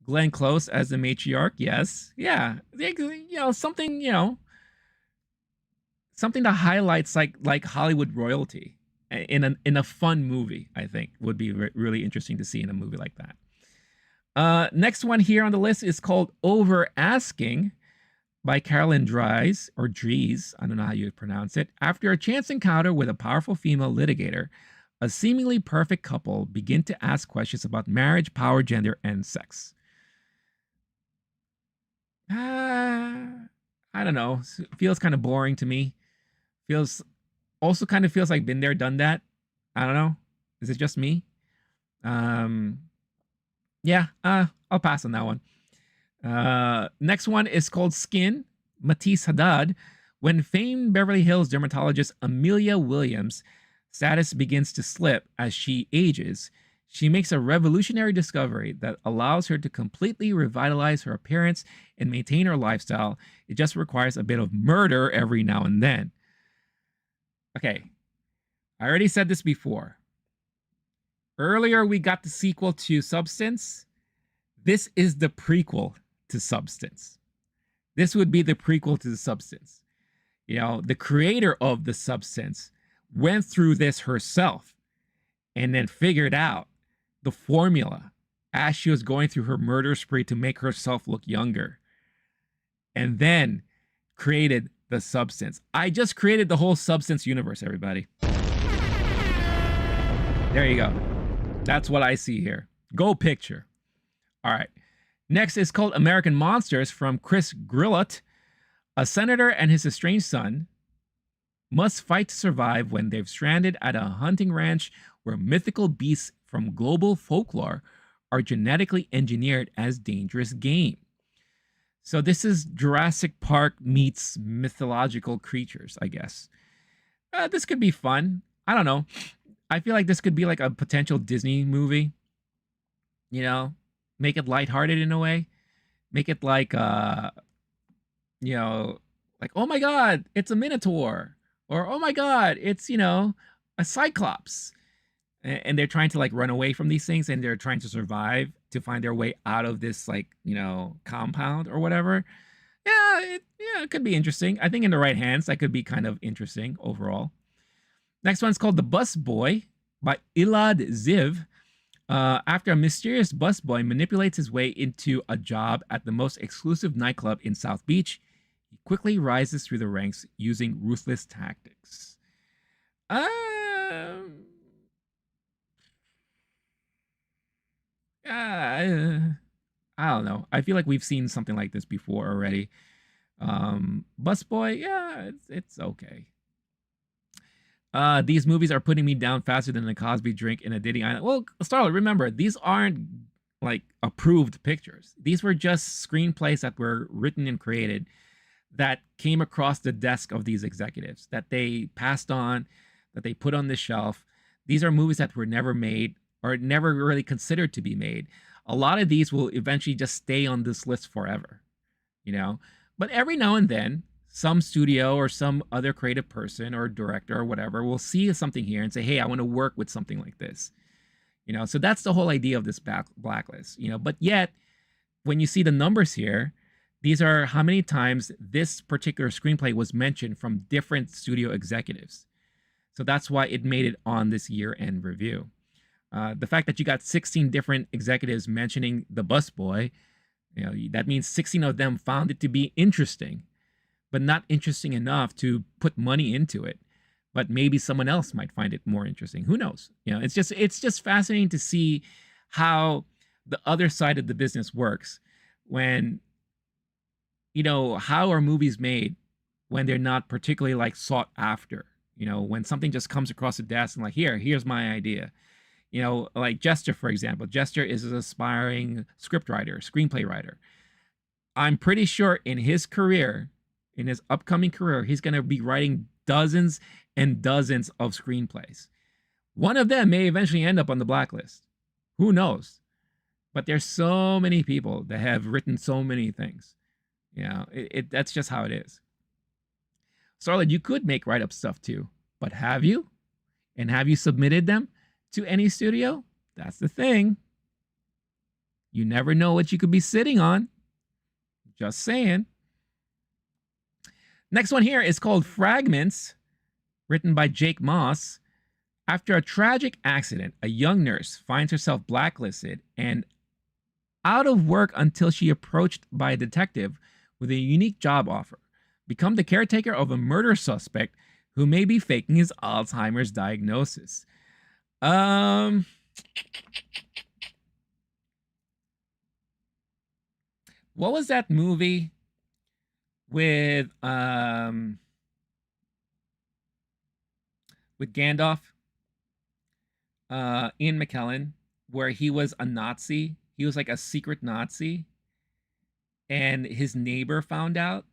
Glenn Close as the matriarch, yes, yeah, you know, something that highlights like Hollywood royalty in a fun movie. I think would be really interesting to see in a movie like that. Next one here on the list is called Over Asking by Carolyn Dries, or Dries, I don't know how you pronounce it. After a chance encounter with a powerful female litigator, a seemingly perfect couple begin to ask questions about marriage, power, gender, and sex. I don't know. Feels kind of boring to me. Also kind of feels like been there, done that. I don't know. Is it just me? Yeah, I'll pass on that one. Next one is called Skin, Matisse Haddad. When famed Beverly Hills dermatologist Amelia Williams' status begins to slip as she ages, she makes a revolutionary discovery that allows her to completely revitalize her appearance and maintain her lifestyle. It just requires a bit of murder every now and then. Okay, I already said this before. Earlier, we got the sequel to Substance. This is the prequel to Substance. This would be the prequel to the Substance. You know, the creator of the Substance went through this herself and then figured out the formula as she was going through her murder spree to make herself look younger, and then created the Substance. I just created the whole Substance universe, everybody. There you go. That's what I see here. Go picture. All right. Next is called American Monsters from Chris Grillot. A senator and his estranged son must fight to survive when they've stranded at a hunting ranch where mythical beasts from global folklore are genetically engineered as dangerous game. So this is Jurassic Park meets mythological creatures, I guess. This could be fun. I don't know. I feel like this could be like a potential Disney movie. You know, make it lighthearted in a way. Make it like you know, like, oh my god, it's a minotaur, or oh my god, it's, a cyclops. And they're trying to like run away from these things, and they're trying to survive to find their way out of this, like, compound or whatever. It could be interesting. I think in the right hands that could be kind of interesting overall. Next one's called The Bus Boy by Ilad Ziv. After a mysterious busboy manipulates his way into a job at the most exclusive nightclub in South Beach, he quickly rises through the ranks using ruthless tactics. I don't know. I feel like we've seen something like this before already. Busboy, yeah, it's okay. These movies are putting me down faster than the Cosby drink in a Diddy Island. Well, Starlet, remember, these aren't like approved pictures. These were just screenplays that were written and created that came across the desk of these executives, that they passed on, that they put on the shelf. These are movies that were never made or never really considered to be made. A lot of these will eventually just stay on this list forever, you know? But every now and then, some studio or some other creative person or director or whatever will see something here and say, hey, I want to work with something like this. So that's the whole idea of this blacklist, but yet when you see the numbers here, these are how many times this particular screenplay was mentioned from different studio executives. So that's why it made it on this year-end review. The fact that you got 16 different executives mentioning The Busboy, that means 16 of them found it to be interesting, but not interesting enough to put money into it. But maybe someone else might find it more interesting. Who knows? It's just fascinating to see how the other side of the business works when, how are movies made when they're not particularly like sought after, when something just comes across the desk and like, here's my idea. Like Jester, for example. Jester is an aspiring script writer, screenplay writer. I'm pretty sure in his career, in his upcoming career, he's going to be writing dozens and dozens of screenplays. One of them may eventually end up on the blacklist. Who knows? But there's so many people that have written so many things. That's just how it is. Starlet, you could make write-up stuff too, but have you? And have you submitted them to any studio? That's the thing. You never know what you could be sitting on. Just saying. Next one here is called Fragments, written by Jake Moss. After a tragic accident, a young nurse finds herself blacklisted and out of work until she approached by a detective with a unique job offer. Become the caretaker of a murder suspect who may be faking his Alzheimer's diagnosis. What was that movie with Gandalf, Ian McKellen, where he was a Nazi? He was like a secret Nazi, and his neighbor found out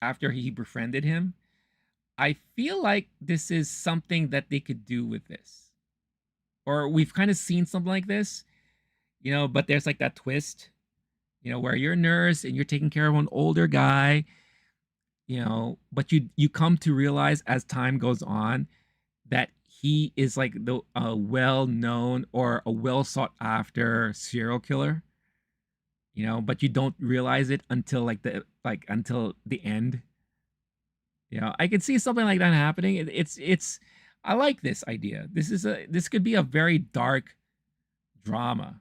after he befriended him. I feel like this is something that they could do with this, or we've kind of seen something like this, but there's like that twist, where you're a nurse and you're taking care of an older guy, but you come to realize as time goes on that he is like the well-known or a well-sought-after serial killer, but you don't realize it until until the end. I could see something like that happening. It's I like this idea. This could be a very dark drama,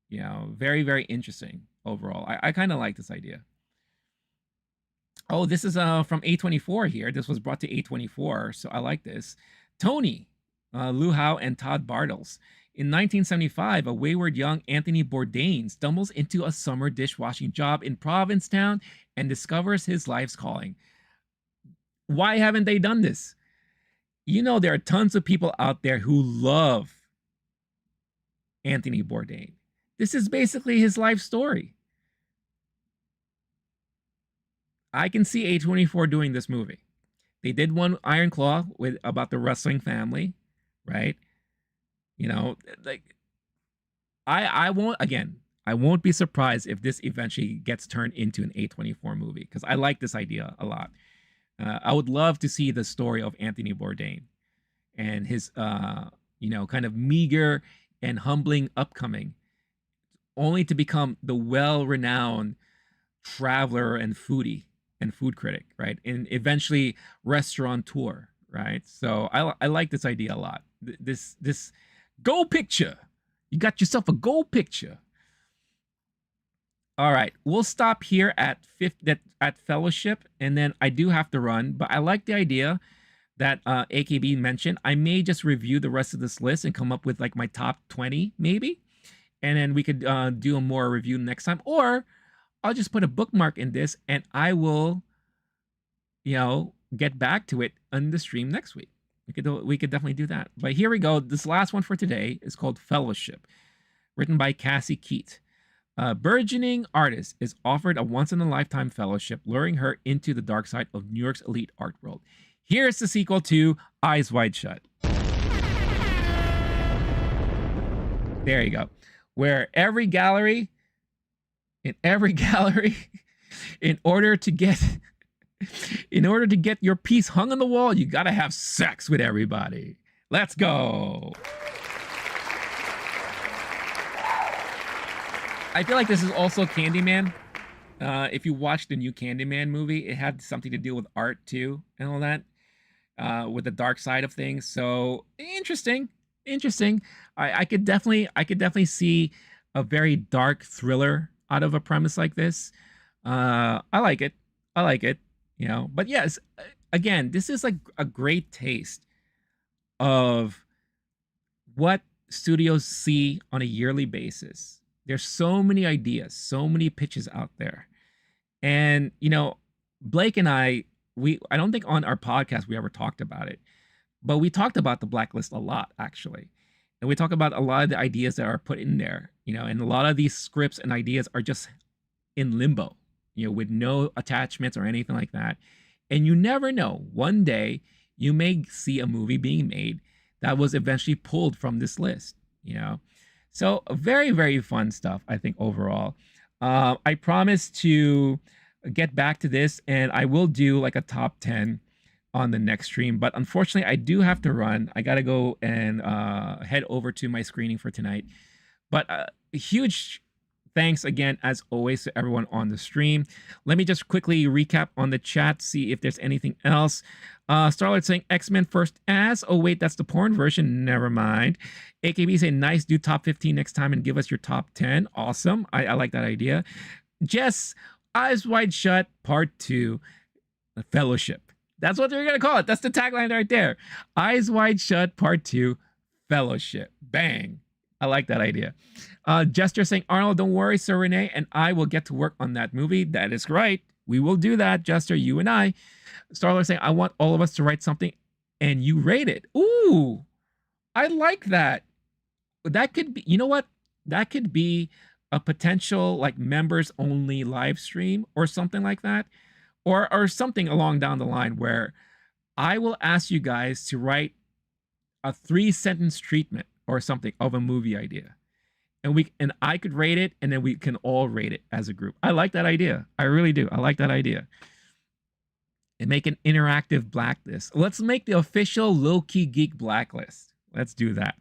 very, very interesting overall. I kind of like this idea. Oh, this is from A24 here. This was brought to A24, so I like this. Tony, Lou Howe, and Todd Bartles. In 1975, a wayward young Anthony Bourdain stumbles into a summer dishwashing job in Provincetown and discovers his life's calling. Why haven't they done this? There are tons of people out there who love Anthony Bourdain. This is basically his life story. I can see A24 doing this movie. They did one Iron Claw with about the wrestling family, right? You know, like I won't again. I won't be surprised if this eventually gets turned into an A24 movie because I like this idea a lot. I would love to see the story of Anthony Bourdain and his, kind of meager and humbling upcoming, only to become the well-renowned traveler and foodie and food critic, right? And eventually restaurateur, right? So I like this idea a lot. This gold picture. You got yourself a gold picture. All right, we'll stop here at at Fellowship, and then I do have to run, but I like the idea that AKB mentioned. I may just review the rest of this list and come up with like my top 20, maybe, and then we could do a more review next time, or I'll just put a bookmark in this, and I will, get back to it on the stream next week. We could definitely do that. But here we go. This last one for today is called Fellowship, written by Cassie Keat. A burgeoning artist is offered a once-in-a-lifetime fellowship, luring her into the dark side of New York's elite art world. Here's the sequel to Eyes Wide Shut. There you go. Where in every gallery, in order to get your piece hung on the wall, you gotta have sex with everybody. Let's go. I feel like this is also Candyman. If you watch the new Candyman movie, it had something to do with art too and all that, with the dark side of things. So interesting. I could definitely see a very dark thriller out of a premise like this. I like it. But yes, again, this is like a great taste of what studios see on a yearly basis. There's so many ideas, so many pitches out there. And, Blake and I don't think on our podcast we ever talked about it, but we talked about the Blacklist a lot, actually. And we talk about a lot of the ideas that are put in there, and a lot of these scripts and ideas are just in limbo, with no attachments or anything like that. And you never know. One day you may see a movie being made that was eventually pulled from this list, So very, very fun stuff, I think, overall. I promise to get back to this, and I will do like a top 10 on the next stream. But unfortunately, I do have to run. I got to go and head over to my screening for tonight. But a huge thanks again, as always, to everyone on the stream. Let me just quickly recap on the chat, see if there's anything else. Starlight saying X-Men first as. Oh, wait, that's the porn version. Never mind. AKB saying nice, do top 15 next time and give us your top 10. Awesome. I like that idea. Jess, Eyes Wide Shut, part 2, Fellowship. That's what they're going to call it. That's the tagline right there. Eyes Wide Shut, part 2, Fellowship. Bang. I like that idea. Jester saying, Arnold, don't worry, Sir Renee, and I will get to work on that movie. That is right. We will do that, Jester, you and I. Starler saying, I want all of us to write something and you rate it. Ooh, I like that. That could be, you know what? That could be a potential like members only live stream or something like that. Or something along down the line where I will ask you guys to write a 3-sentence treatment or something of a movie idea. And I could rate it, and then we can all rate it as a group. I like that idea. I really do. I like that idea. And make an interactive blacklist. Let's make the official low-key geek blacklist. Let's do that.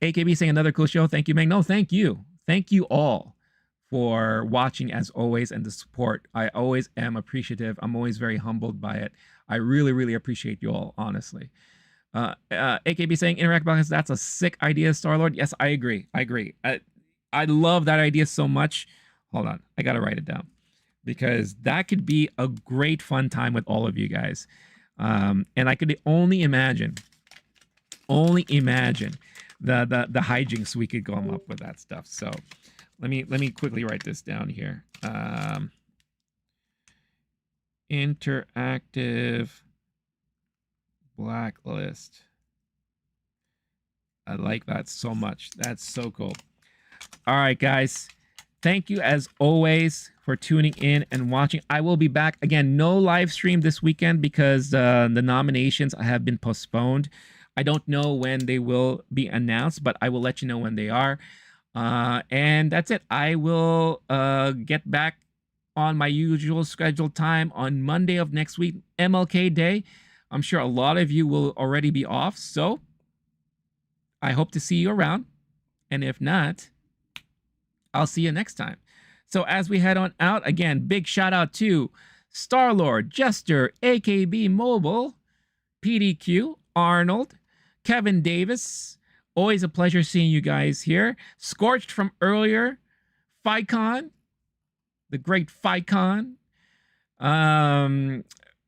AKB saying another cool show. Thank you, Meg. No, thank you. Thank you all for watching as always and the support. I always am appreciative. I'm always very humbled by it. I really, really appreciate you all, honestly. AKB saying interact blacklist. That's a sick idea, Star-Lord. Yes, I agree. I love that idea so much. Hold on. I got to write it down because that could be a great fun time with all of you guys. And I could only imagine the hijinks we could come up with that stuff. So let me quickly write this down here. Interactive blacklist. I like that so much. That's so cool. All right, guys. thank you as always for tuning in and watching. I will be back again. No live stream this weekend because the nominations have been postponed. I don't know when they will be announced, but I will let you know when they are. And that's it. I will get back on my usual scheduled time on Monday of next week, MLK Day. I'm sure a lot of you will already be off, so I hope to see you around. And if not, I'll see you next time. So as we head on out, again, big shout out to Starlord, Jester, AKB Mobile, PDQ, Arnold, Kevin Davis. Always a pleasure seeing you guys here. Scorched from earlier, Ficon, the great Ficon.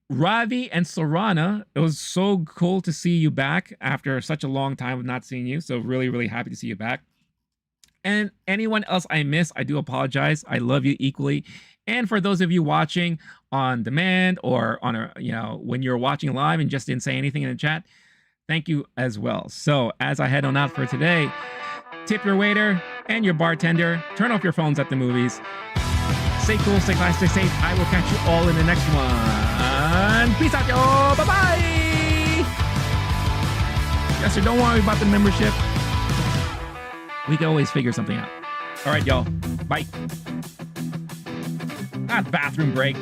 Ravi and Sorana, it was so cool to see you back after such a long time of not seeing you. So really, really happy to see you back. And anyone else I miss, I do apologize. I love you equally. And for those of you watching on demand or on a, when you're watching live and just didn't say anything in the chat, thank you as well. So as I head on out for today, tip your waiter and your bartender, turn off your phones at the movies. Stay cool, stay classy, stay safe. I will catch you all in the next one. Peace out, y'all. Bye-bye. Yes, sir, don't worry about the membership. We can always figure something out. All right, y'all. Bye. Bathroom break.